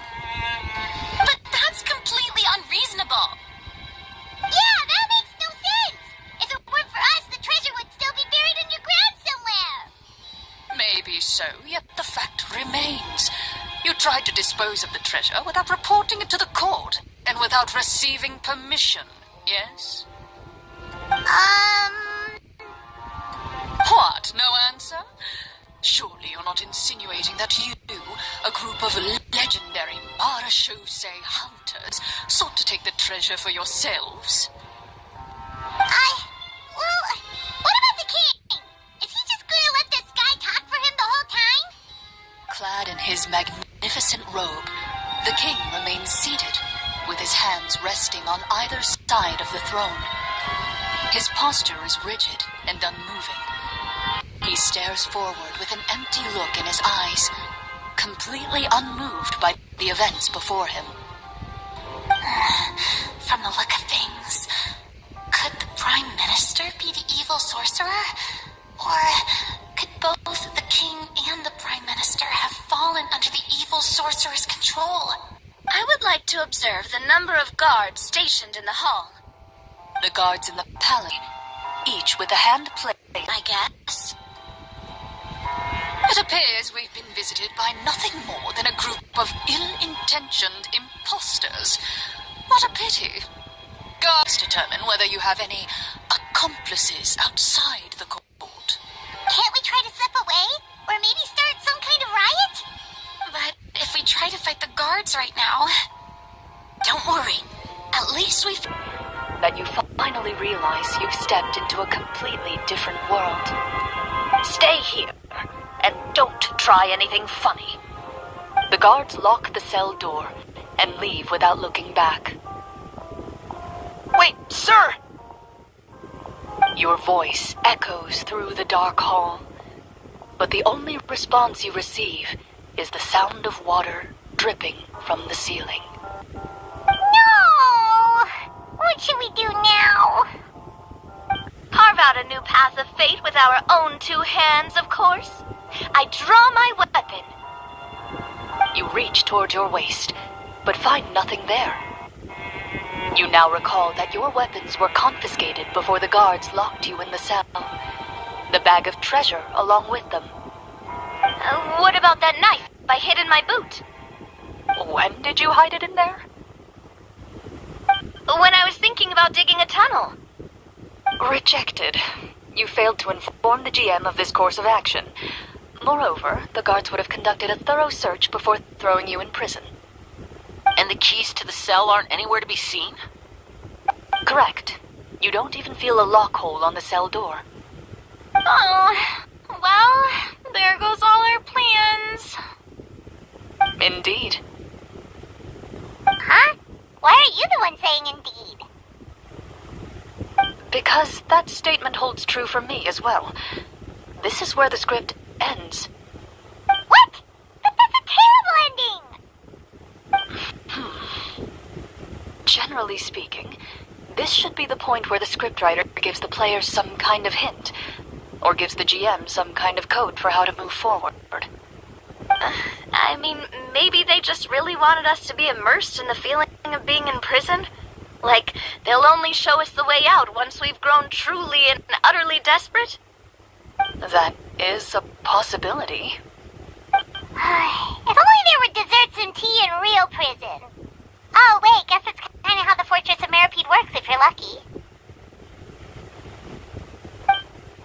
But that's completely unreasonable. Yeah, that makes no sense. If it weren't for us, the treasure would still be buried underground somewhere. Maybe so, yet the fact remains. You tried to dispose of the treasure without reporting it to the court, and without receiving permission, yes? What, no answer? Surely you're not insinuating that you, a group of legendary marechaussee hunters, sought to take the treasure for yourselves? Well, what about the king? Is he just gonna let this guy talk for him the whole time? Clad in his magnificent robe, the king remains seated, with his hands resting on either side of the throne. His posture is rigid and unmoving. He stares forward with an empty look in his eyes, completely unmoved by the events before him. From the look of things, could the Prime Minister be the evil sorcerer? Or could both the King and the Prime Minister have fallen under the evil sorcerer's control? I would like to observe the number of guards stationed in the hall. The guards in the palace, each with a hand plate, I guess. It appears we've been visited by nothing more than a group of ill-intentioned imposters. What a pity. Guards determine whether you have any accomplices outside the court. Can't we try to slip away? Or maybe start some kind of riot? But if we try to fight the guards right now... Don't worry. At least we've... That you finally realize you've stepped into a completely different world. Stay here, and don't try anything funny. The guards lock the cell door and leave without looking back. Wait, sir! Your voice echoes through the dark hall, but the only response you receive is the sound of water dripping from the ceiling. No! What should we do now? Carve out a new path of fate with our own two hands, of course. I draw my weapon. You reach toward your waist, but find nothing there. You now recall that your weapons were confiscated before the guards locked you in the cell. The bag of treasure along with them. What about that knife I hid in my boot? When did you hide it in there? When I was thinking about digging a tunnel. Rejected. You failed to inform the GM of this course of action. Moreover, the guards would have conducted a thorough search before throwing you in prison. And the keys to the cell aren't anywhere to be seen? Correct. You don't even feel a lock hole on the cell door. Oh, well, there goes all our plans. Indeed. Huh? Why are you the one saying indeed? Because that statement holds true for me as well. This is where the script ends. What? But that's a terrible ending! Generally speaking, this should be the point where the scriptwriter gives the players some kind of hint, or gives the GM some kind of code for how to move forward. I mean, maybe they just really wanted us to be immersed in the feeling of being in prison. Like, they'll only show us the way out once we've grown truly and utterly desperate? That is a possibility. If only there were desserts and tea in real prison. Oh, wait, guess that's kind of how the Fortress of Meripede works if you're lucky.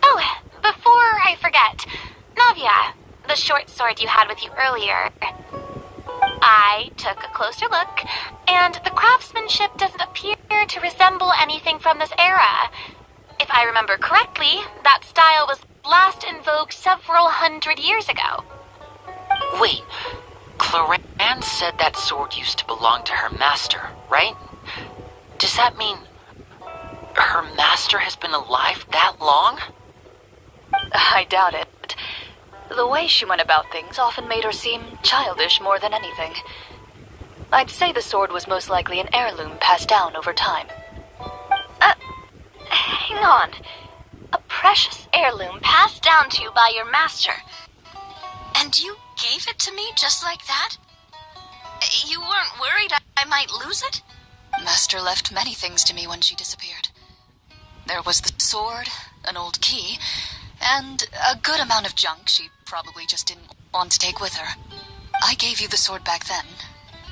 Oh, before I forget, Navia, the short sword you had with you earlier. I took a closer look, and the craftsmanship doesn't appear to resemble anything from this era. If I remember correctly, that style was last in vogue several hundred years ago. Wait, Clorinde said that sword used to belong to her master, right? Does that mean her master has been alive that long? I doubt it. The way she went about things often made her seem childish more than anything. I'd say the sword was most likely an heirloom passed down over time. Hang on. A precious heirloom passed down to you by your master. And you gave it to me just like that? You weren't worried I might lose it? Master left many things to me when she disappeared. There was the sword, an old key, and a good amount of junk she probably just didn't want to take with her. I gave you the sword back then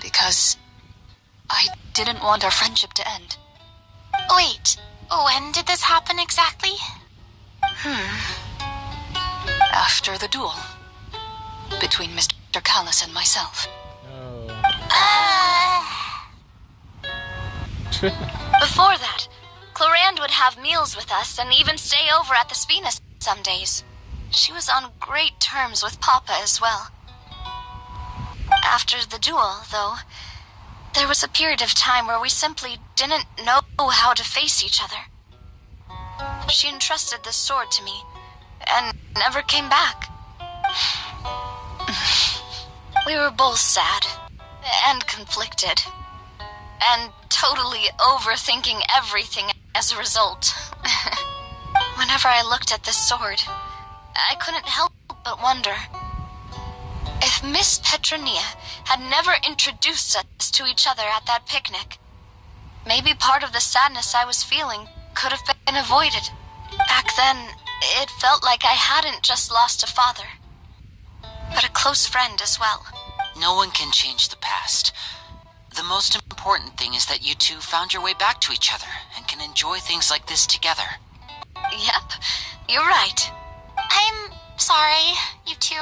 because I didn't want our friendship to end. Wait, when did this happen exactly? After the duel between Mr. Callis and myself. Before that, Clorinde would have meals with us and even stay over at the Spina some days. She was on great terms with Papa as well. After the duel, though, there was a period of time where we simply didn't know how to face each other. She entrusted this sword to me and never came back. We were both sad and conflicted and totally overthinking everything as a result. Whenever I looked at this sword, I couldn't help but wonder if Miss Petronia had never introduced us to each other at that picnic. Maybe part of the sadness I was feeling could have been avoided. Back then, it felt like I hadn't just lost a father, but a close friend as well. No one can change the past. The most important thing is that you two found your way back to each other and can enjoy things like this together. Yep, you're right. I'm sorry, you two.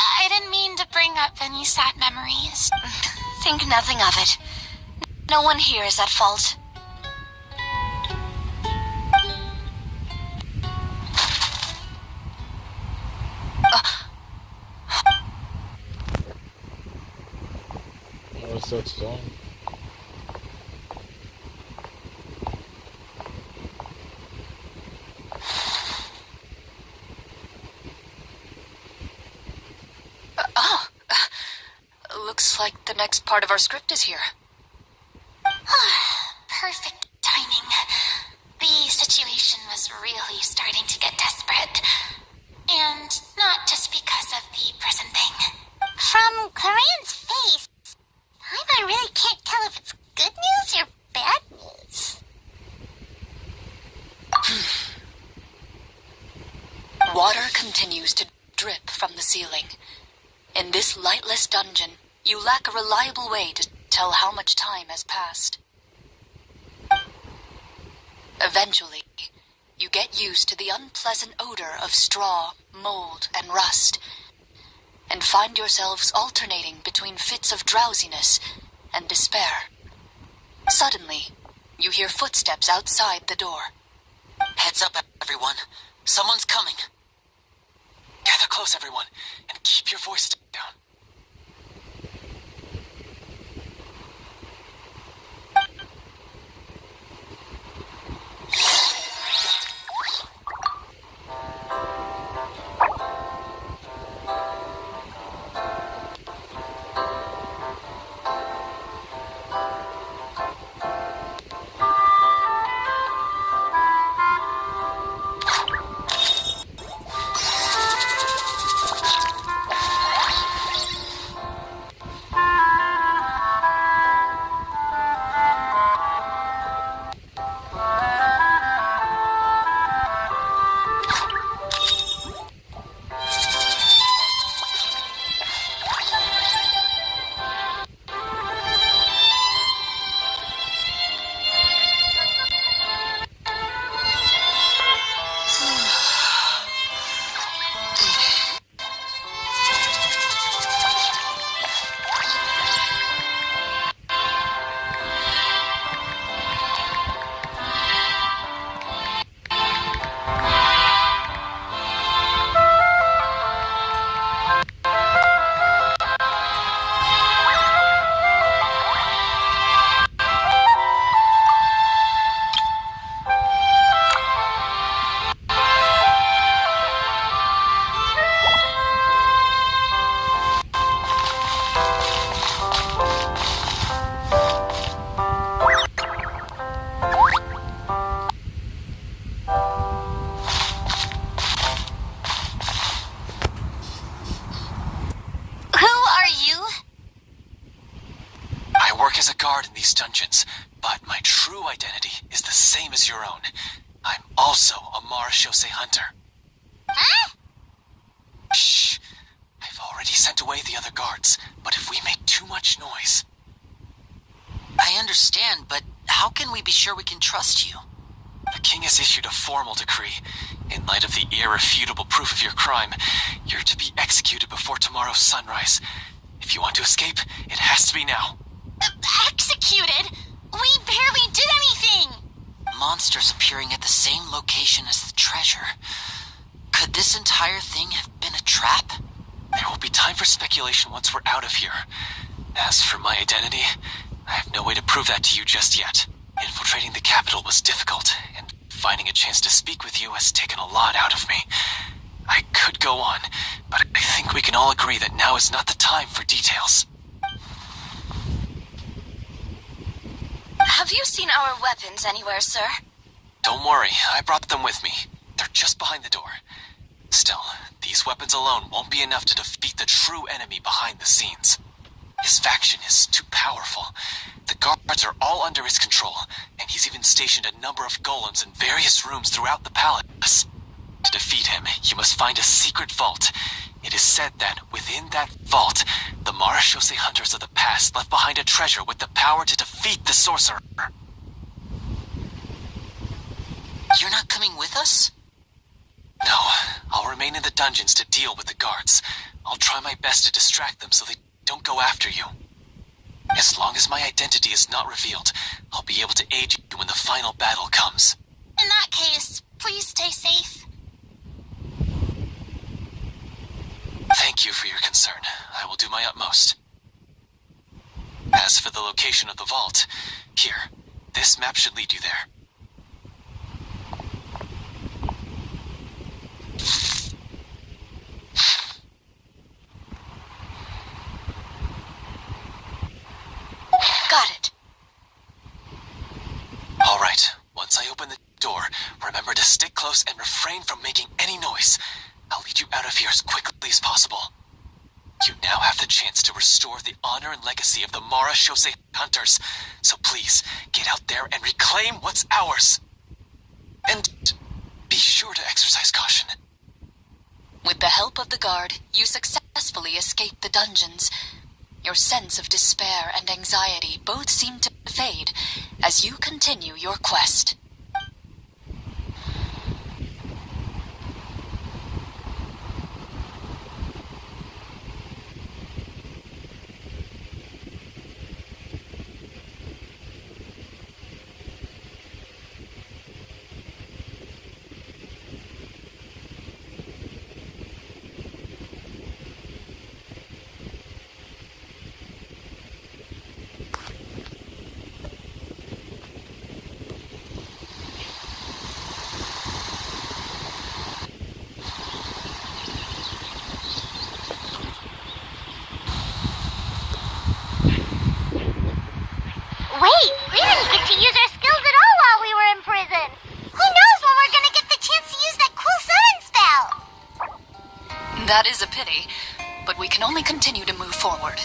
I didn't mean to bring up any sad memories. Think nothing of it. No one here is at fault. What's that song? Looks like the next part of our script is here. Perfect timing. The situation was really starting to get desperate. And not just because of the prison thing. From Corinne's face, I really can't tell if it's good news or bad news. Water continues to drip from the ceiling. In this lightless dungeon, you lack a reliable way to tell how much time has passed. Eventually, you get used to the unpleasant odor of straw, mold, and rust, and find yourselves alternating between fits of drowsiness and despair. Suddenly, you hear footsteps outside the door. Heads up, everyone. Someone's coming. Gather close, everyone, and keep your voice down. work as a guard in these dungeons, but my true identity is the same as your own. I'm also a Marashose hunter. Huh? Shh! I've already sent away the other guards, but if we make too much noise... I understand, but how can we be sure we can trust you? The king has issued a formal decree. In light of the irrefutable proof of your crime, you're to be executed before tomorrow's sunrise. If you want to escape, it has to be now. Executed? We barely did anything! Monsters appearing at the same location as the treasure. Could this entire thing have been a trap? There will be time for speculation once we're out of here. As for my identity, I have no way to prove that to you just yet. Infiltrating the capital was difficult, and finding a chance to speak with you has taken a lot out of me. I could go on, but I think we can all agree that now is not the time for details. Have you seen our weapons anywhere, sir? Don't worry, I brought them with me. They're just behind the door. Still, these weapons alone won't be enough to defeat the true enemy behind the scenes. His faction is too powerful. The guards are all under his control, and he's even stationed a number of golems in various rooms throughout the palace. To defeat him, you must find a secret vault. It is said that within that vault, the Marashose hunters of the past left behind a treasure with the power to defeat the sorcerer. You're not coming with us? No, I'll remain in the dungeons to deal with the guards. I'll try my best to distract them so they don't go after you. As long as my identity is not revealed, I'll be able to aid you when the final battle comes. In that case, please stay safe. Thank you for your concern. I will do my utmost. As for the location of the vault, here, this map should lead you there. Got it. All right, once I open the door, remember to stick close and refrain from making any noise. I'll lead you out of here as quickly as possible. You now have the chance to restore the honor and legacy of the Marashose hunters, so please, get out there and reclaim what's ours. And be sure to exercise caution. With the help of the guard, you successfully escaped the dungeons. Your sense of despair and anxiety both seem to fade as you continue your quest. Wait, we didn't get to use our skills at all while we were in prison. Who knows when we're gonna get the chance to use that cool summon spell? That is a pity, but we can only continue to move forward.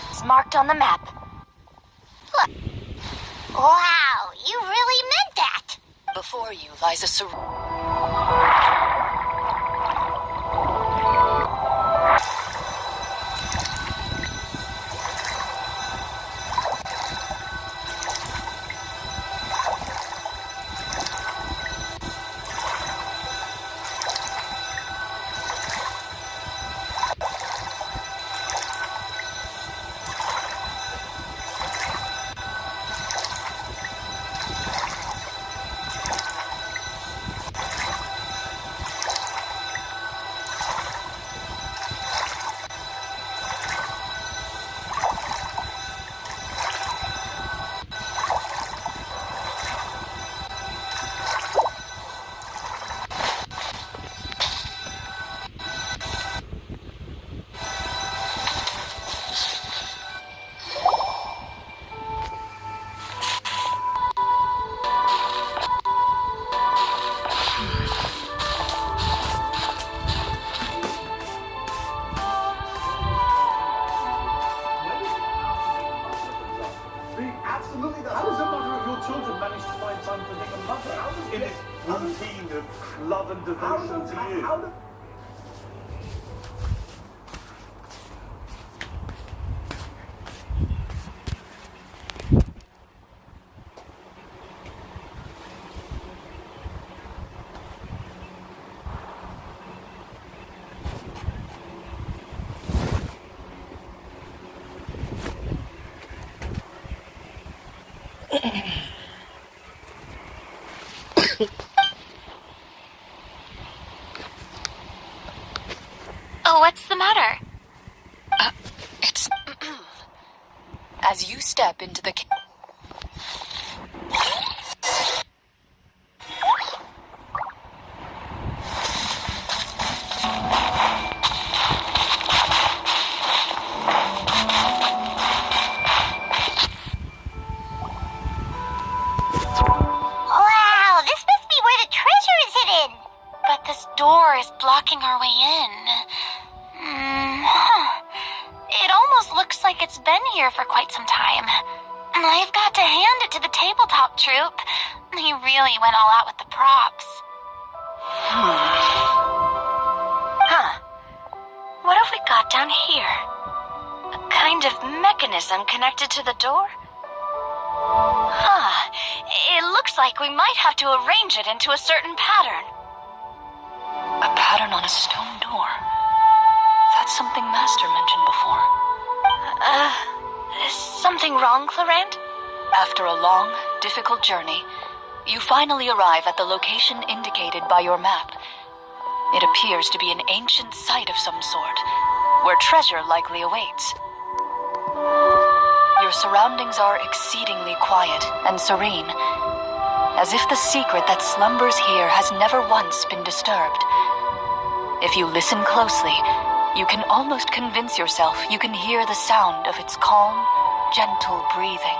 It's marked on the map. Look. Wow, you really meant that. Before you lies a Absolutely. How does a mother of your children manage to find time for being a mother? In this routine of love and devotion to you? Oh, what's the matter? It's... As you step into the... Wow, this must be where the treasure is hidden. But this door is blocking our way in. It almost looks like it's been here for quite some time. I've got to hand it to the tabletop troupe. They really went all out with the props. What have we got down here? A kind of mechanism connected to the door? It looks like we might have to arrange it into a certain pattern. A pattern on a stone door. That's something Master mentioned before. Is something wrong, Clorinde? After a long, difficult journey, you finally arrive at the location indicated by your map. It appears to be an ancient site of some sort, where treasure likely awaits. Your surroundings are exceedingly quiet and serene, as if the secret that slumbers here has never once been disturbed. If you listen closely, you can almost convince yourself you can hear the sound of its calm, gentle breathing.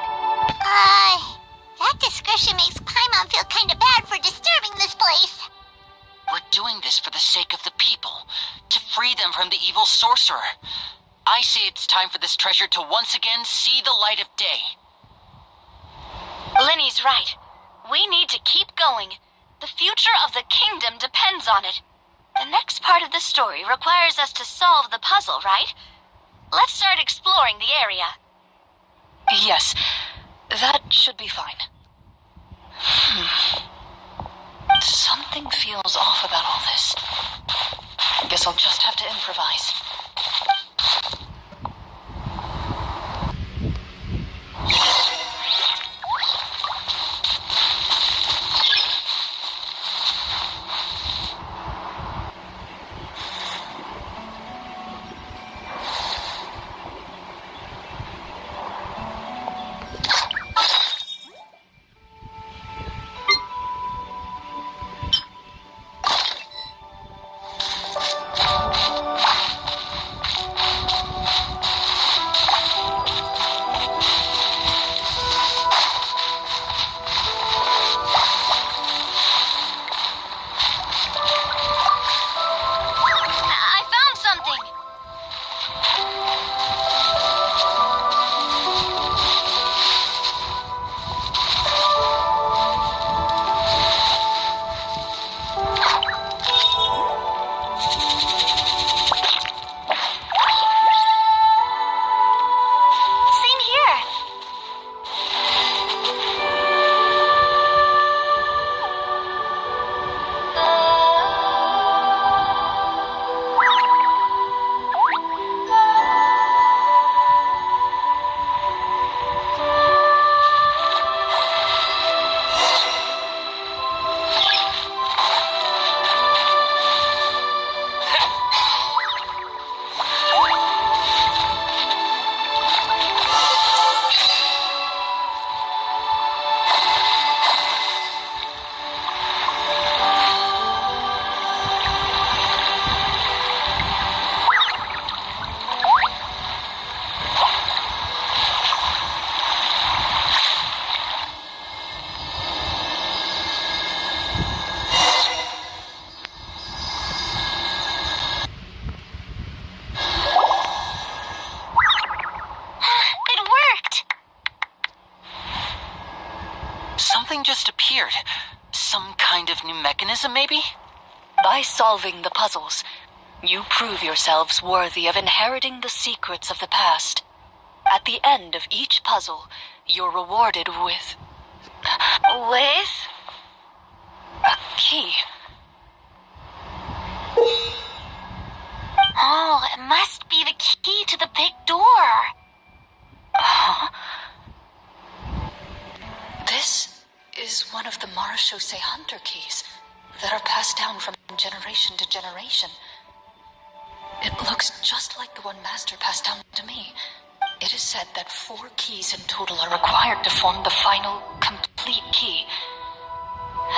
That description makes Paimon feel kinda bad for disturbing this place. We're doing this for the sake of the people, to free them from the evil sorcerer. I say it's time for this treasure to once again see the light of day. Linny's right. We need to keep going. The future of the kingdom depends on it. The next part of the story requires us to solve the puzzle, right? Let's start exploring the area. Yes, that should be fine. Something feels off about all this. Guess I'll just have to improvise. something just appeared. Some kind of new mechanism, maybe? By solving the puzzles, you prove yourselves worthy of inheriting the secrets of the past. At the end of each puzzle, you're rewarded with... With? a key. Oh, it must be the key to the big door. This is one of the Marechaussee Hunter keys that are passed down from generation to generation. It looks just like the one Master passed down to me. It is said that 4 keys in total are required to form the final, complete key.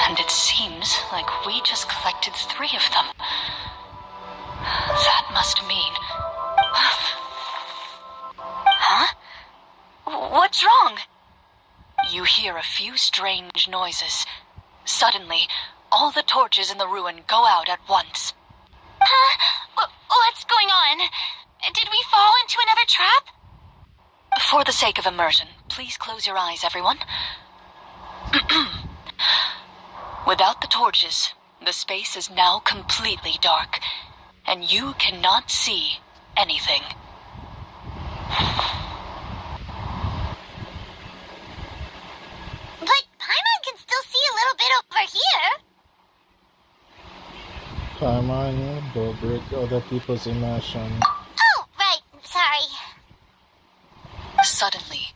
And it seems like we just collected 3 of them. That must mean... Huh? What's wrong? You hear a few strange noises. Suddenly, all the torches in the ruin go out at once. Huh? What's going on? Did we fall into another trap? For the sake of immersion, please close your eyes, everyone. Without the torches, the space is now completely dark, and you cannot see anything. But Paimon can still see a little bit over here. Paimon, don't break other people's immersion. Oh, right. Sorry. Suddenly,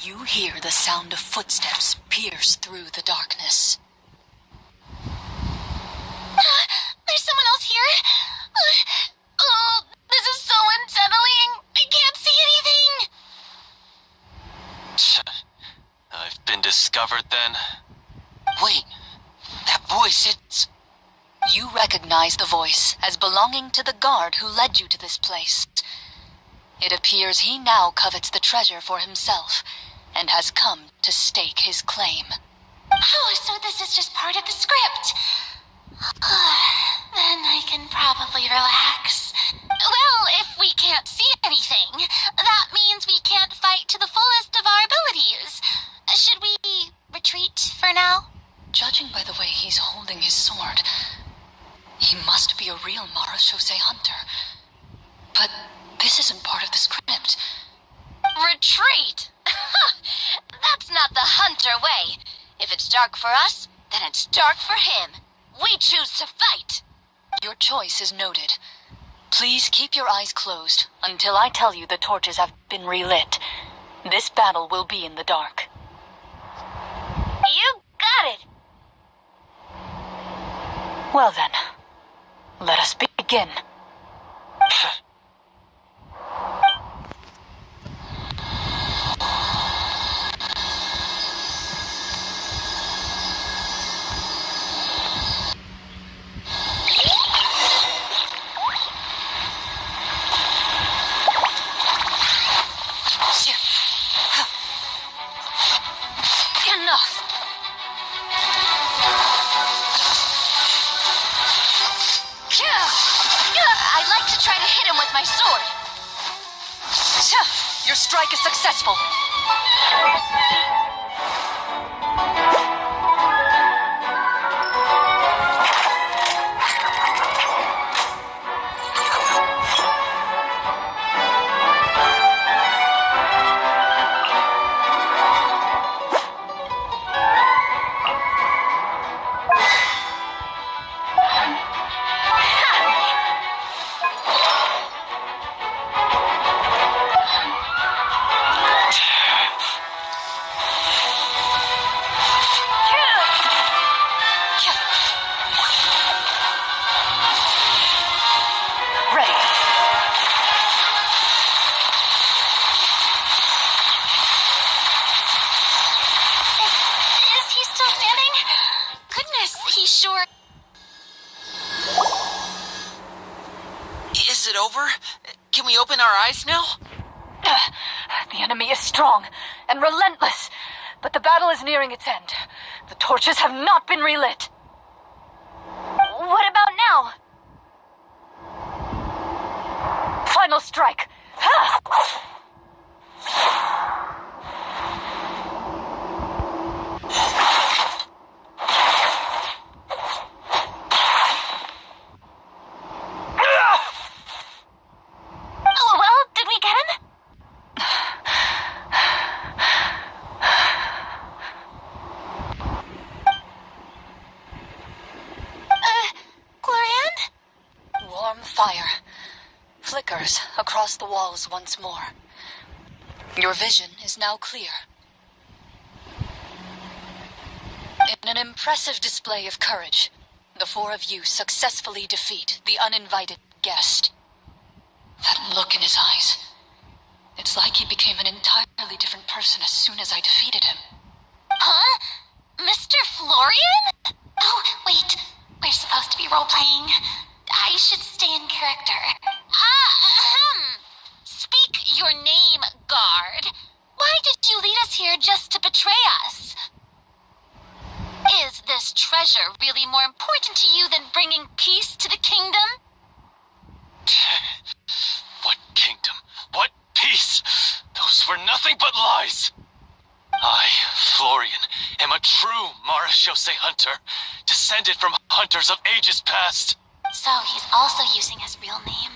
you hear the sound of footsteps pierce through the darkness. There's someone else here. Oh, this is so unsettling. I can't see anything. I've been discovered then? Wait, that voice, it's... You recognize the voice as belonging to the guard who led you to this place. It appears he now covets the treasure for himself, and has come to stake his claim. Oh, so this is just part of the script. Then I can probably relax. Well, if we can't see anything, that means we can't fight to the fullest of our abilities. Should we retreat for now? Judging by the way he's holding his sword, he must be a real Marechaussee Hunter. But this isn't part of the script. Retreat! That's not the Hunter way. If it's dark for us, then it's dark for him. We choose to fight. Your choice is noted. Please keep your eyes closed until I tell you the torches have been relit. This battle will be in the dark. You got it. Well then, let us begin. Enough. I'd like to try to hit him with my sword. Your strike is successful. Is it over? Can we open our eyes now? The enemy is strong and relentless, but the battle is nearing its end. The torches have not been relit. What about now? Final strike. against the walls once more. Your vision is now clear. In an impressive display of courage, the four of you successfully defeat the uninvited guest. That look in his eyes. It's like he became an entirely different person as soon as I defeated him. Huh? Mr. Florian? Oh, wait. We're supposed to be role-playing. I should stay in character. Speak your name, guard. Why did you lead us here just to betray us? Is this treasure really more important to you than bringing peace to the kingdom? What kingdom? What peace? Those were nothing but lies. I, Florian, am a true Marachose hunter, descended from hunters of ages past. So he's also using his real name.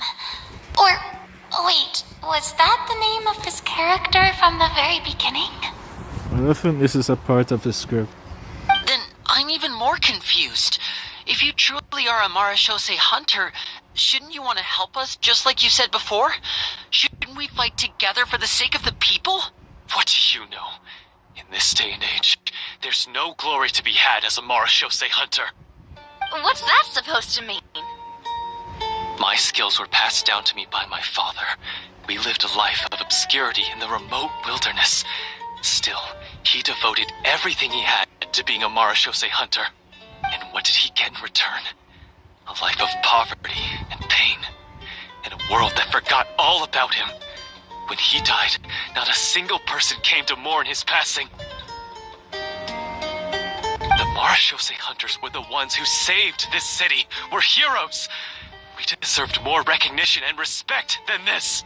Or, wait, was that the name of his character from the very beginning? I don't think this is a part of the script. Then I'm even more confused. If you truly are a Marachose hunter, shouldn't you want to help us just like you said before? Shouldn't we fight together for the sake of the people? What do you know? In this day and age, there's no glory to be had as a Marachose hunter. What's that supposed to mean? My skills were passed down to me by my father. We lived a life of obscurity in the remote wilderness. Still, he devoted everything he had to being a Marachose hunter. And what did he get in return? A life of poverty and pain. In a world that forgot all about him. When he died, not a single person came to mourn his passing. The Marachose hunters were the ones who saved this city. We're heroes. We deserved more recognition and respect than this.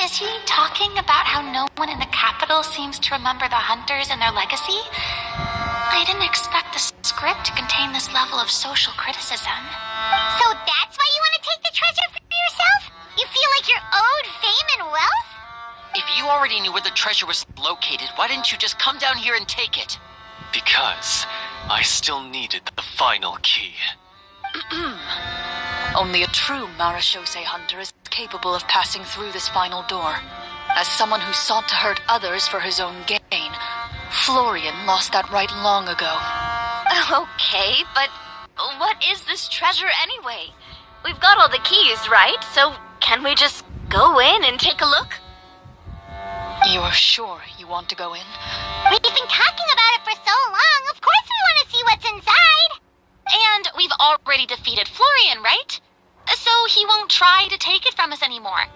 Is he talking about how no one in the capital seems to remember the hunters and their legacy? I didn't expect the script to contain this level of social criticism. So that's why you want to take the treasure for yourself? You feel like you're owed fame and wealth? If you already knew where the treasure was located, why didn't you just come down here and take it? Because I still needed the final key. Only a true Marachose hunter is capable of passing through this final door. As someone who sought to hurt others for his own gain, Florian lost that right long ago. Okay, but what is this treasure anyway? We've got all the keys, right? So can we just go in and take a look? You're sure you want to go in? We've been talking about it for so long. Of course we want to see what's inside. And we've already defeated Florian, right? So he won't try to take it from us anymore.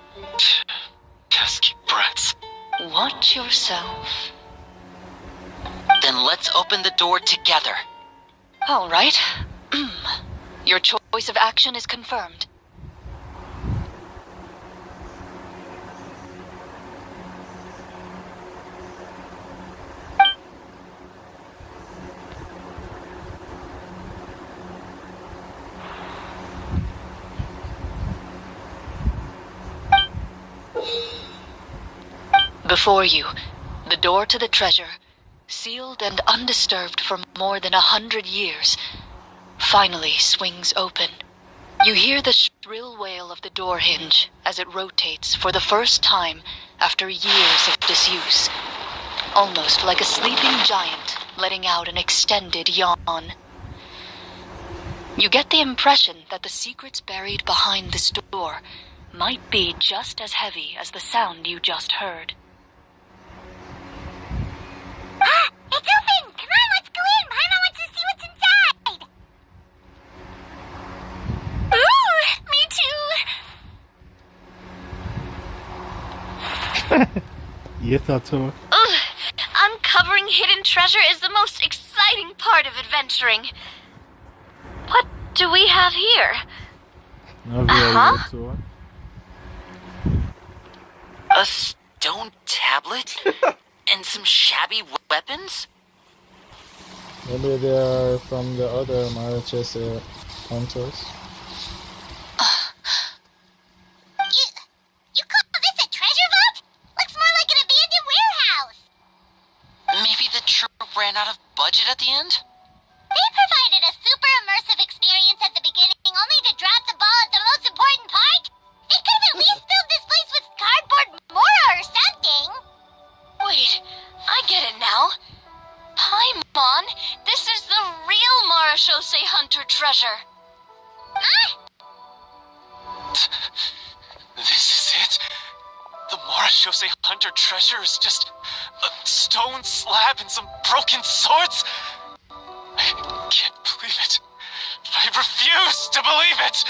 Pesky brats. Watch yourself. Then let's open the door together. All right. Your choice of action is confirmed. Before you, the door to the treasure, sealed and undisturbed for more than 100 years, finally swings open. You hear the shrill wail of the door hinge as it rotates for the first time after years of disuse, almost like a sleeping giant letting out an extended yawn. You get the impression that the secrets buried behind this door might be just as heavy as the sound you just heard. Ah! It's open! Come on, let's go in! Paimon wants to see what's inside! Ooh, me too! You thought so? Ugh, uncovering hidden treasure is the most exciting part of adventuring. What do we have here? A stone tablet? And some shabby weapons? Maybe they are from the other Marachose hunters. You call this a treasure vault? Looks more like an abandoned warehouse. Maybe the troop ran out of budget at the end? They provided a super immersive experience at the beginning only to drop the ball at the most important part. They could have at least filled this place with get it now. Paimon, this is the real Marashose Hunter treasure. This is it? The Marashose Hunter treasure is just a stone slab and some broken swords? I can't believe it. I refuse to believe it!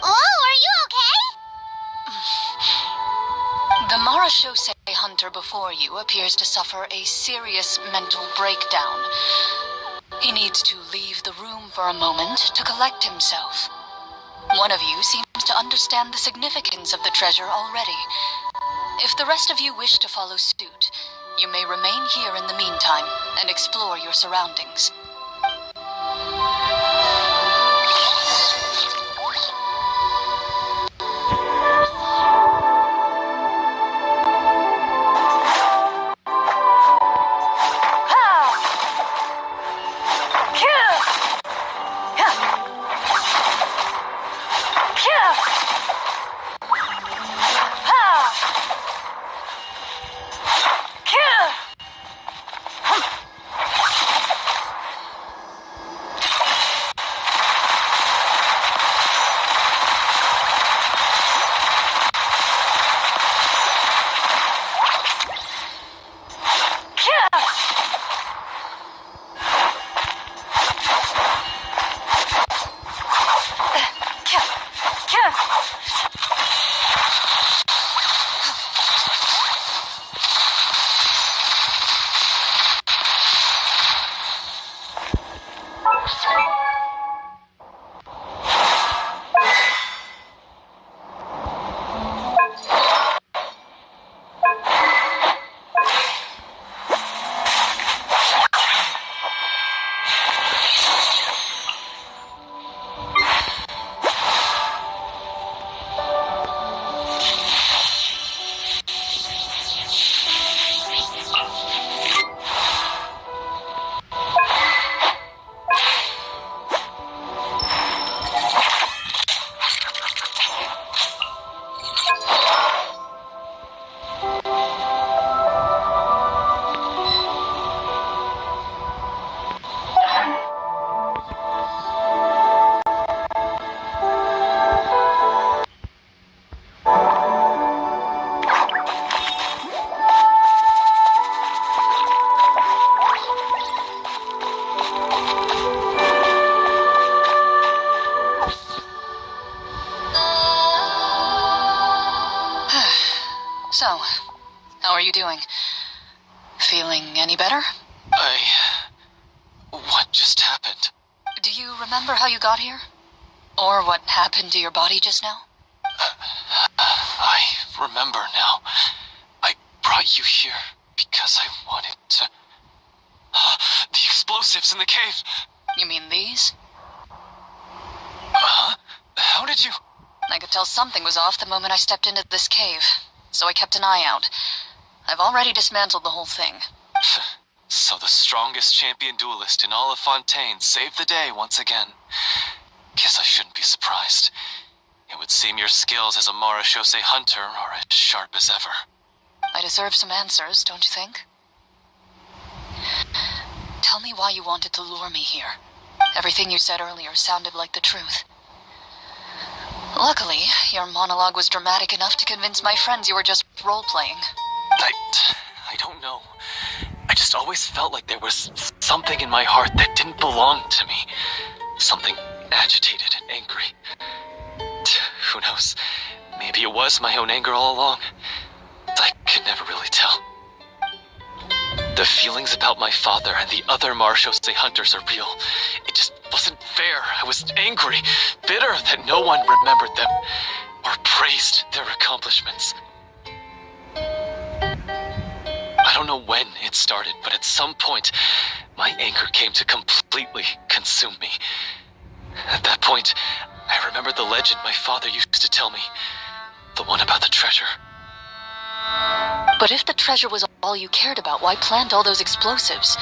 Oh, are you okay? The Marashose Hunter before you appears to suffer a serious mental breakdown. He needs to leave the room for a moment to collect himself. One of you seems to understand the significance of the treasure already. If the rest of you wish to follow suit, you may remain here in the meantime and explore your surroundings. So, how are you doing? Feeling any better? What just happened? Do you remember how you got here? Or what happened to your body just now? I remember now. I brought you here because I wanted to... The explosives in the cave! You mean these? How did you... I could tell something was off the moment I stepped into this cave, so I kept an eye out. I've already dismantled the whole thing. So the strongest champion duelist in all of Fontaine saved the day once again. Guess I shouldn't be surprised. It would seem your skills as a Marashose hunter are as sharp as ever. I deserve some answers, don't you think? Tell me why you wanted to lure me here. Everything you said earlier sounded like the truth. Luckily, your monologue was dramatic enough to convince my friends you were just role-playing. I don't know. I just always felt like there was something in my heart that didn't belong to me. Something agitated and angry. Who knows? Maybe it was my own anger all along. I could never really tell. The feelings about my father and the other Marashose hunters are real. It just wasn't fair. I was angry, bitter that no one remembered them or praised their accomplishments. I don't know when it started, but at some point, my anger came to completely consume me. At that point, I remembered the legend my father used to tell me. The one about the treasure. But if the treasure was all you cared about, why plant all those explosives?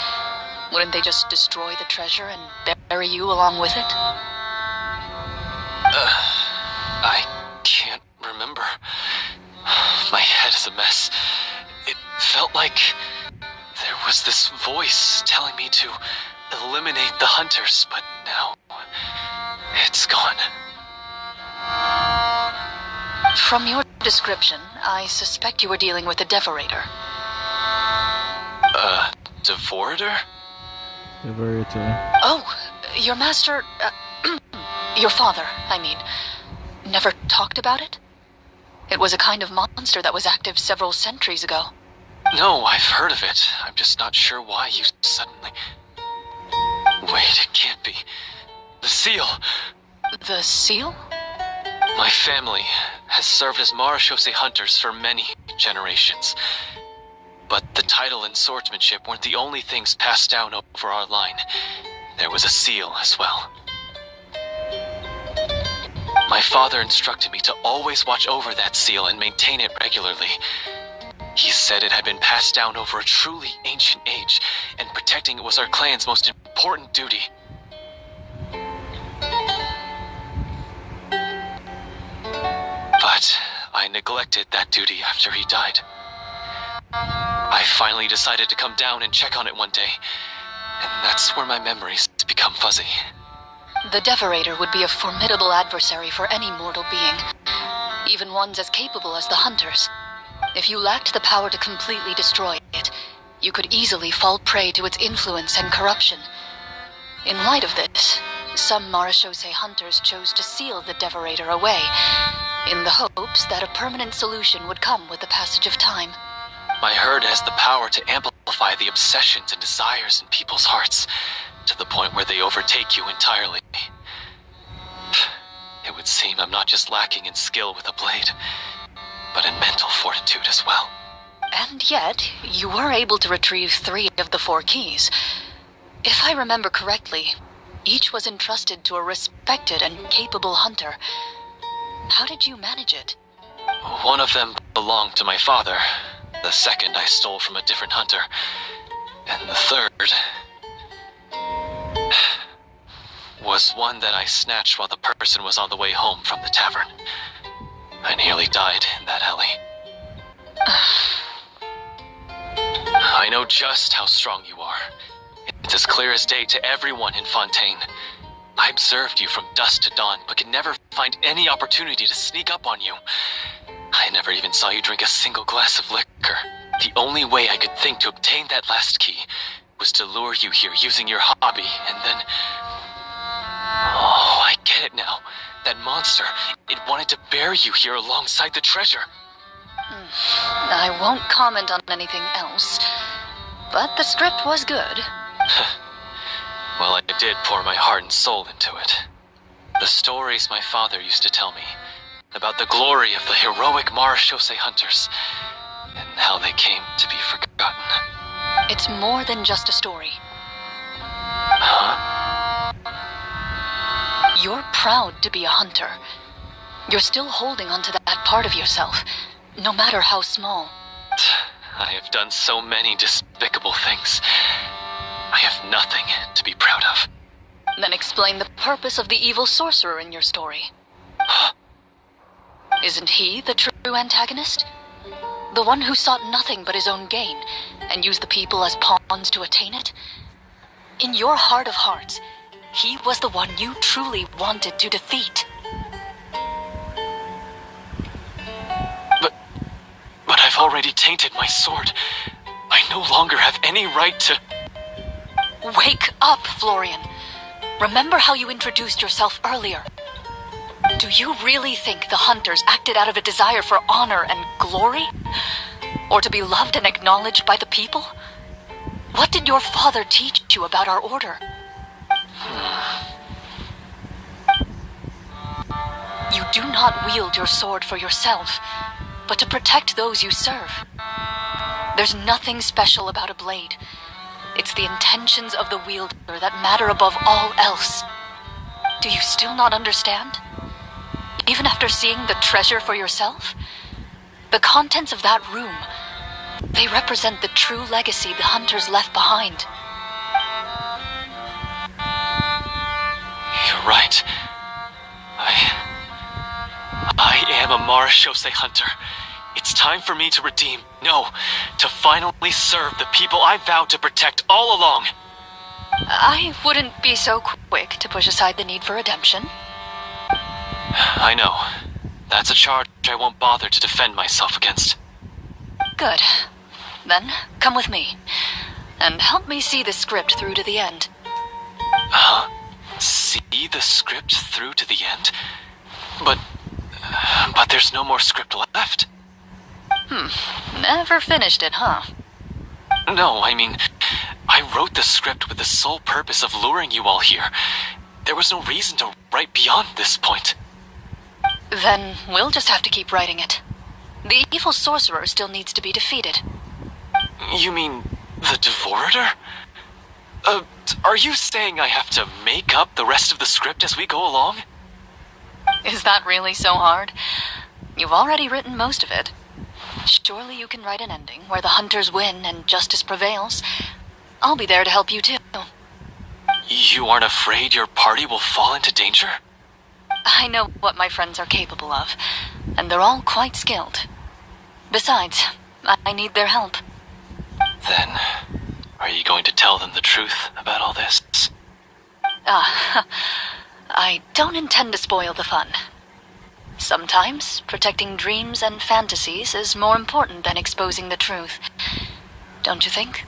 Wouldn't they just destroy the treasure and bury you along with it? I can't voice telling me to eliminate the hunters, but now it's gone. From your description, I suspect you were dealing with a Devorator. Devorator? Devorator. Oh, your master... your father, I mean, never talked about it? It was a kind of monster that was active several centuries ago. No, I've heard of it. I'm just not sure why you suddenly... Wait, it can't be. The seal! The seal? My family has served as Marechaussee hunters for many generations. But the title and swordsmanship weren't the only things passed down over our line. There was a seal as well. My father instructed me to always watch over that seal and maintain it regularly. He said it had been passed down over a truly ancient age, and protecting it was our clan's most important duty. But I neglected that duty after he died. I finally decided to come down and check on it one day, and that's where my memories become fuzzy. The Devorator would be a formidable adversary for any mortal being, even ones as capable as the Hunters. If you lacked the power to completely destroy it, you could easily fall prey to its influence and corruption. In light of this, some Marechaussee hunters chose to seal the Devorator away, in the hopes that a permanent solution would come with the passage of time. My herd has the power to amplify the obsessions and desires in people's hearts, to the point where they overtake you entirely. It would seem I'm not just lacking in skill with a blade, but in mental fortitude as well. And yet, you were able to retrieve 3 of the 4 keys. If I remember correctly, each was entrusted to a respected and capable hunter. How did you manage it? One of them belonged to my father. The second I stole from a different hunter. And the third was one that I snatched while the person was on the way home from the tavern. I nearly died in that alley. I know just how strong you are. It's as clear as day to everyone in Fontaine. I observed you from dusk to dawn, but could never find any opportunity to sneak up on you. I never even saw you drink a single glass of liquor. The only way I could think to obtain that last key was to lure you here using your hobby, and then... Oh, I get it now. That monster, it wanted to bury you here alongside the treasure. I won't comment on anything else, but the script was good. Well, I did pour my heart and soul into it. The stories my father used to tell me about the glory of the heroic Marechaussee hunters and how they came to be forgotten. It's more than just a story. Huh? You're proud to be a hunter. You're still holding onto that part of yourself, no matter how small. I have done so many despicable things. I have nothing to be proud of. Then explain the purpose of the evil sorcerer in your story. Isn't he the true antagonist? The one who sought nothing but his own gain, and used the people as pawns to attain it? In your heart of hearts, he was the one you truly wanted to defeat. But I've already tainted my sword. I no longer have any right to... Wake up, Florian. Remember how you introduced yourself earlier. Do you really think the hunters acted out of a desire for honor and glory? Or to be loved and acknowledged by the people? What did your father teach you about our order? You do not wield your sword for yourself, but to protect those you serve. There's nothing special about a blade. It's the intentions of the wielder that matter above all else. Do you still not understand? Even after seeing the treasure for yourself? The contents of that room, they represent the true legacy the hunters left behind. You're right. I am a Marechaussee hunter, It's time for me to redeem. No, to finally serve the people I vowed to protect all along. I wouldn't be so quick to push aside the need for redemption. I know. That's a charge I won't bother to defend myself against. Good. Then, come with me. And help me see the script through to the end. See the script through to the end? But there's no more script left. Never finished it, huh? No, I mean, I wrote the script with the sole purpose of luring you all here. There was no reason to write beyond this point. Then we'll just have to keep writing it. The evil sorcerer still needs to be defeated. You mean the Devorator? Are you saying I have to make up the rest of the script as we go along? Is that really so hard? You've already written most of it. Surely you can write an ending where the hunters win and justice prevails. I'll be there to help you too. You aren't afraid your party will fall into danger? I know what my friends are capable of, and they're all quite skilled. Besides, I need their help. Then, are you going to tell them the truth about all this? I don't intend to spoil the fun. Sometimes, protecting dreams and fantasies is more important than exposing the truth. Don't you think?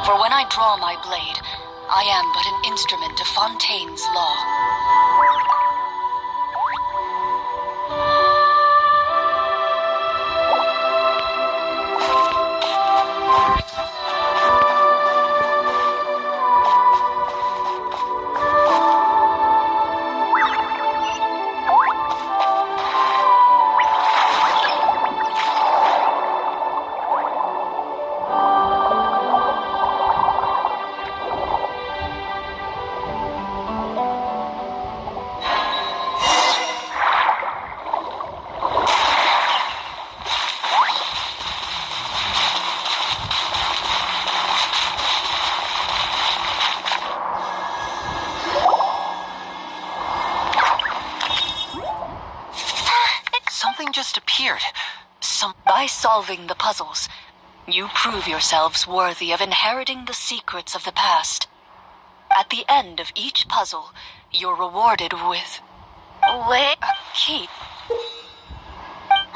For when I draw my blade, I am but an instrument of Fontaine's law. Just appeared. By solving the puzzles, you prove yourselves worthy of inheriting the secrets of the past. At the end of each puzzle, you're rewarded with a key.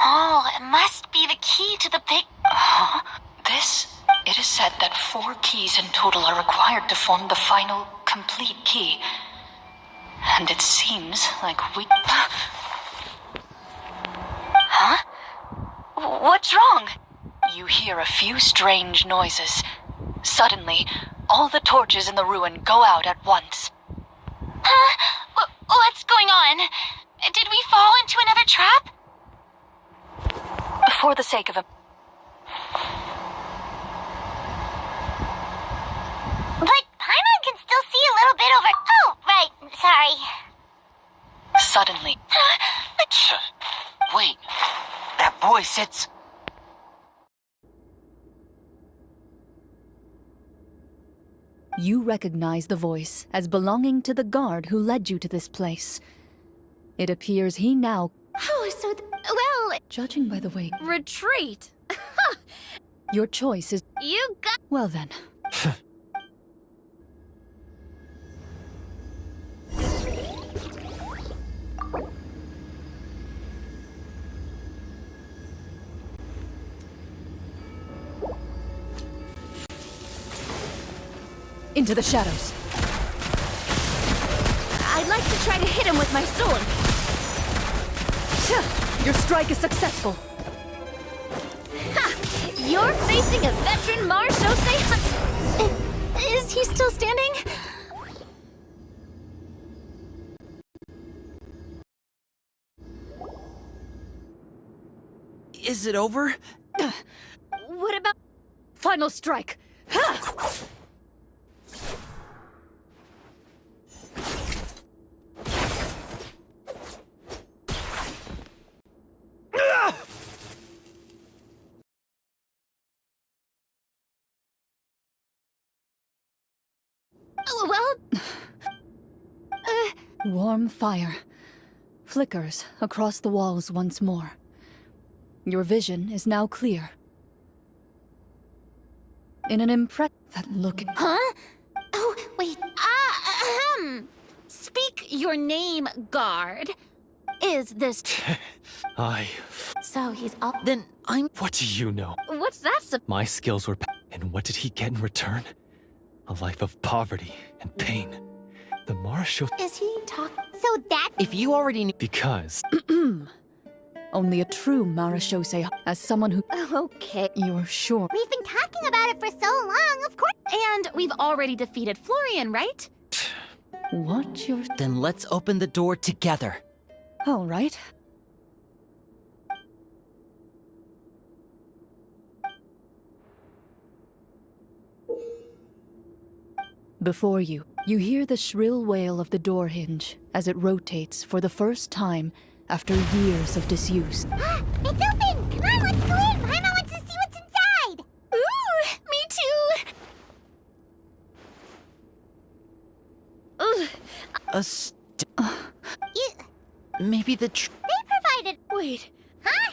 Oh, it must be the key to the big... It is said that 4 keys in total are required to form the final, complete key. And it seems like we... Huh? What's wrong? You hear a few strange noises. Suddenly, all the torches in the ruin go out at once. Huh? What's going on? Did we fall into another trap? For the sake of a... But Paimon can still see a little bit over... Oh, right. Sorry. Suddenly... Wait. That voice, it's... You recognize the voice as belonging to the guard who led you to this place. It appears he now... Oh, so... well... Judging by the way... Retreat! Your choice is... You got... Well then. Into the shadows. I'd like to try to hit him with my sword. Your strike is successful. Ha! You're facing a veteran Marshose. Is he still standing? Is it over? What about... Final strike. Ha! Well... Warm fire flickers across the walls once more. Your vision is now clear. In an that look... Huh? Oh, wait. Speak your name, guard. Is this... So he's all... Then What do you know? What's that My skills were... And what did he get in return? A life of poverty and pain. The Marshal... Is he talking? So that... If you already knew... Because... Only a true Marashose, as someone who... Okay. You're sure? We've been talking about it for so long, of course. And we've already defeated Florian, right? What you're... Then let's open the door together. All right. Before you, you hear the shrill wail of the door hinge as it rotates for the first time after years of disuse. It's open! Come on, let's go in! Paimon wants to see what's inside! Ooh, me too! Maybe the They provided... Wait. Huh?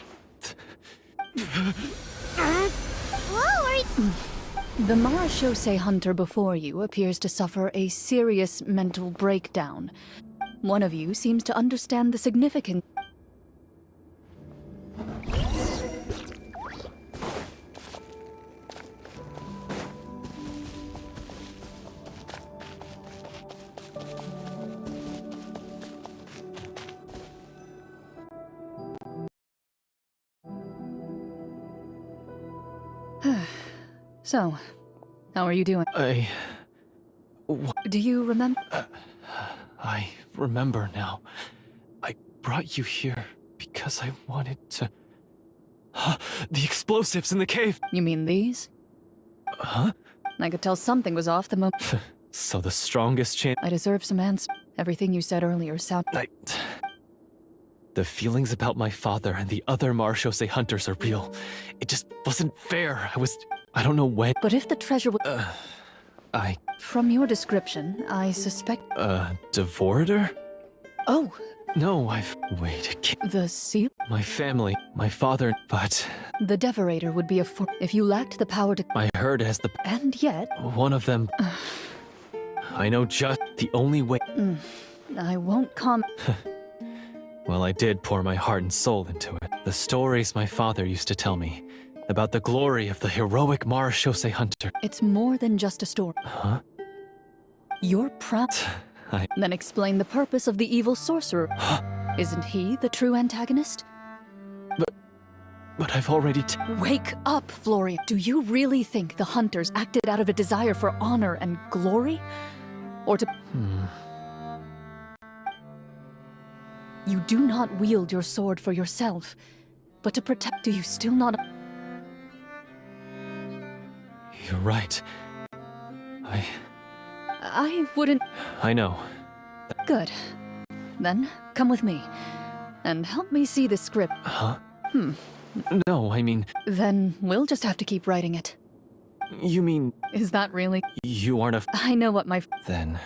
Whoa, are you... The Marashose hunter before you appears to suffer a serious mental breakdown. One of you seems to understand the significance. So, how are you doing? Do you remember? I remember now. I brought you here because I wanted to... The explosives in the cave! You mean these? Huh? I could tell something was off the moment. So the strongest chance... I deserve some answers. Everything you said earlier sounded... The feelings about my father and the other Marechaussee hunters are real. It just wasn't fair. I don't know when... But if the treasure was... From your description, I suspect... devoured her? Oh! No, Wait, The seal? My family, my father, but... The Devorator would be if you lacked the power to... I heard as the... And yet... One of them... I know just the only way... I won't comment... Well, I did pour my heart and soul into it. The stories my father used to tell me about the glory of the heroic Marechaussee hunter. It's more than just a story. Huh? You're proud. Then explain the purpose of the evil sorcerer. Isn't he the true antagonist? But I've already Wake up, Florian. Do you really think the hunters acted out of a desire for honor and glory? Or to... You do not wield your sword for yourself, but to protect... Do you still not... You're right. I wouldn't... I know. Good. Then, come with me, and help me see the script. Huh? No, I mean... Then we'll just have to keep writing it. You mean... Is that really... You aren't a... I know what my... Then...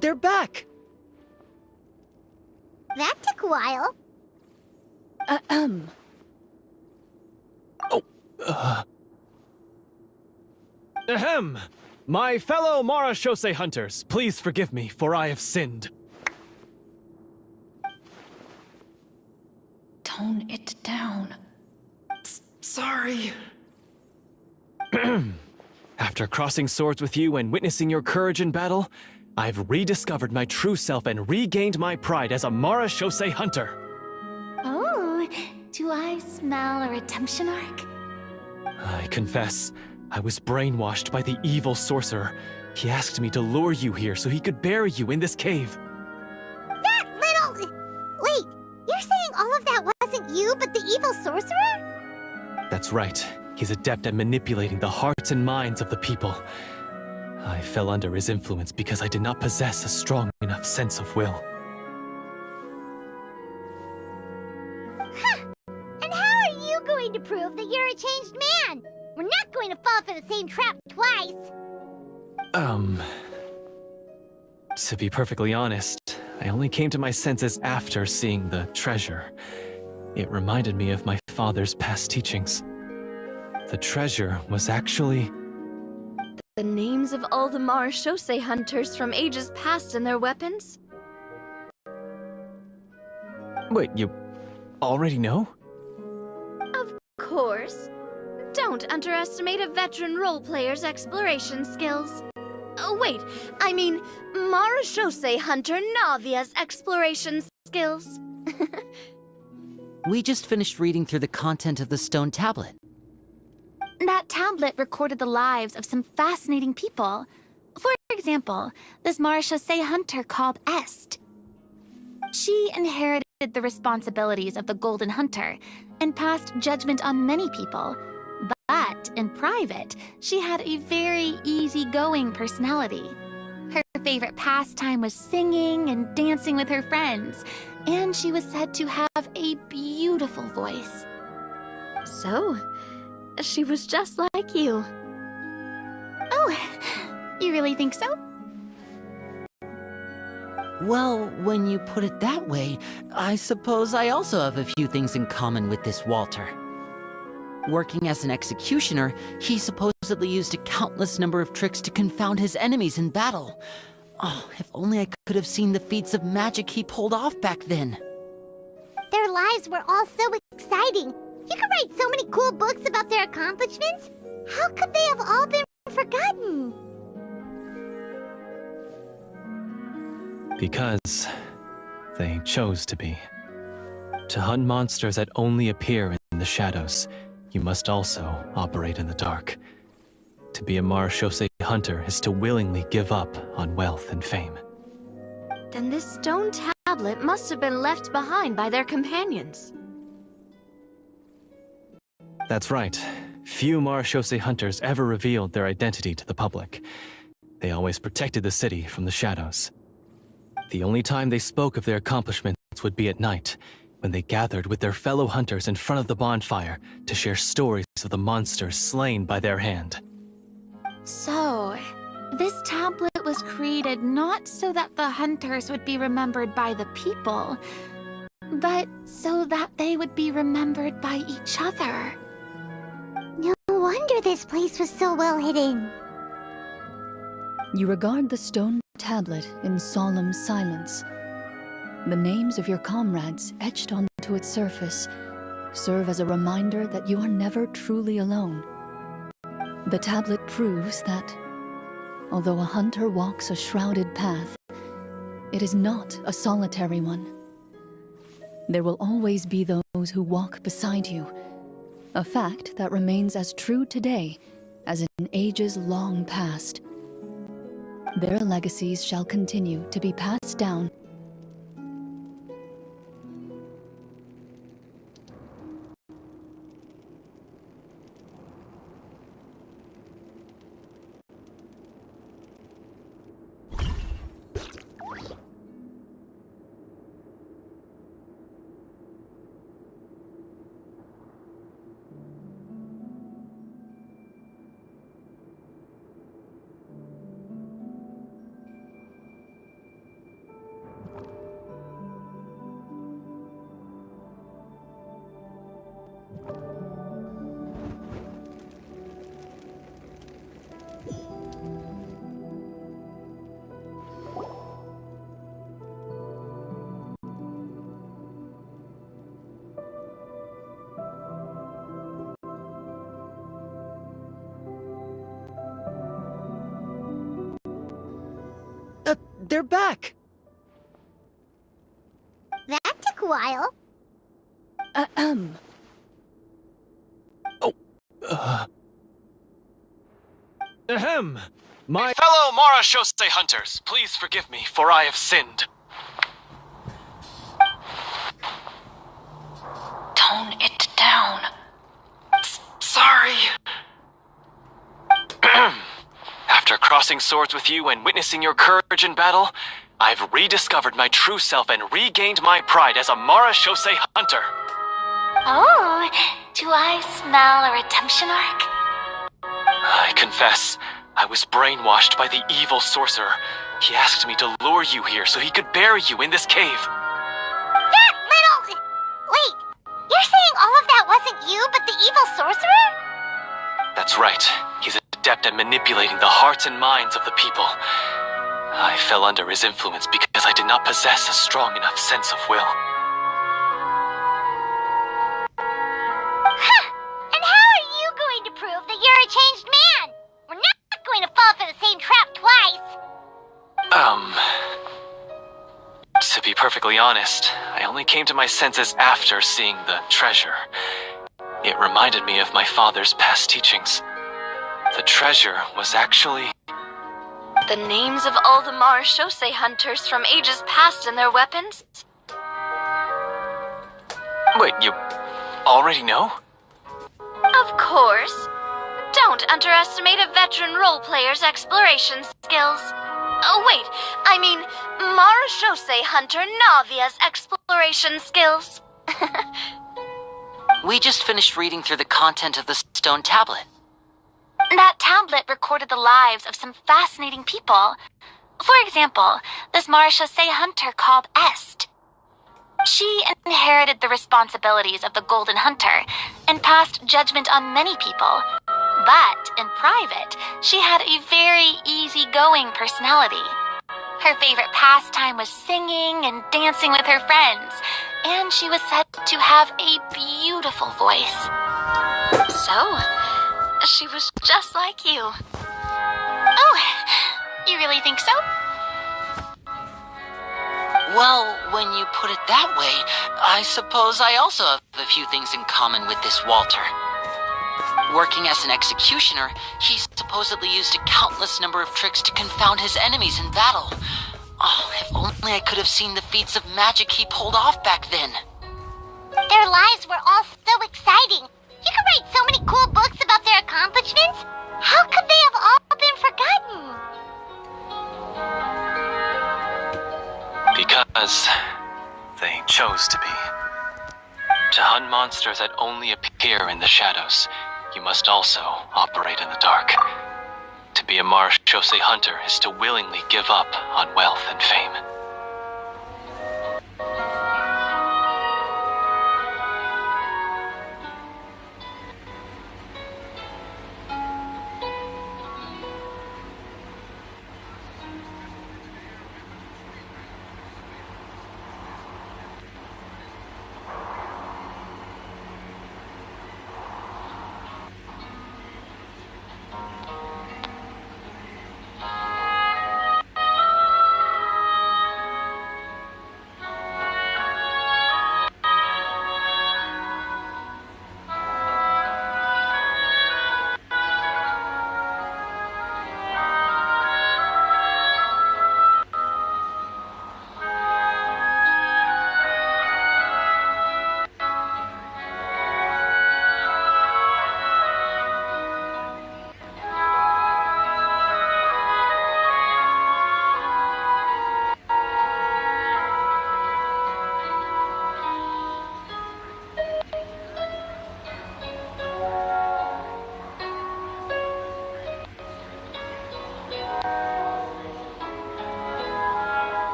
They're back! That took a while. Ahem! My fellow Marechaussee hunters, please forgive me, for I have sinned. Tone it down. Sorry. After crossing swords with you and witnessing your courage in battle, I've rediscovered my true self and regained my pride as a Marechaussee hunter. Oh, do I smell a redemption arc? I confess, I was brainwashed by the evil sorcerer. He asked me to lure you here so he could bury you in this cave. That little... Wait, you're saying all of that wasn't you, but the evil sorcerer? That's right. He's adept at manipulating the hearts and minds of the people. I fell under his influence because I did not possess a strong enough sense of will. Huh. And how are you going to prove that you're a changed man? We're not going to fall for the same trap twice. To be perfectly honest, I only came to my senses after seeing the treasure. It reminded me of my father's past teachings. The treasure was actually... The names of all the Marechaussee hunters from ages past and their weapons? Wait, you already know? Of course. Don't underestimate a veteran role-player's exploration skills. Oh, wait, I mean Marashose Hunter Navia's exploration skills. We just finished reading through the content of the stone tablet. That tablet recorded the lives of some fascinating people. For example, this Marashose Hunter called Est. She inherited the responsibilities of the Golden Hunter and passed judgment on many people. But in private, she had a very easygoing personality. Her favorite pastime was singing and dancing with her friends, and she was said to have a beautiful voice. So, she was just like you. Oh, you really think so? Well, when you put it that way, I suppose I also have a few things in common with this Walter. Working as an executioner, he supposedly used a countless number of tricks to confound his enemies in battle. Oh, if only I could have seen the feats of magic he pulled off back then. Their lives were all so exciting. You could write so many cool books about their accomplishments. How could they have all been forgotten? Because they chose to be. To hunt monsters that only appear in the shadows, you must also operate in the dark. To be a Marashose hunter is to willingly give up on wealth and fame. Then this stone tablet must have been left behind by their companions. That's right. Few Marashose hunters ever revealed their identity to the public. They always protected the city from the shadows. The only time they spoke of their accomplishments would be at night, when they gathered with their fellow hunters in front of the bonfire to share stories of the monsters slain by their hand. So, this tablet was created not so that the hunters would be remembered by the people, but so that they would be remembered by each other. No wonder this place was so well hidden. You regard the stone tablet in solemn silence. The names of your comrades etched onto its surface serve as a reminder that you are never truly alone. The tablet proves that, although a hunter walks a shrouded path, it is not a solitary one. There will always be those who walk beside you, a fact that remains as true today as in ages long past. Their legacies shall continue to be passed down. They're back! That took a while. Ahem! My fellow Marashose hunters, please forgive me, for I have sinned. Tone it down. Sorry. After crossing swords with you and witnessing your courage in battle, I've rediscovered my true self and regained my pride as a Marashose hunter. Oh, do I smell a redemption arc? I confess, I was brainwashed by the evil sorcerer. He asked me to lure you here so he could bury you in this cave. That little... Wait, you're saying all of that wasn't you, but the evil sorcerer? That's right. He's adept at manipulating the hearts and minds of the people. I fell under his influence because I did not possess a strong enough sense of will. Huh! a changed man. We're not going to fall for the same trap twice. To be perfectly honest, I only came to my senses after seeing the treasure. It reminded me of my father's past teachings. The treasure was actually... The names of all the Marashose hunters from ages past and their weapons? Wait, you already know? Of course. Don't underestimate a veteran role player's exploration skills. Oh, wait, I mean Marashose hunter Navia's exploration skills. We just finished reading through the content of the stone tablet. That tablet recorded the lives of some fascinating people. For example, this Marashose hunter called Est. She inherited the responsibilities of the Golden Hunter and passed judgment on many people. But in private, she had a very easygoing personality. Her favorite pastime was singing and dancing with her friends, and she was said to have a beautiful voice. So, she was just like you. Oh, you really think so? Well, when you put it that way, I suppose I also have a few things in common with this Walter. Working as an executioner, he supposedly used a countless number of tricks to confound his enemies in battle. Oh, if only I could have seen the feats of magic he pulled off back then. Their lives were all so exciting. You could write so many cool books about their accomplishments. How could they have all been forgotten? Because they chose to be. To hunt monsters that only appear in the shadows, you must also operate in the dark. To be a Marashose hunter is to willingly give up on wealth and fame.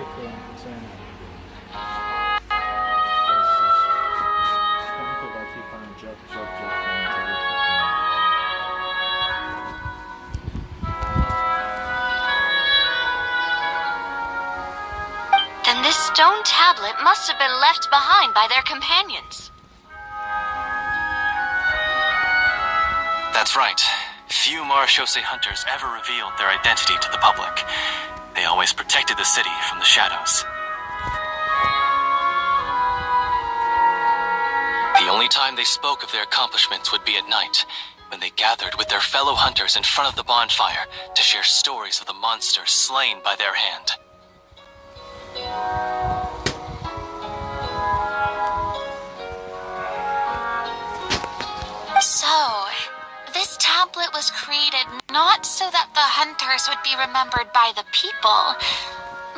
stick around for turn. Then this stone tablet must have been left behind by their companions. That's right. Few Marechaussee hunters ever revealed their identity to the public. They always protected the city from the shadows. The only time they spoke of their accomplishments would be at night, when they gathered with their fellow hunters in front of the bonfire to share stories of the monsters slain by their hand. So, this tablet was created not so that the hunters would be remembered by the people,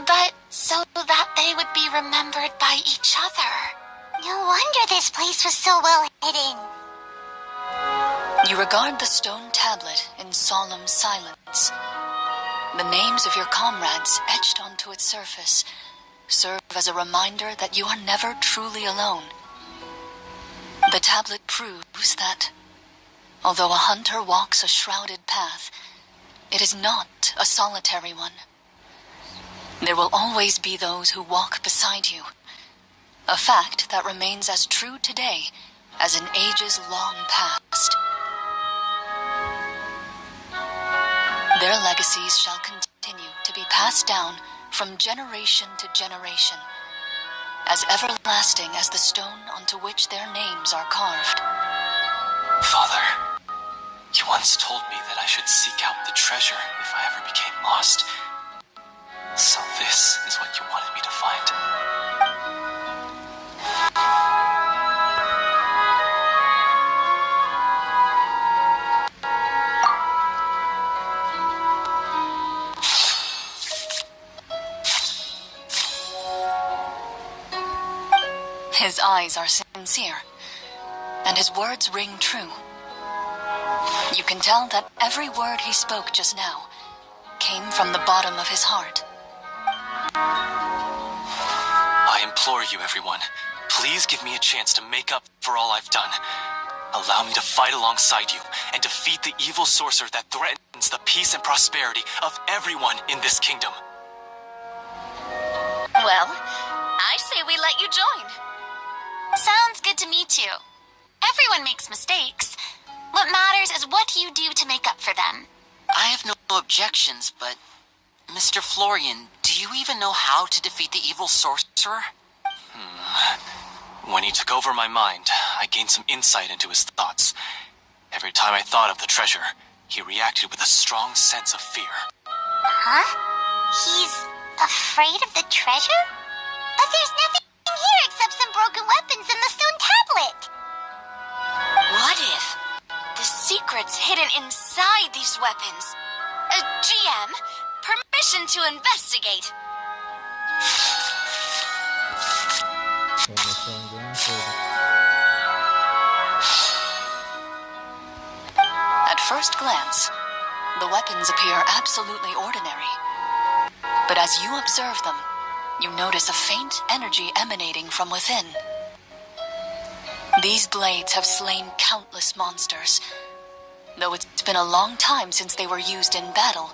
but so that they would be remembered by each other. No wonder this place was so well hidden. You regard the stone tablet in solemn silence. The names of your comrades etched onto its surface serve as a reminder that you are never truly alone. The tablet proves that, although a hunter walks a shrouded path, it is not a solitary one. There will always be those who walk beside you, a fact that remains as true today as in ages long past. Their legacies shall continue to be passed down from generation to generation, as everlasting as the stone onto which their names are carved. Father, you once told me that I should seek out the treasure if I ever became lost. So this is what you wanted me to find. His eyes are sincere, and his words ring true. You can tell that every word he spoke just now came from the bottom of his heart. I implore you, everyone, please give me a chance to make up for all I've done. Allow me to fight alongside you and defeat the evil sorcerer that threatens the peace and prosperity of everyone in this kingdom. Well, I say we let you join. Sounds good to me too. Everyone makes mistakes. What matters is what you do to make up for them. I have no objections, but Mr. Florian, do you even know how to defeat the evil sorcerer? When he took over my mind, I gained some insight into his thoughts. Every time I thought of the treasure, he reacted with a strong sense of fear. Huh? He's afraid of the treasure? But there's nothing here except some broken weapons and the stone tablet. What if the secret's hidden inside these weapons? GM, permission to investigate. At first glance, the weapons appear absolutely ordinary. But as you observe them, you notice a faint energy emanating from within. These blades have slain countless monsters. Though it's been a long time since they were used in battle,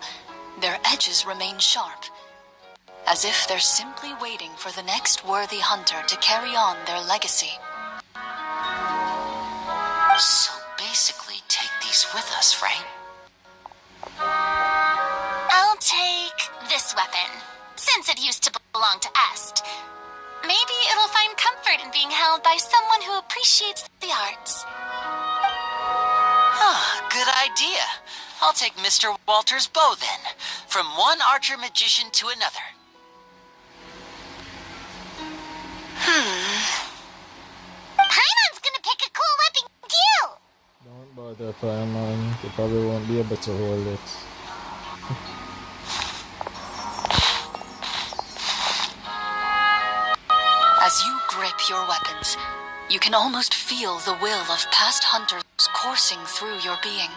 their edges remain sharp, as if they're simply waiting for the next worthy hunter to carry on their legacy. So basically, take these with us, right? I'll take this weapon, since it used to belong to Est. Maybe it'll find comfort in being held by someone who appreciates the arts. Good idea. I'll take Mr. Walter's bow then, from one archer magician to another. Paimon's gonna pick a cool weapon too! Don't bother, Paimon. They probably won't be able to hold it. As you grip your weapons, you can almost feel the will of past hunters coursing through your being.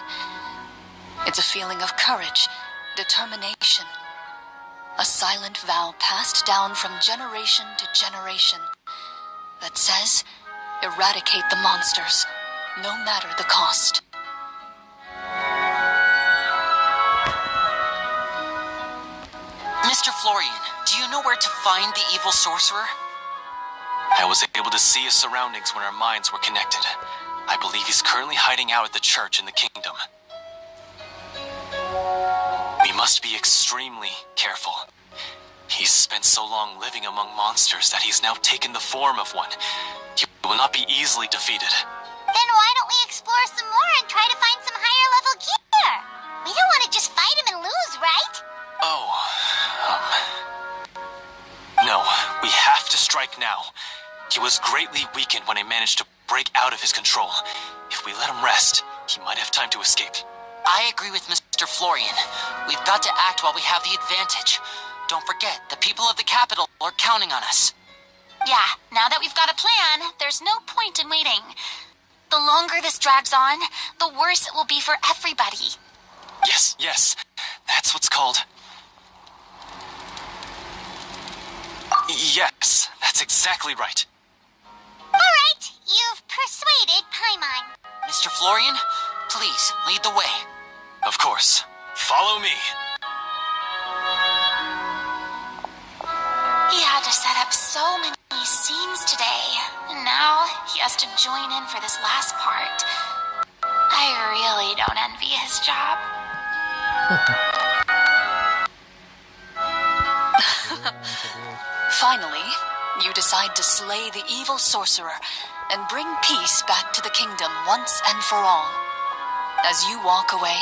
It's a feeling of courage, determination, A silent vow passed down from generation to generation that says, eradicate the monsters, no matter the cost. Mr. Florian, do you know where to find the evil sorcerer? I was able to see his surroundings when our minds were connected. I believe he's currently hiding out at the church in the kingdom. We must be extremely careful. He's spent so long living among monsters that he's now taken the form of one. He will not be easily defeated. Then why don't we explore some more and try to find some higher level gear? We don't want to just fight him and lose, right? No, we have to strike now. He was greatly weakened when I managed to break out of his control. If we let him rest, he might have time to escape. I agree with Mr. Florian. We've got to act while we have the advantage. Don't forget, the people of the capital are counting on us. Yeah, now that we've got a plan, there's no point in waiting. The longer this drags on, the worse it will be for everybody. Yes, that's what's called... Yes, that's exactly right. Alright, you've persuaded Paimon. Mr. Florian, please lead the way. Of course. Follow me. He had to set up so many scenes today, and now he has to join in for this last part. I really don't envy his job. Finally, you decide to slay the evil sorcerer and bring peace back to the kingdom once and for all. As you walk away,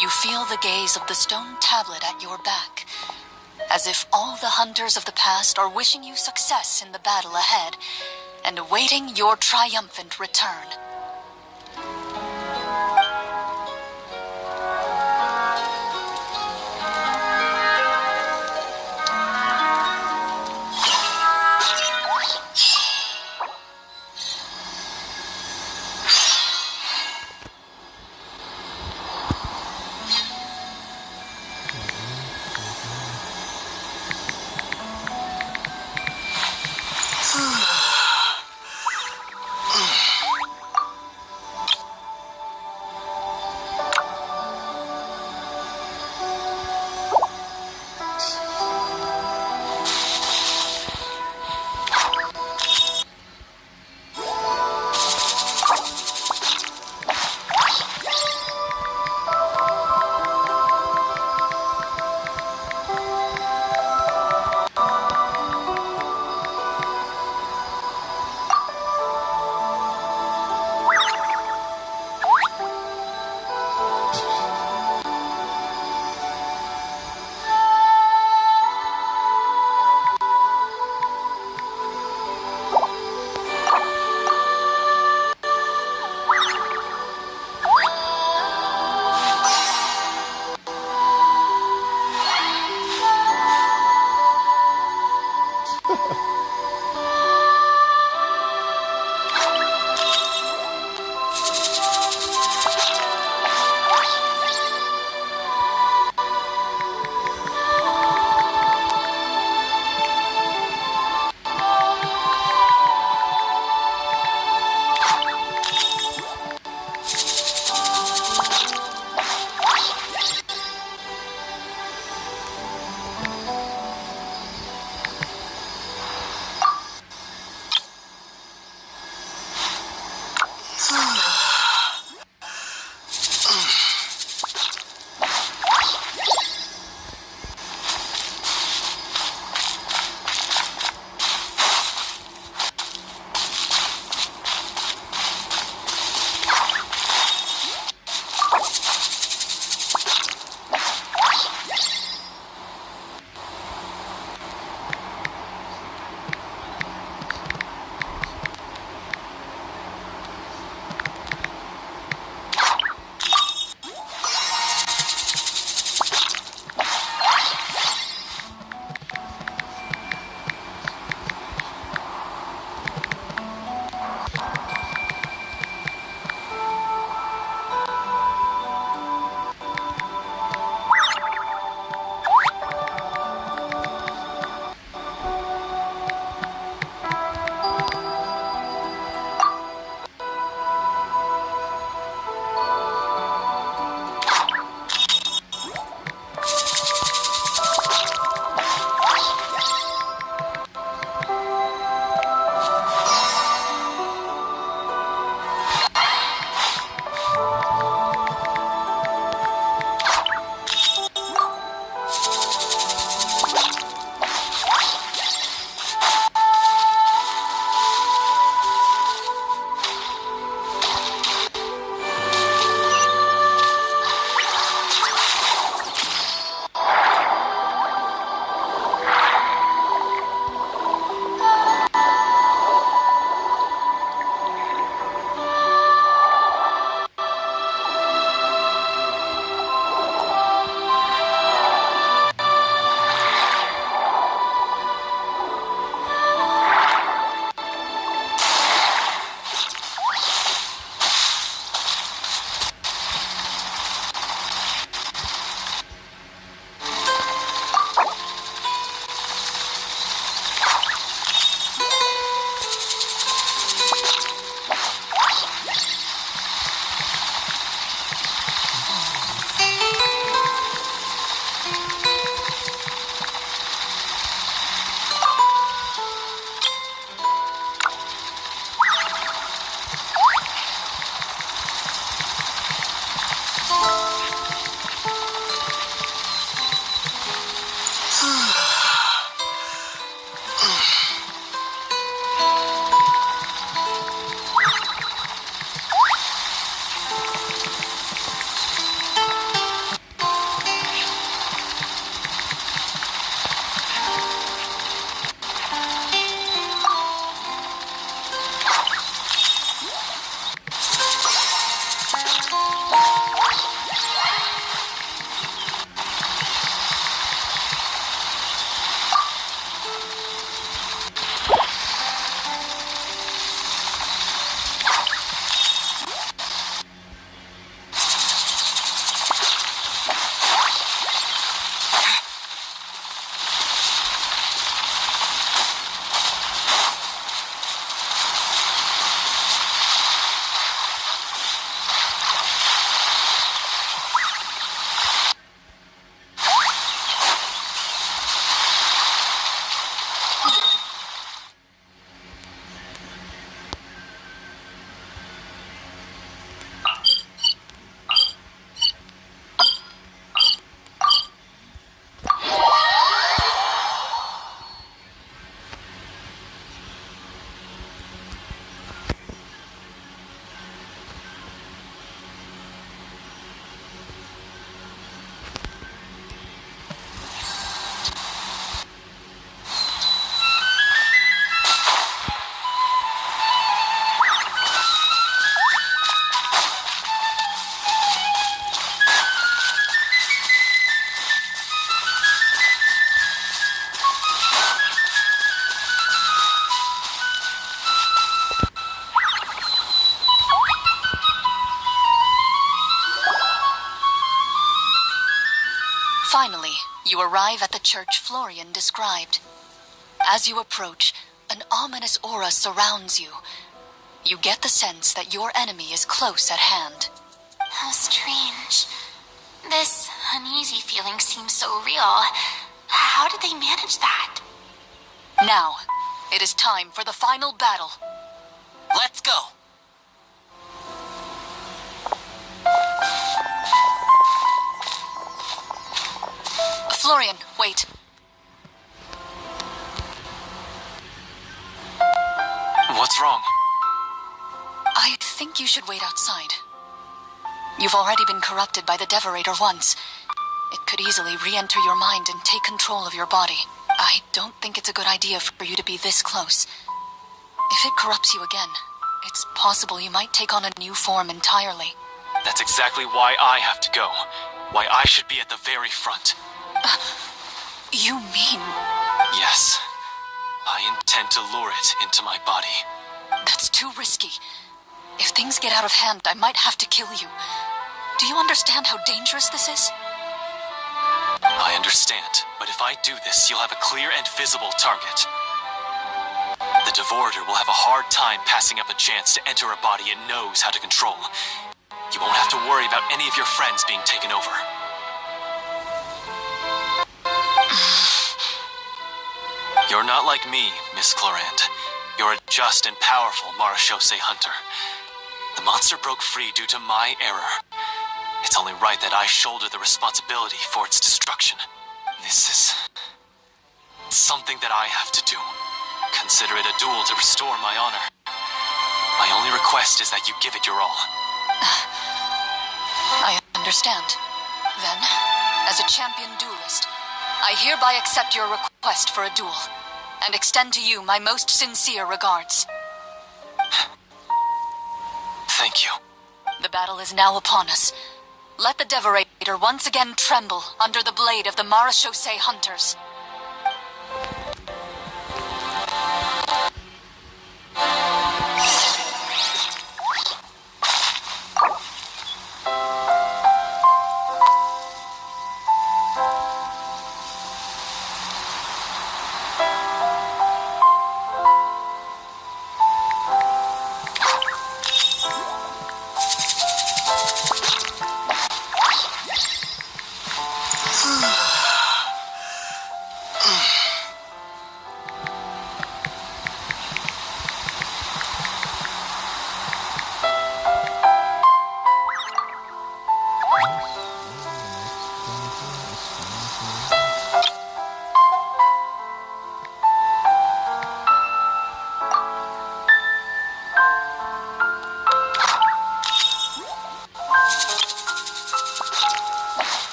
you feel the gaze of the stone tablet at your back, as if all the hunters of the past are wishing you success in the battle ahead and awaiting your triumphant return. Finally, you arrive at the church Florian described. As you approach, an ominous aura surrounds you. You get the sense that your enemy is close at hand. How strange. This uneasy feeling seems so real. How did they manage that? Now, it is time for the final battle. Let's go! Florian, wait. What's wrong? I think you should wait outside. You've already been corrupted by the Devorator once. It could easily re-enter your mind and take control of your body. I don't think it's a good idea for you to be this close. If it corrupts you again, it's possible you might take on a new form entirely. That's exactly why I have to go. Why I should be at the very front. You mean... Yes. I intend to lure it into my body. That's too risky. If things get out of hand, I might have to kill you. Do you understand how dangerous this is? I understand, but if I do this, you'll have a clear and visible target. The Devorator will have a hard time passing up a chance to enter a body it knows how to control. You won't have to worry about any of your friends being taken over. You're not like me, Miss Clorinde. You're a just and powerful Marechaussee hunter. The monster broke free due to my error. It's only right that I shoulder the responsibility for its destruction. This is something that I have to do. Consider it a duel to restore my honor. My only request is that you give it your all. I understand. Then, as a champion duelist, I hereby accept your request for a duel, and extend to you my most sincere regards. Thank you. The battle is now upon us. Let the Devorator once again tremble under the blade of the Marechaussee hunters.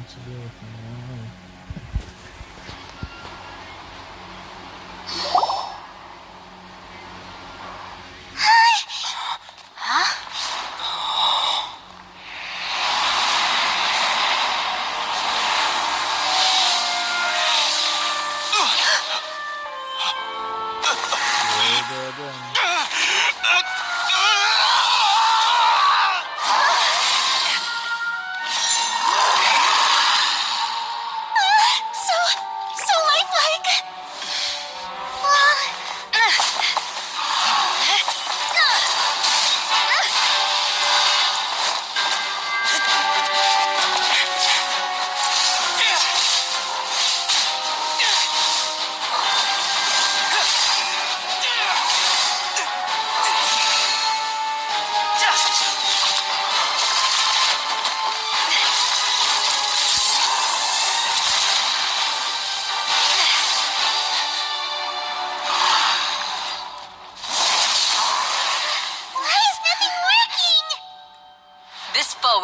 To do with me. So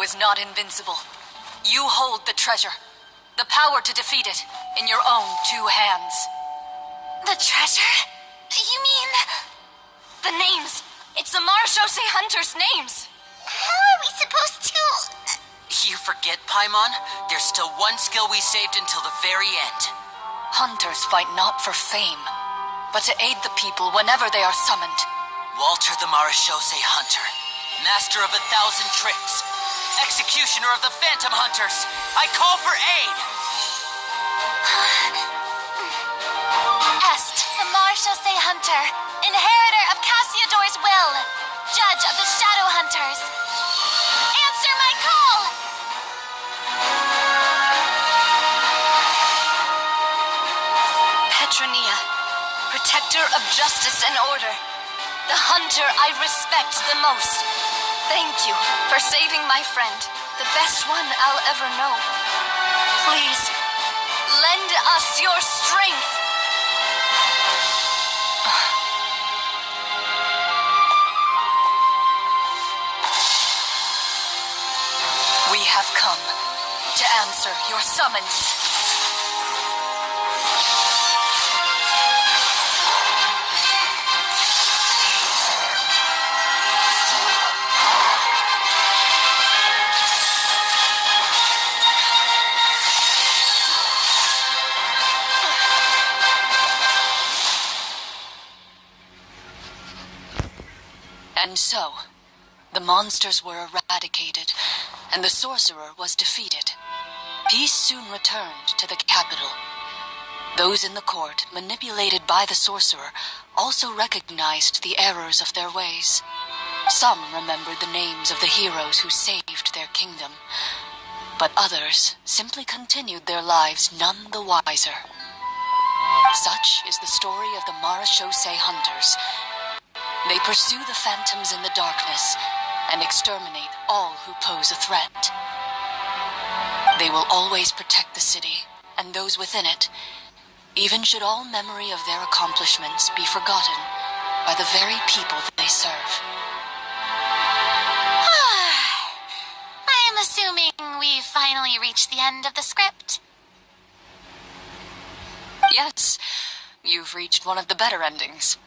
hero is not invincible. You hold the treasure. The power to defeat it in your own 2 hands. The treasure? You mean... The names. It's the Marechaussee Hunters' names. How are we supposed to... You forget, Paimon? There's still one skill we saved until the very end. Hunters fight not for fame, but to aid the people whenever they are summoned. Walter the Marechaussee Hunter, master of 1,000 tricks, executioner of the Phantom Hunters, I call for aid! Est, the Marechaussee Hunter, inheritor of Cassiodor's will, judge of the Shadow Hunters. Answer my call! Petronia, protector of justice and order, the hunter I respect the most. Thank you for saving my friend, the best one I'll ever know. Please, lend us your strength. We have come to answer your summons. And so, the monsters were eradicated, and the sorcerer was defeated. Peace soon returned to the capital. Those in the court, manipulated by the sorcerer, also recognized the errors of their ways. Some remembered the names of the heroes who saved their kingdom, but others simply continued their lives none the wiser. Such is the story of the Marechaussee Hunters. They pursue the phantoms in the darkness and exterminate all who pose a threat. They will always protect the city and those within it, even should all memory of their accomplishments be forgotten by the very people they serve. I am assuming we've finally reached the end of the script. Yes, you've reached one of the better endings.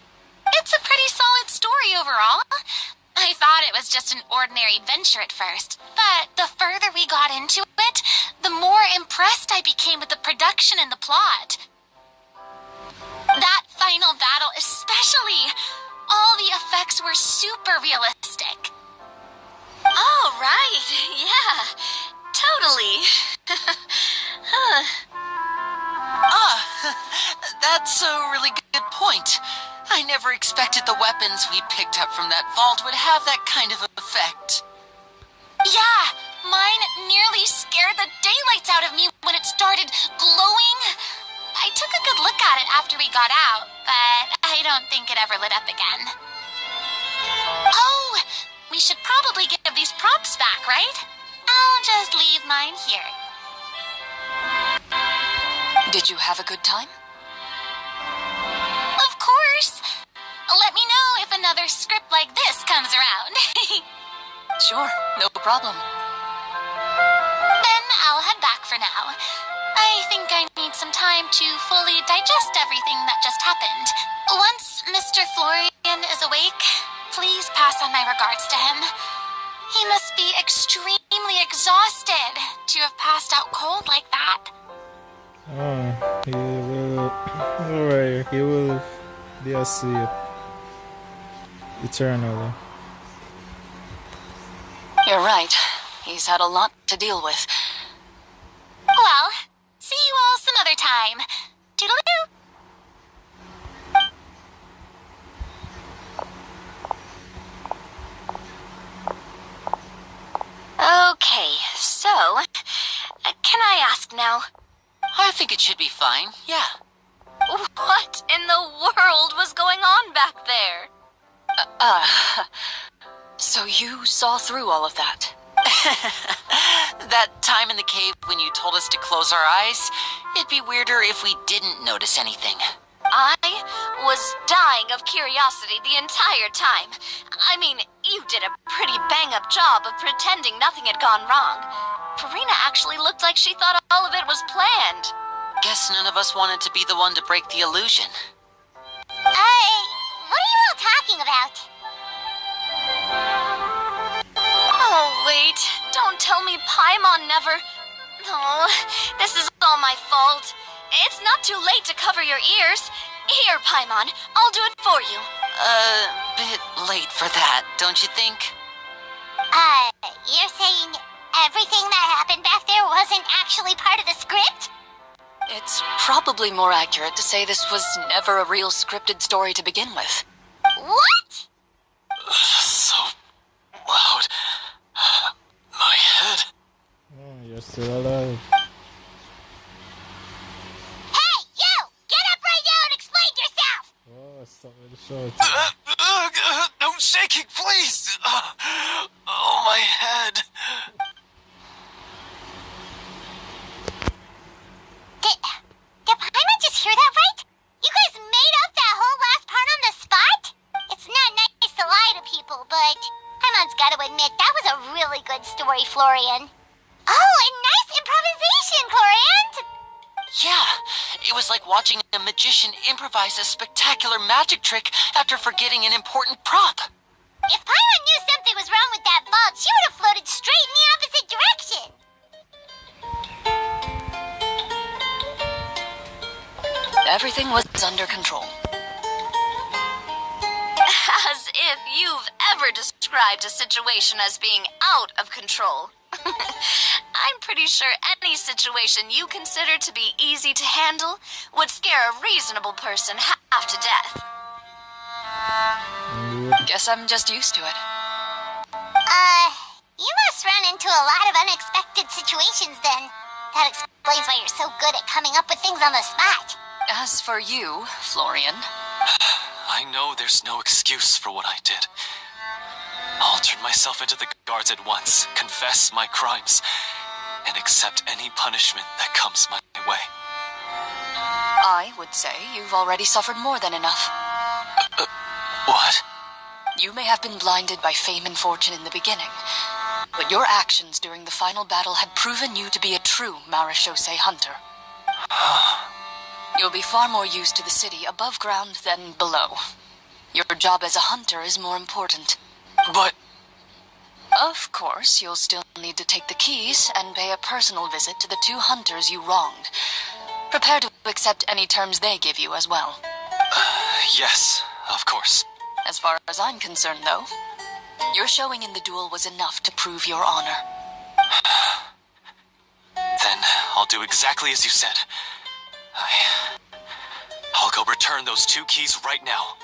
It's a pretty solid story overall. I thought it was just an ordinary adventure at first, but the further we got into it, the more impressed I became with the production and the plot. That final battle especially. All the effects were super realistic. Oh, right. Yeah, totally. That's a really good point. I never expected the weapons we picked up from that vault would have that kind of effect. Yeah, mine nearly scared the daylights out of me when it started glowing. I took a good look at it after we got out, but I don't think it ever lit up again. Oh, we should probably give these props back, right? I'll just leave mine here. Did you have a good time? Of course. Let me know if another script like this comes around. Sure, no problem. Then I'll head back for now. I think I need some time to fully digest everything that just happened. Once Mr. Florian is awake, please pass on my regards to him. He must be extremely exhausted to have passed out cold like that. Oh, he will. Alright, he will be asleep eternally. You're right. He's had a lot to deal with. Well, see you all some other time. Toodaloo! Okay, so, can I ask now? I think it should be fine, yeah. What in the world was going on back there? So you saw through all of that? That time in the cave when you told us to close our eyes, it'd be weirder if we didn't notice anything. I was dying of curiosity the entire time. I mean, you did a pretty bang-up job of pretending nothing had gone wrong. Farina actually looked like she thought all of it was planned. Guess none of us wanted to be the one to break the illusion. What are you all talking about? Oh, wait. Don't tell me Paimon never... Oh, this is all my fault. It's not too late to cover your ears. Here, Paimon, I'll do it for you. Bit late for that, don't you think? You're saying everything that happened back there wasn't actually part of the script? It's probably more accurate to say this was never a real scripted story to begin with. What? So loud. My head. Oh, you're still alive. Hey, you! Get up right now and explain yourself! Oh, stop with the show. No shaking, please! Oh, my head. Did Paimon just hear that right? You guys made up that whole last part on the spot? It's not nice to lie to people, but Paimon's gotta admit, that was a really good story, Florian. Oh, and nice improvisation, Clorinde! Yeah, it was like watching a magician improvise a spectacular magic trick after forgetting an important prop. If Paimon knew something was wrong with that vault, she would have floated straight in the opposite direction. Everything was under control. As if you've ever described a situation as being out of control. I'm pretty sure any situation you consider to be easy to handle would scare a reasonable person half to death. Guess I'm just used to it. You must run into a lot of unexpected situations then. That explains why you're so good at coming up with things on the spot. As for you, Florian... I know there's no excuse for what I did. I'll turn myself into the guards at once, confess my crimes, and accept any punishment that comes my way. I would say you've already suffered more than enough. What? You may have been blinded by fame and fortune in the beginning, but your actions during the final battle have proven you to be a true Marechaussee hunter. You'll be far more used to the city above ground than below. Your job as a hunter is more important. But... Of course, you'll still need to take the keys and pay a personal visit to the 2 hunters you wronged. Prepare to accept any terms they give you as well. Yes, of course. As far as I'm concerned, though, your showing in the duel was enough to prove your honor. Then I'll do exactly as you said. I'll go return those 2 keys right now.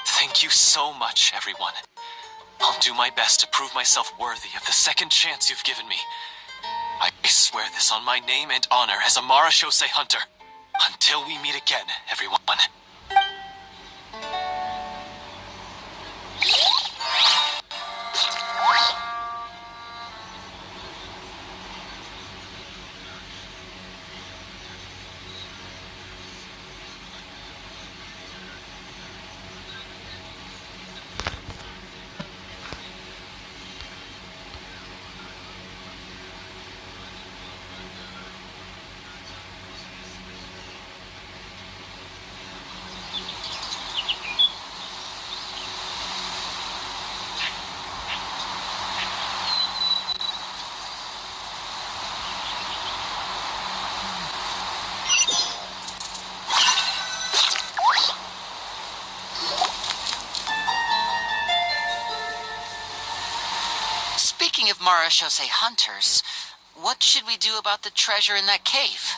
Thank you so much, everyone. I'll do my best to prove myself worthy of the second chance you've given me. I swear this on my name and honor as a Marechaussee hunter. Until we meet again, everyone. Speaking of Marechaussee hunters, what should we do about the treasure in that cave?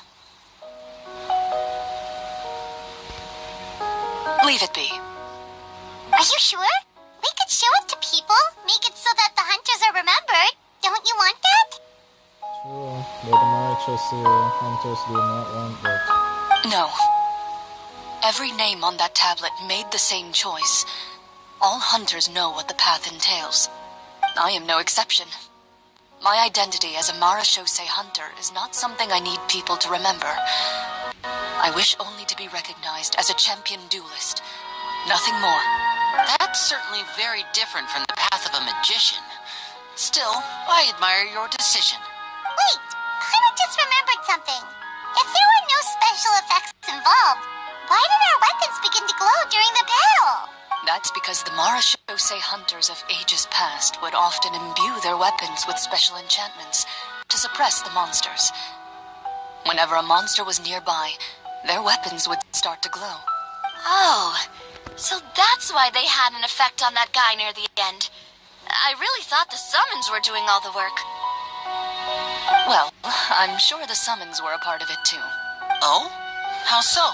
Leave it be. Are you sure? We could show it to people, make it so that the hunters are remembered. Don't you want that? True, but the Marechaussee hunters do not want that. No. Every name on that tablet made the same choice. All hunters know what the path entails. I am no exception. My identity as a Marechaussee hunter is not something I need people to remember. I wish only to be recognized as a champion duelist. Nothing more. That's certainly very different from the path of a magician. Still, I admire your decision. Wait, I just remembered something. If there were no special effects involved, why did our weapons begin to glow during the battle? That's because the Marashose hunters of ages past would often imbue their weapons with special enchantments to suppress the monsters. Whenever a monster was nearby, their weapons would start to glow. Oh, so that's why they had an effect on that guy near the end. I really thought the summons were doing all the work. Well, I'm sure the summons were a part of it too. Oh? How so?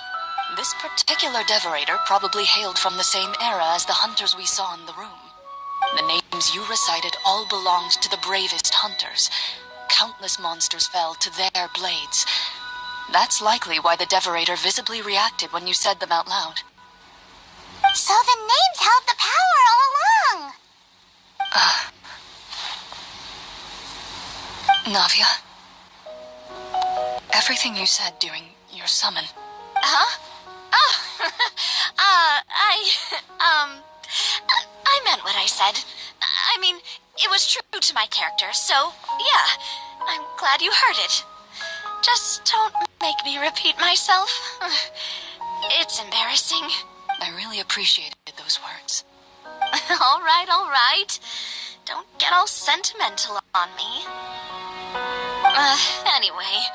This particular devorator probably hailed from the same era as the hunters we saw in the room. The names you recited all belonged to the bravest hunters. Countless monsters fell to their blades. That's likely why the devorator visibly reacted when you said them out loud. So the names held the power all along! Navia, everything you said during your summon. Huh? Oh, I meant what I said. I mean, it was true to my character, so yeah, I'm glad you heard it. Just don't make me repeat myself. It's embarrassing. I really appreciated those words. All right. Don't get all sentimental on me. Anyway,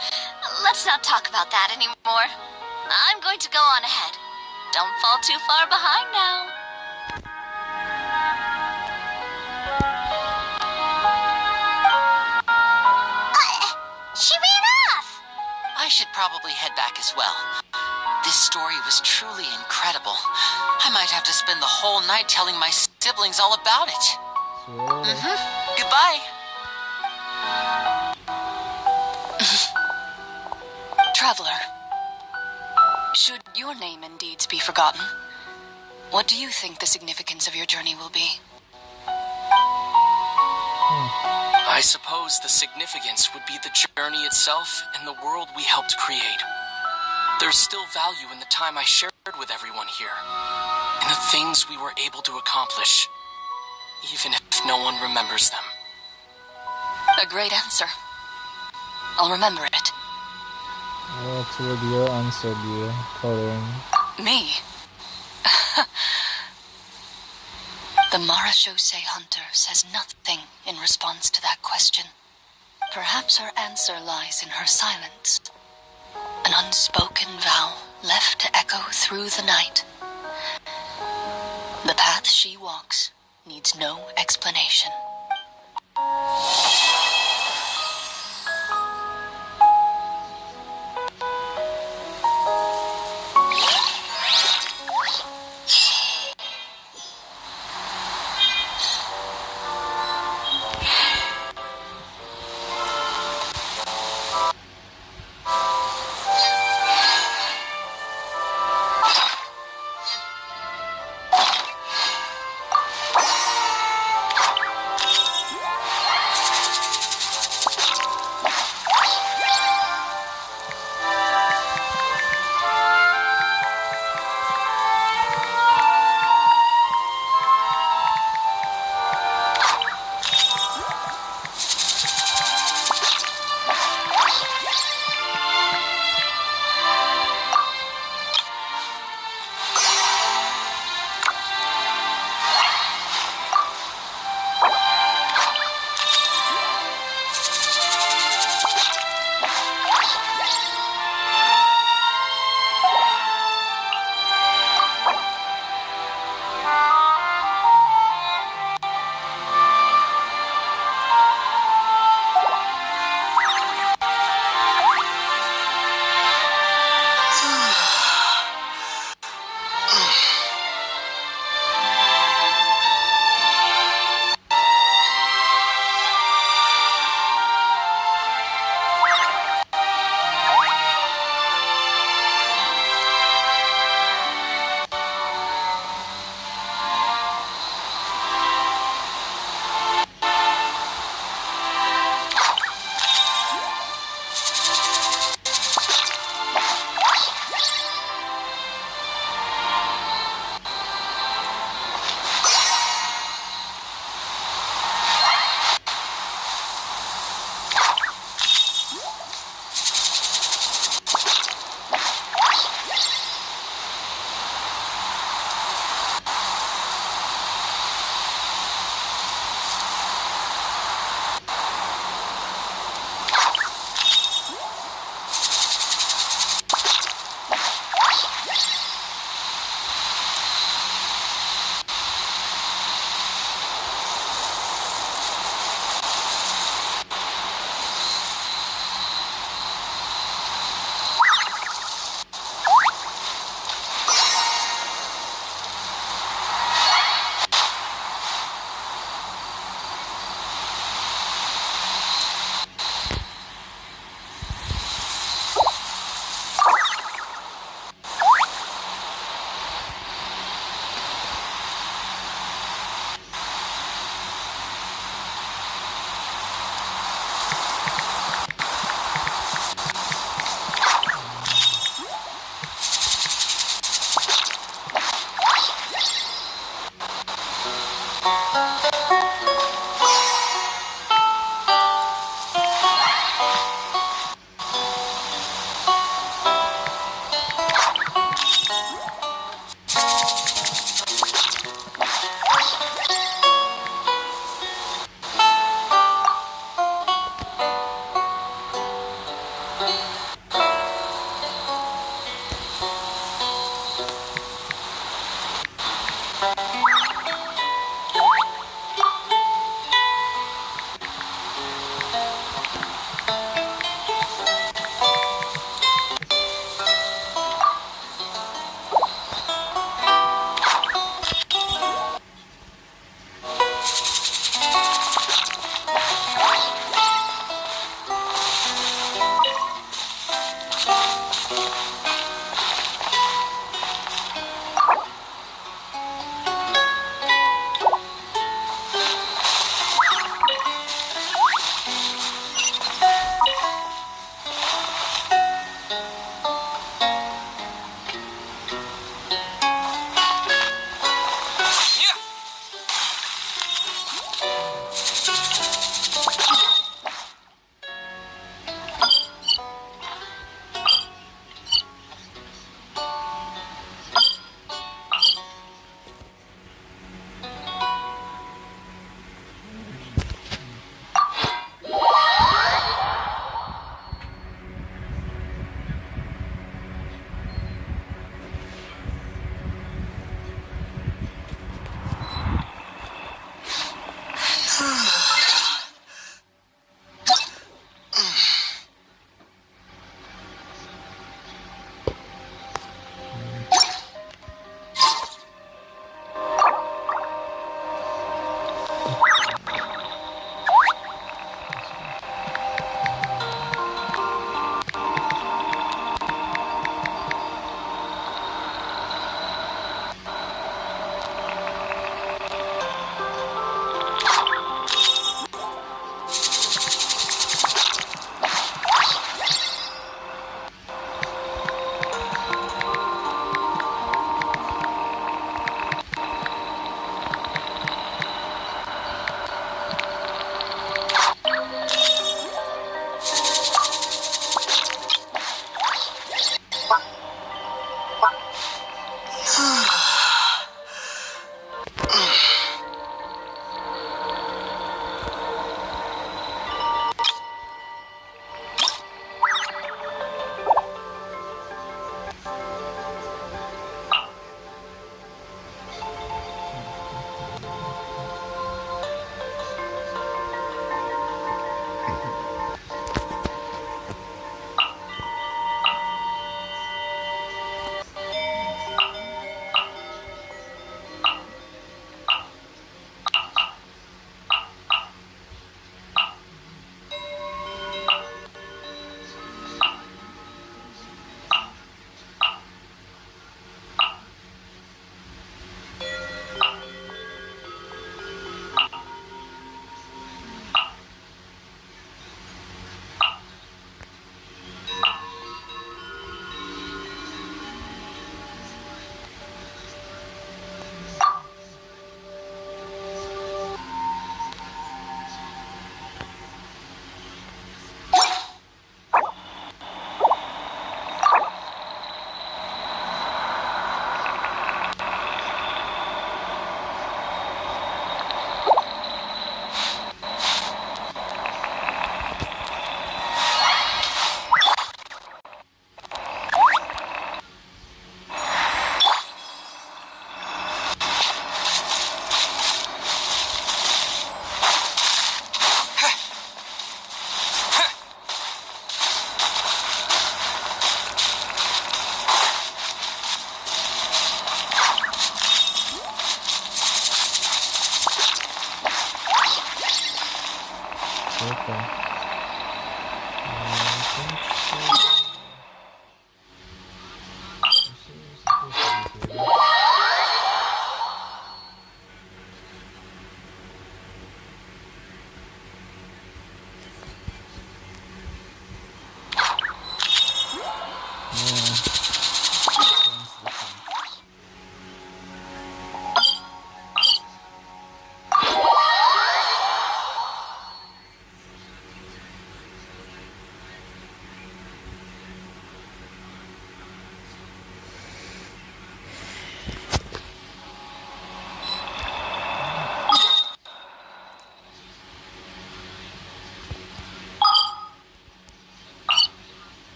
let's not talk about that anymore. I'm going to go on ahead. Don't fall too far behind now. She ran off! I should probably head back as well. This story was truly incredible. I might have to spend the whole night telling my siblings all about it. Goodbye. Traveler, should your name and deeds be forgotten, what do you think the significance of your journey will be? I suppose the significance would be the journey itself and the world we helped create. There's still value in the time I shared with everyone here, in the things we were able to accomplish, even if no one remembers them. A great answer. I'll remember it. What would your answer be, Clorinde? Me? The Marashose hunter says nothing in response to that question. Perhaps her answer lies in her silence. An unspoken vow left to echo through the night. The path she walks needs no explanation.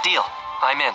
Deal. I'm in.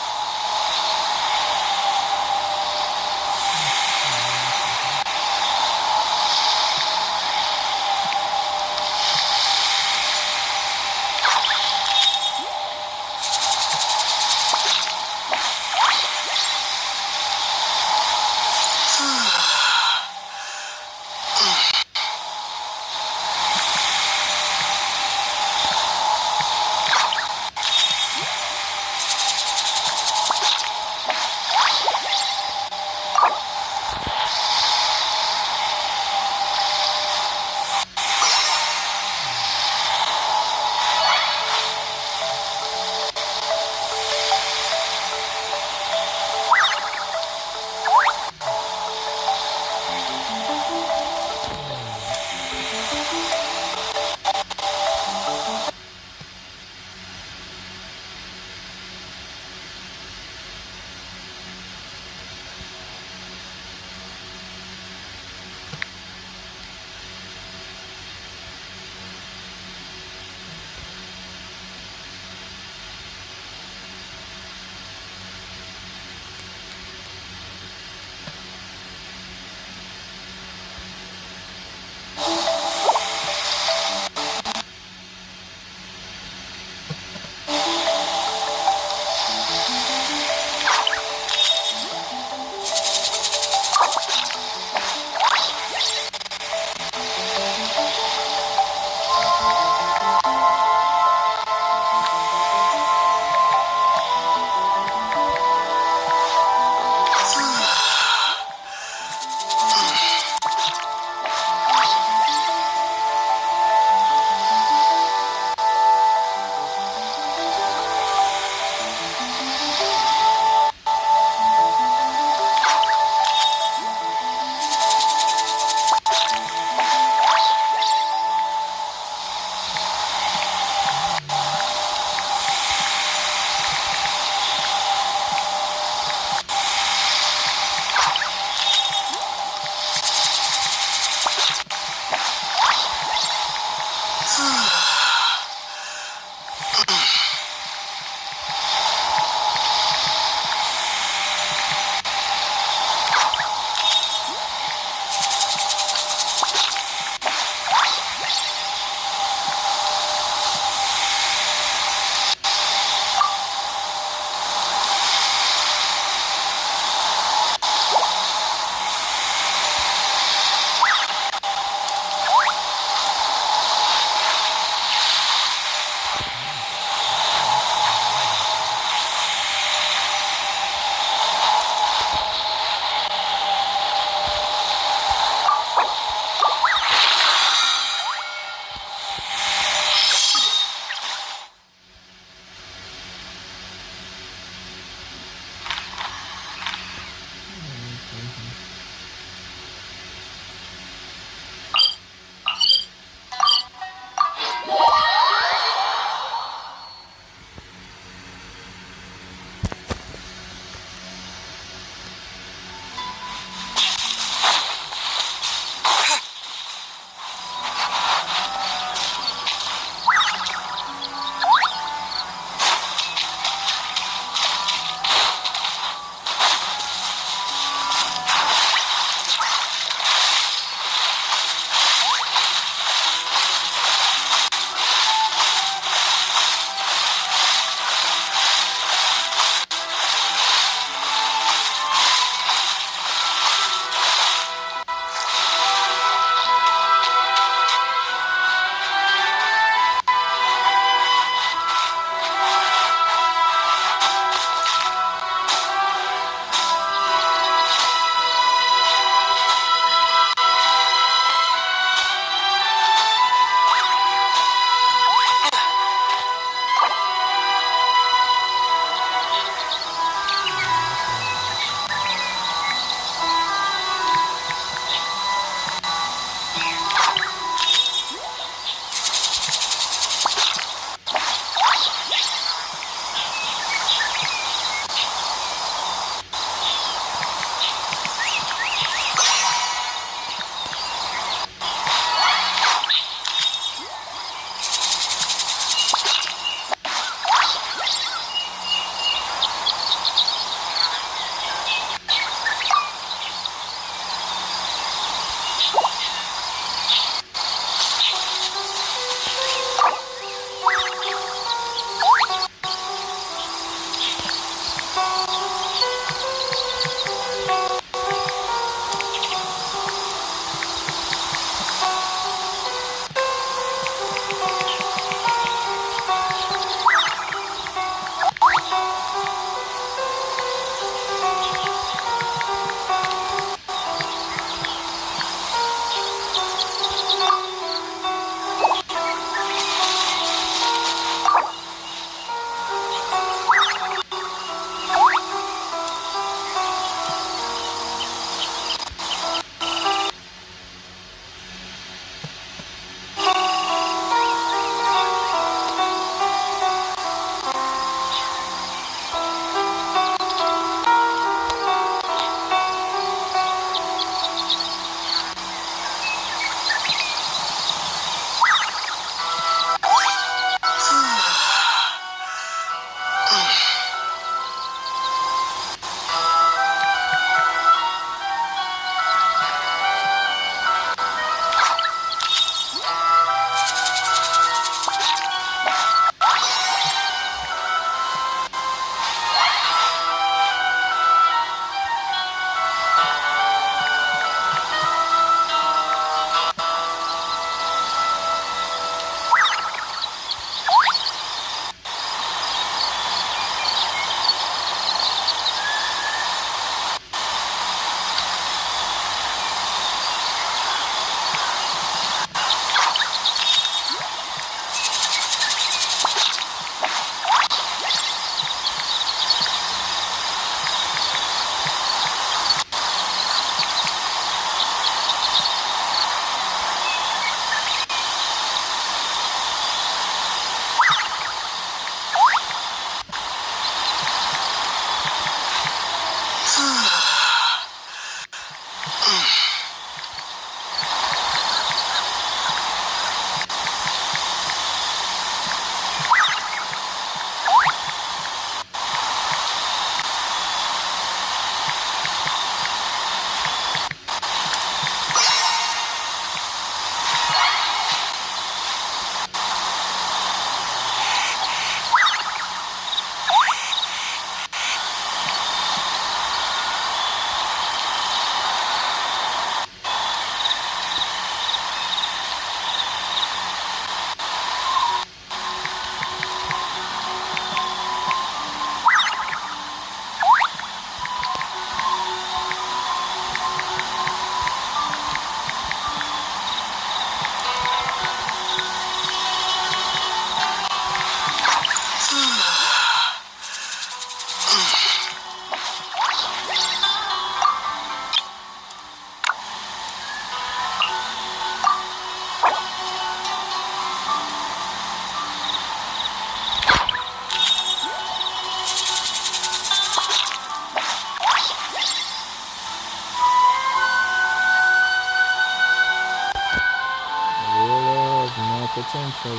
potential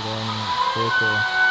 Coco.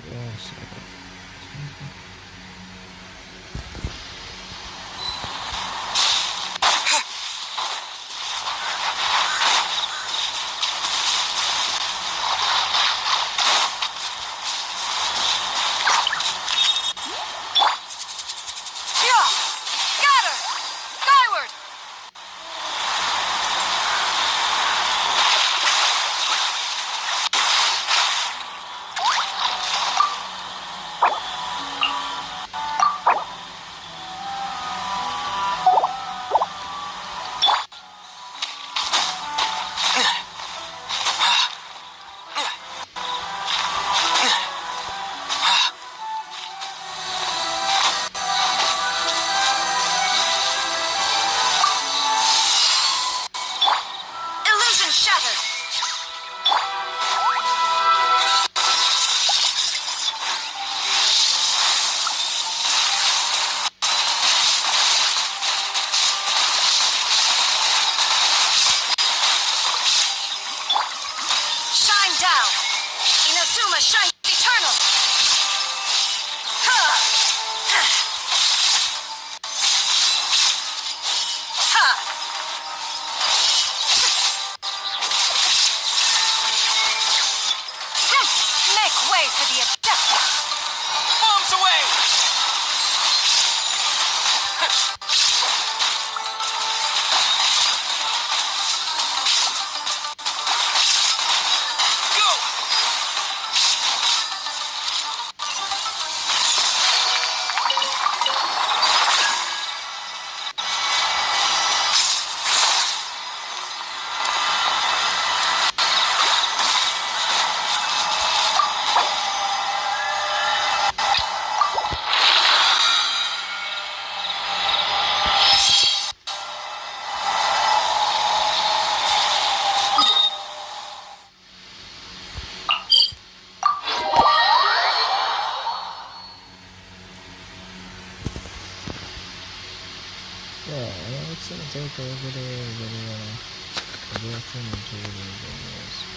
That's good. take over the direction into the videos.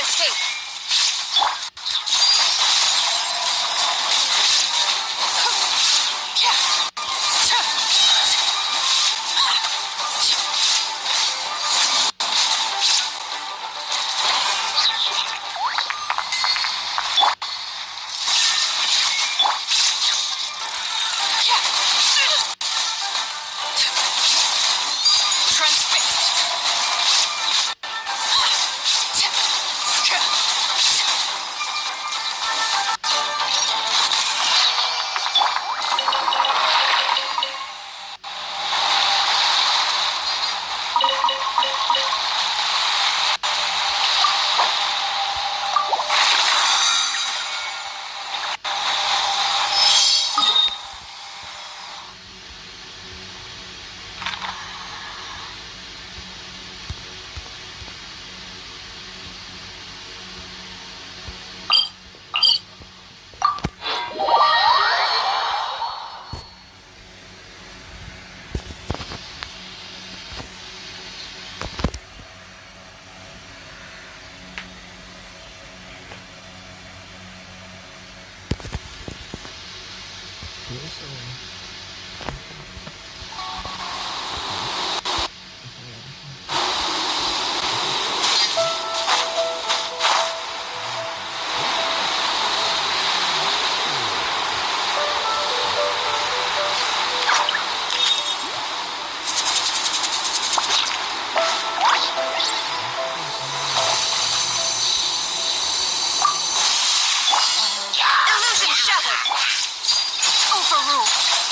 escape. Illusion shattered. Overruled.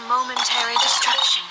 momentary distraction.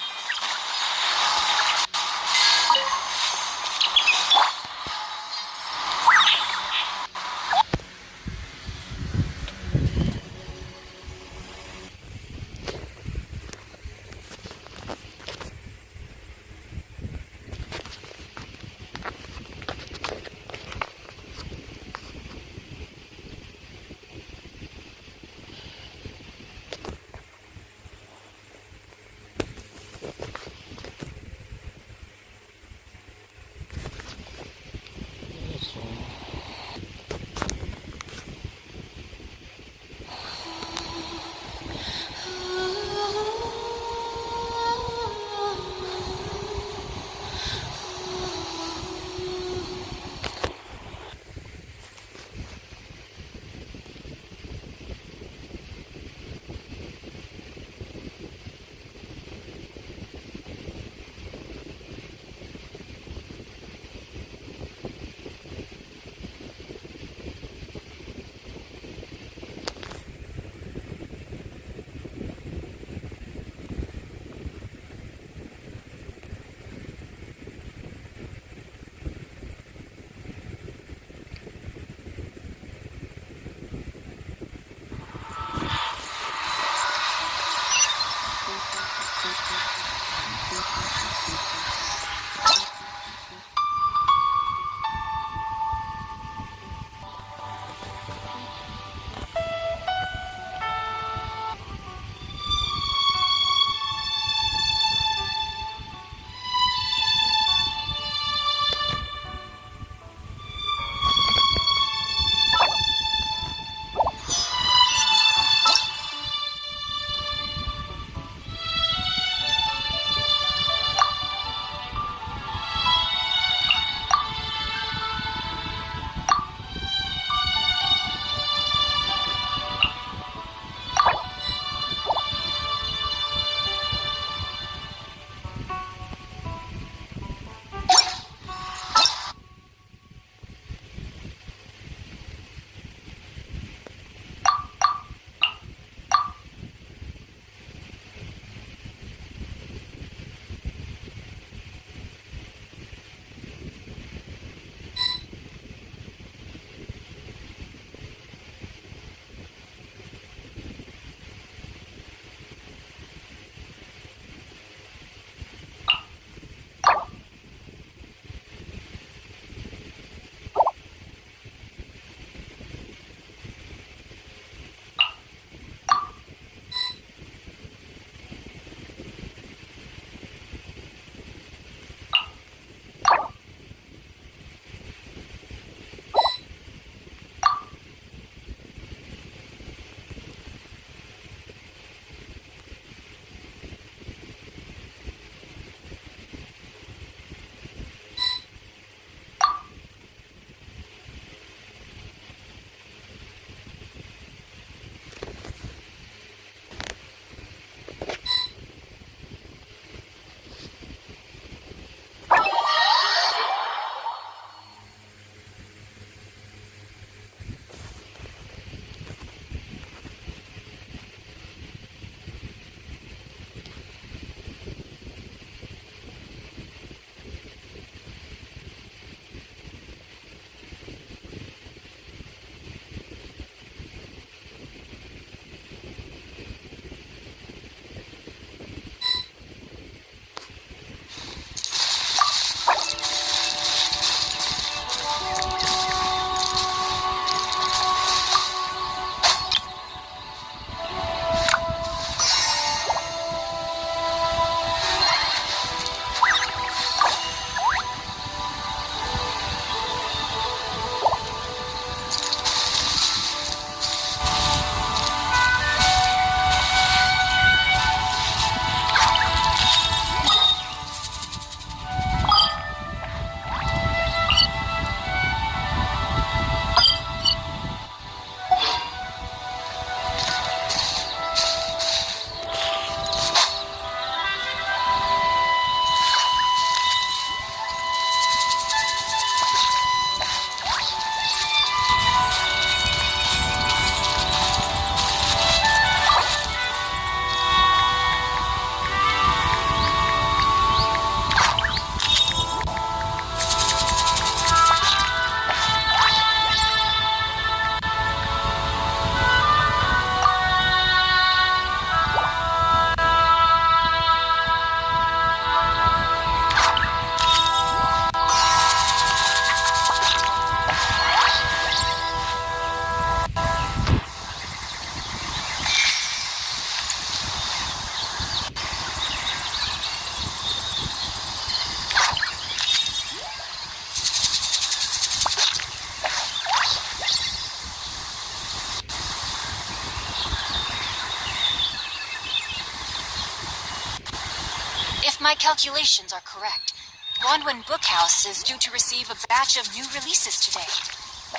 my calculations are correct, Wanwen Bookhouse is due to receive a batch of new releases today.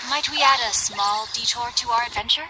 Might we add a small detour to our adventure?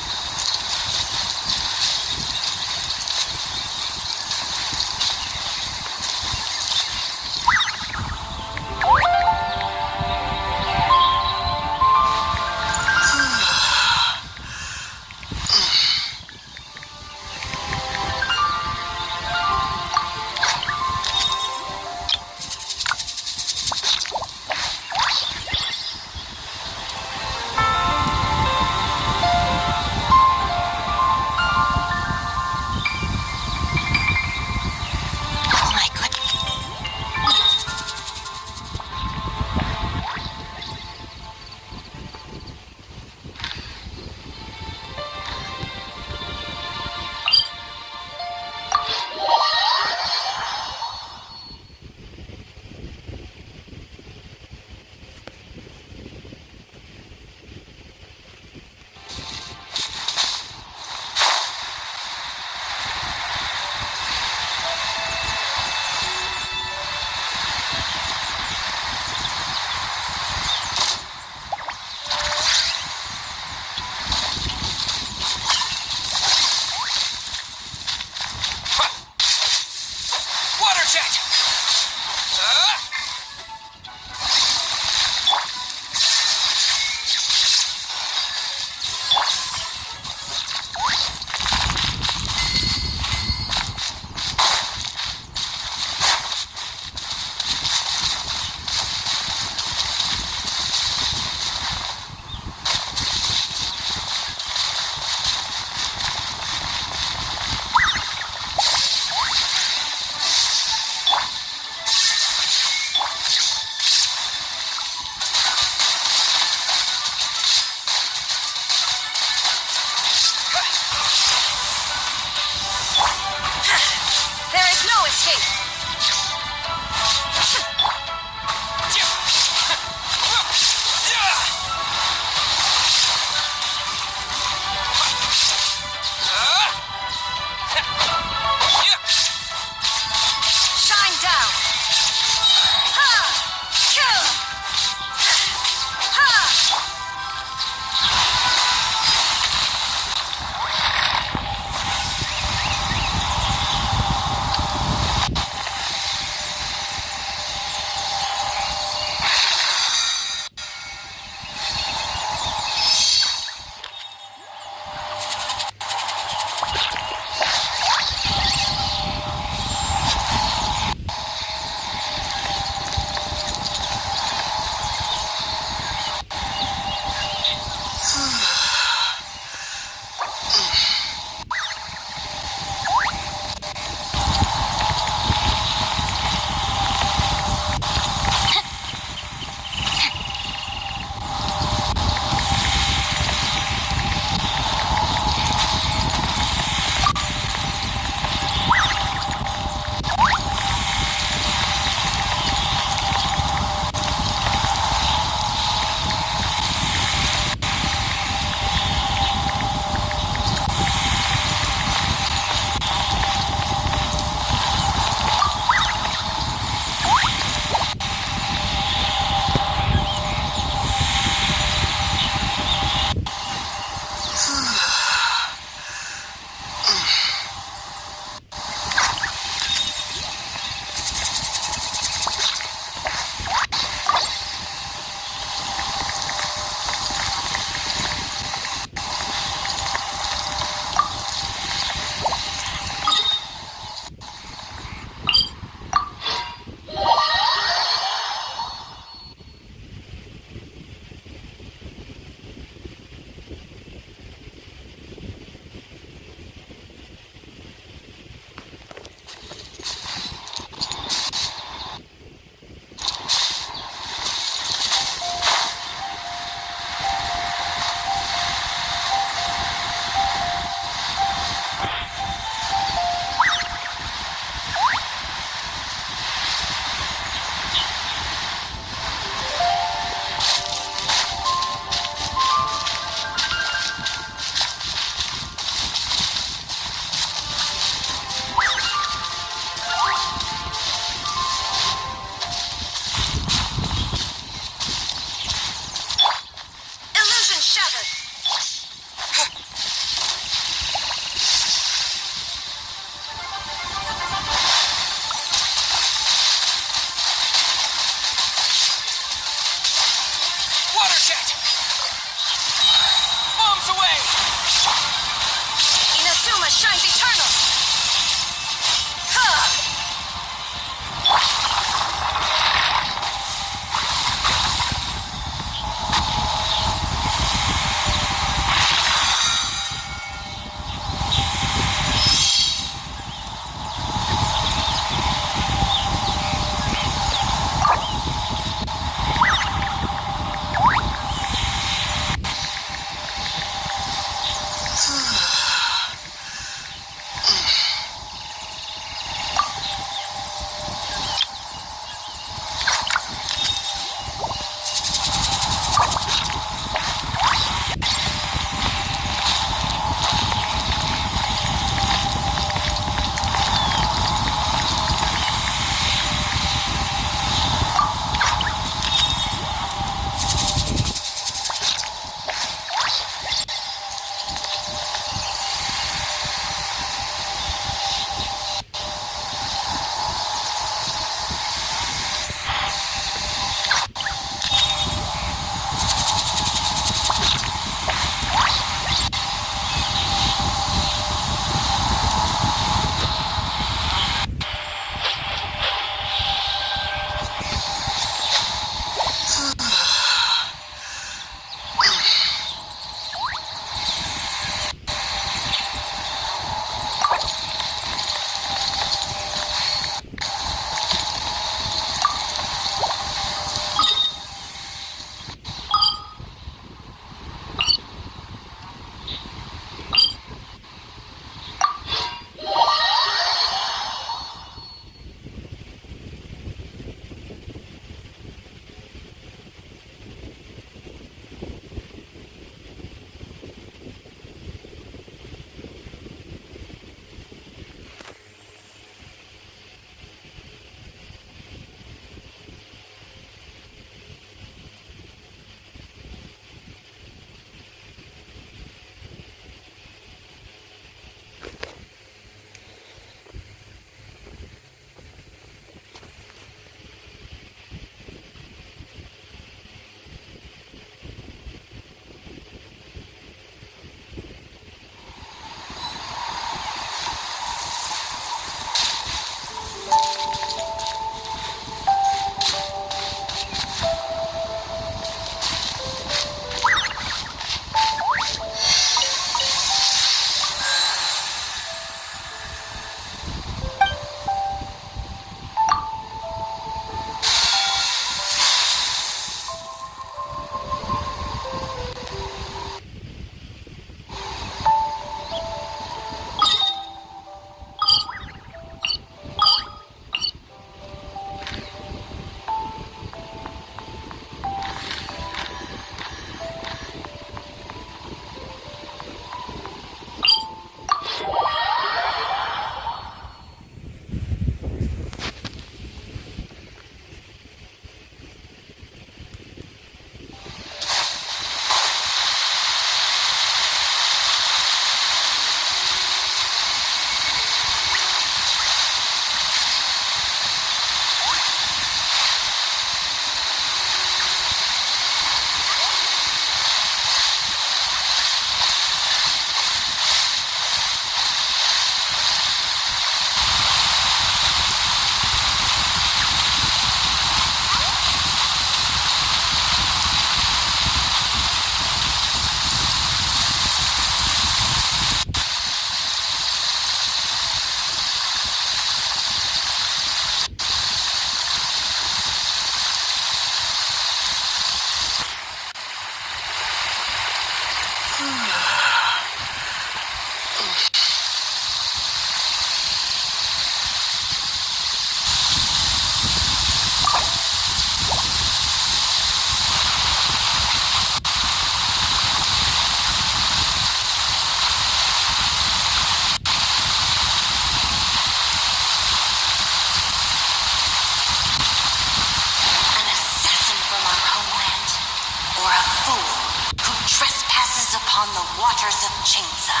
Chinza.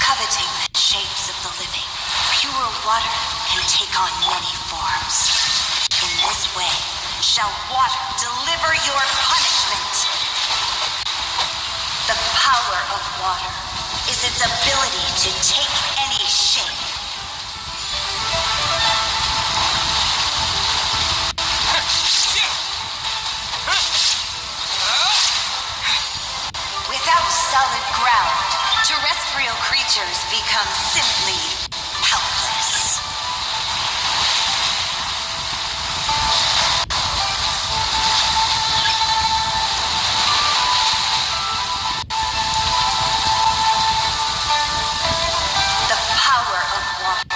Coveting the shapes of the living, pure water can take on many forms. In this way, shall water deliver your punishment. The power of water is its ability to take any shape. Without solid ground, terrestrial creatures become simply helpless. The power of water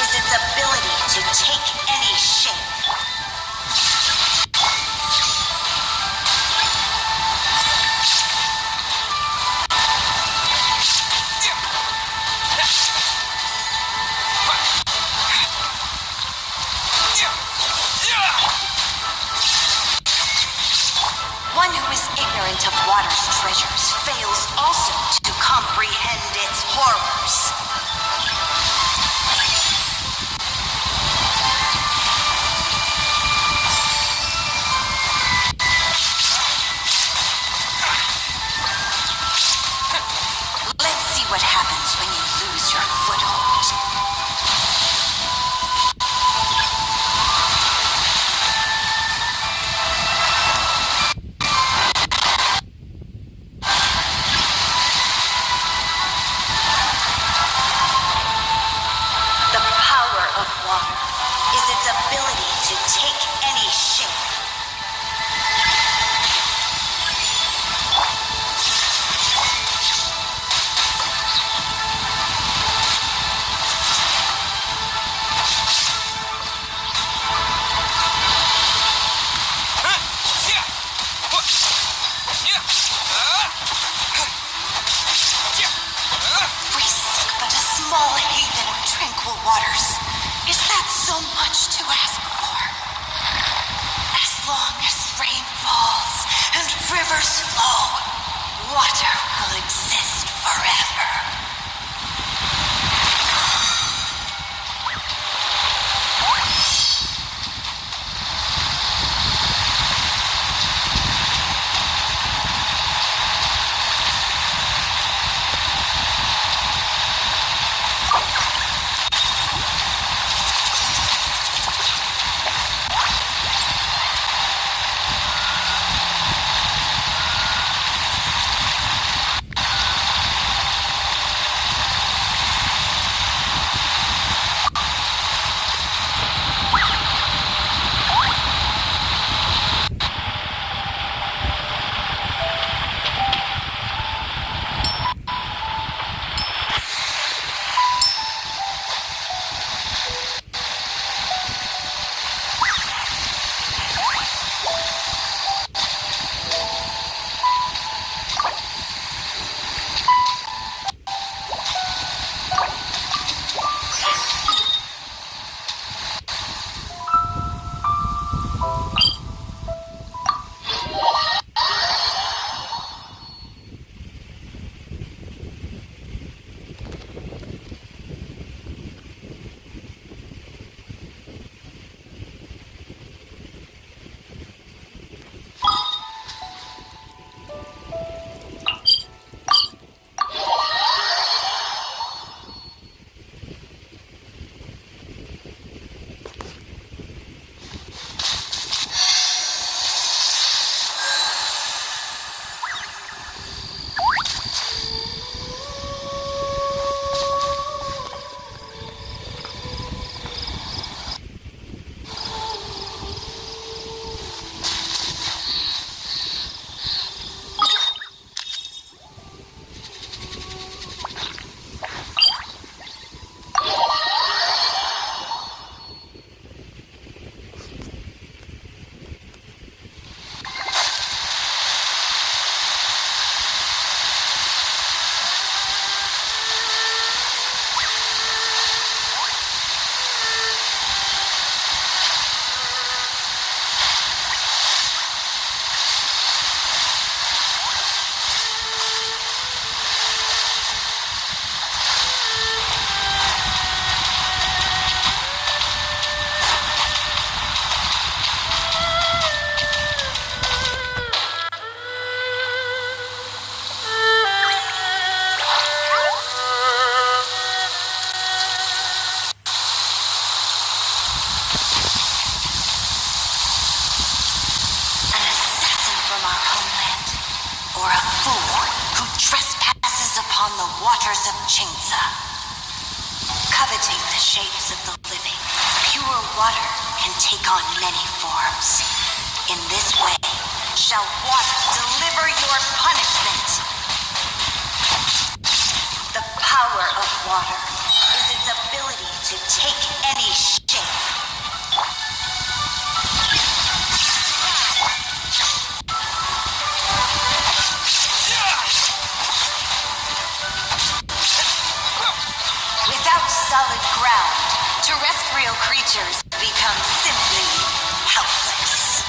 is its ability to take any shape. One who is ignorant of water's treasures fails also to comprehend its horrors. Let's see what happens when you lose your foothold. The power of water is its ability to take any shape. We seek but a small haven of tranquil waters. Is that so much to ask for? As long as rain falls and rivers flow, water will exist forever. upon the waters of Chingsa. Coveting the shapes of the living, pure water can take on many forms. In this way, shall water deliver your punishment. The power of water is its ability to take any shape. Without solid ground, terrestrial creatures become simply helpless.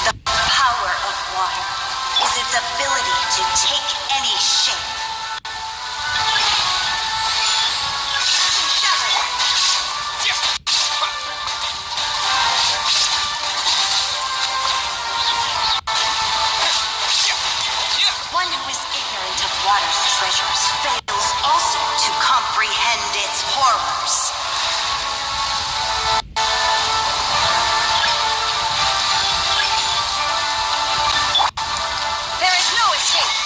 The power of water is its ability to take any shape. One who is ignorant of water's treasures fails also to comprehend its horrors. There is no escape.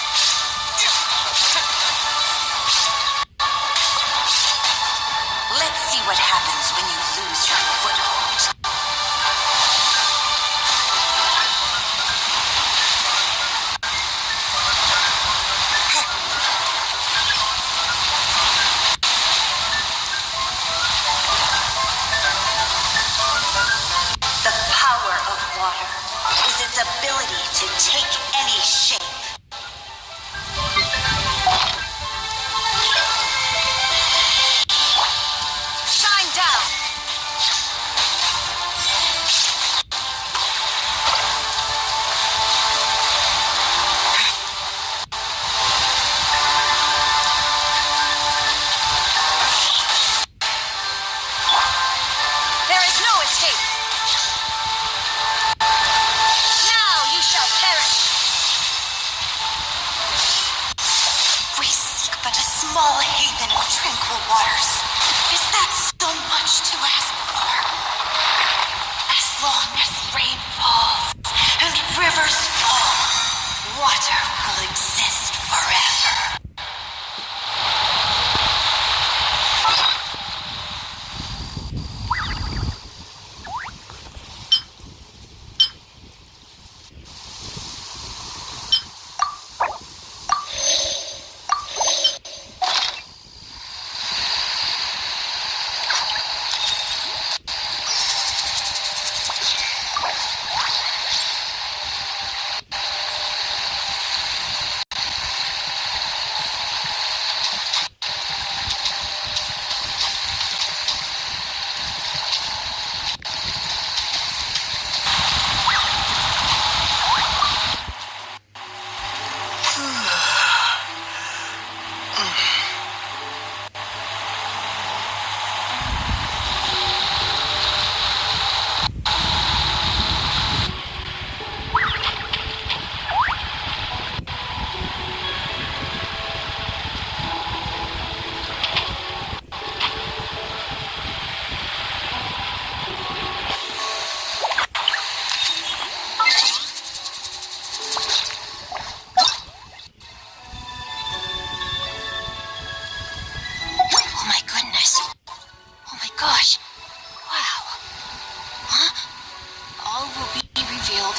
Let's see what happens when you lose your foothold. The power of water is its ability to take any shape. Shine down! There is no escape! Now you shall perish! We seek but a small haven of tranquil waters. Is that so much to ask for? As long as rain falls and rivers flow, water will exist forever.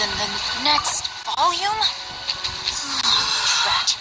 in the next volume? Drat.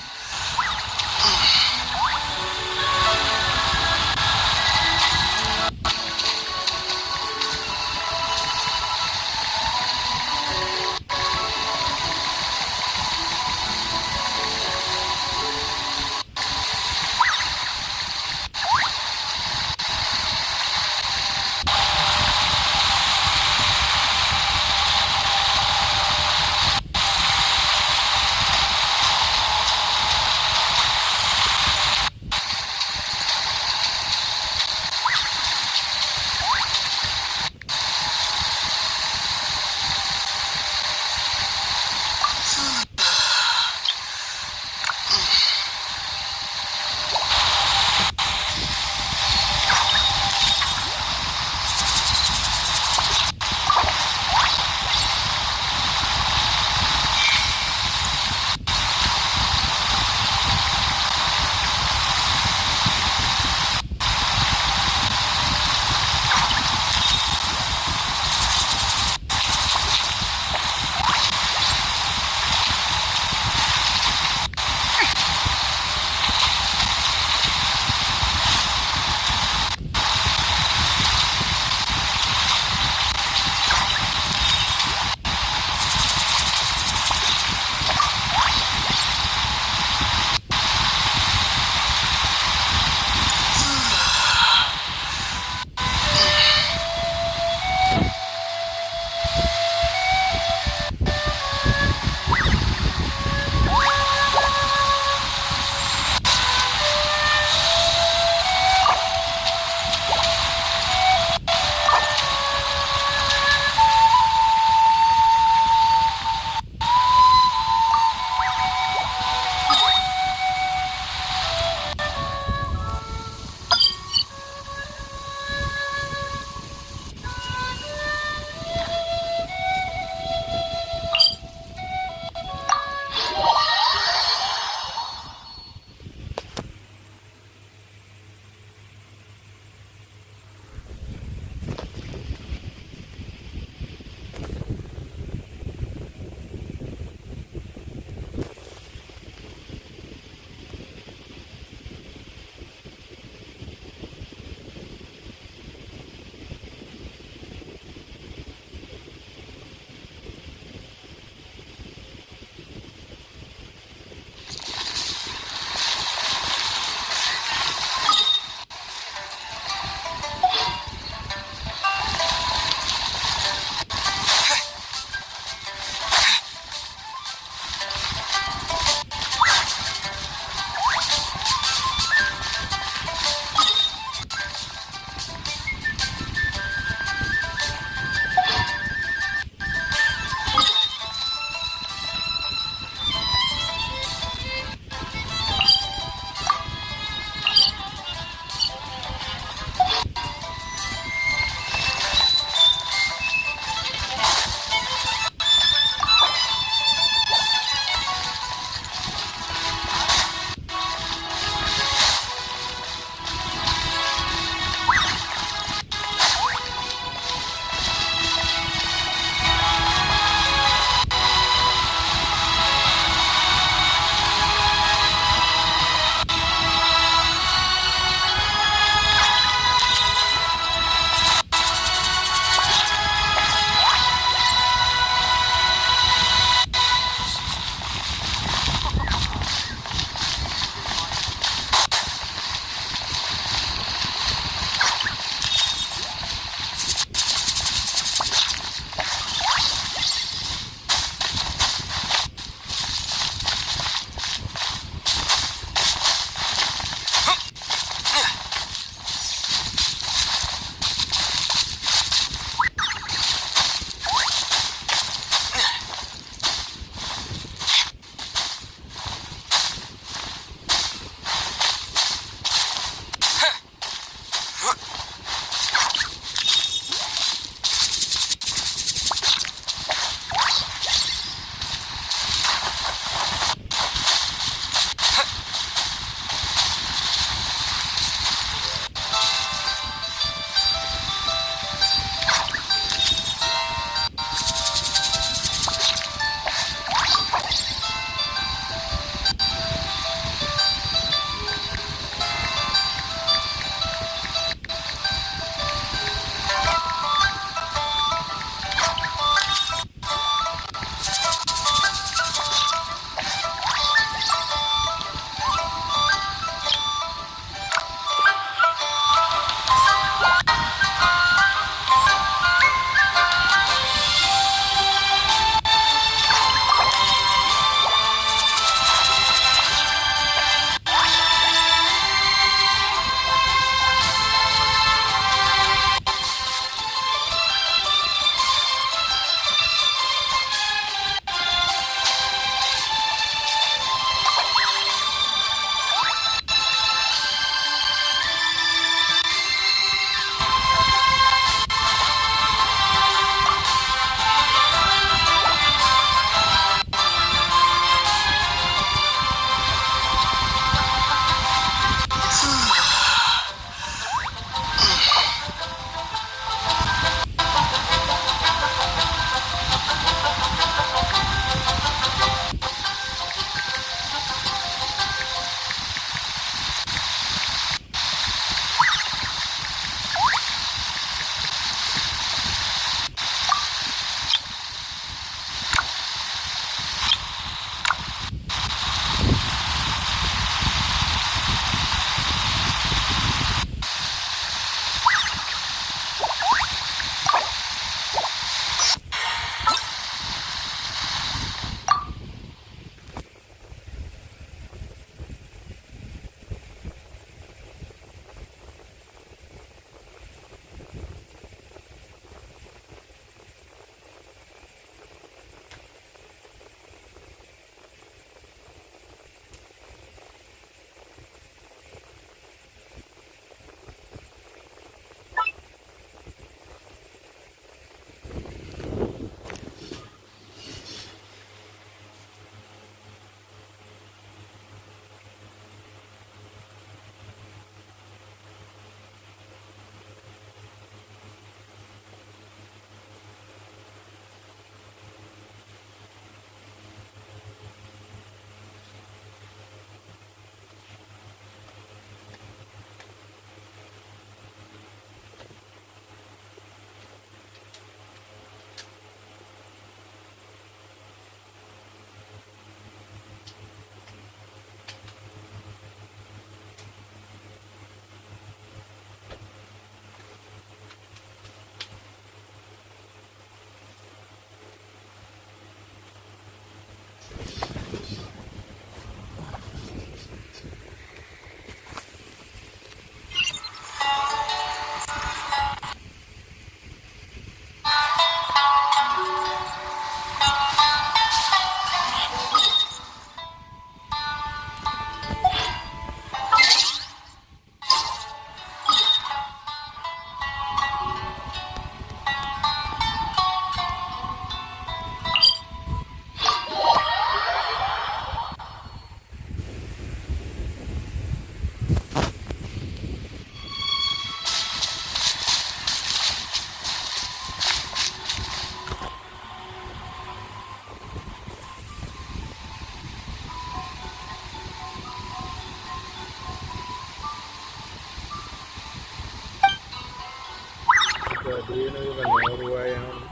God, do you even know who I am?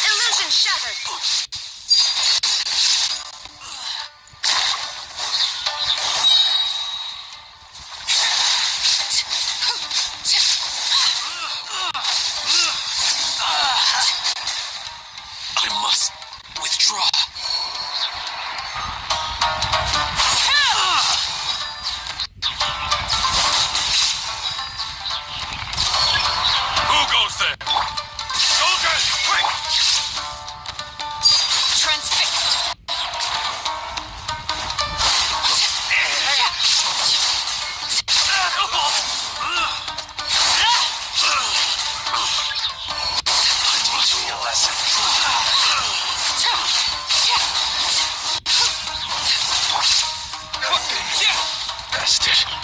Illusion shattered! I must withdraw. Who goes there? Soldiers, quick! Transfixed! bastard.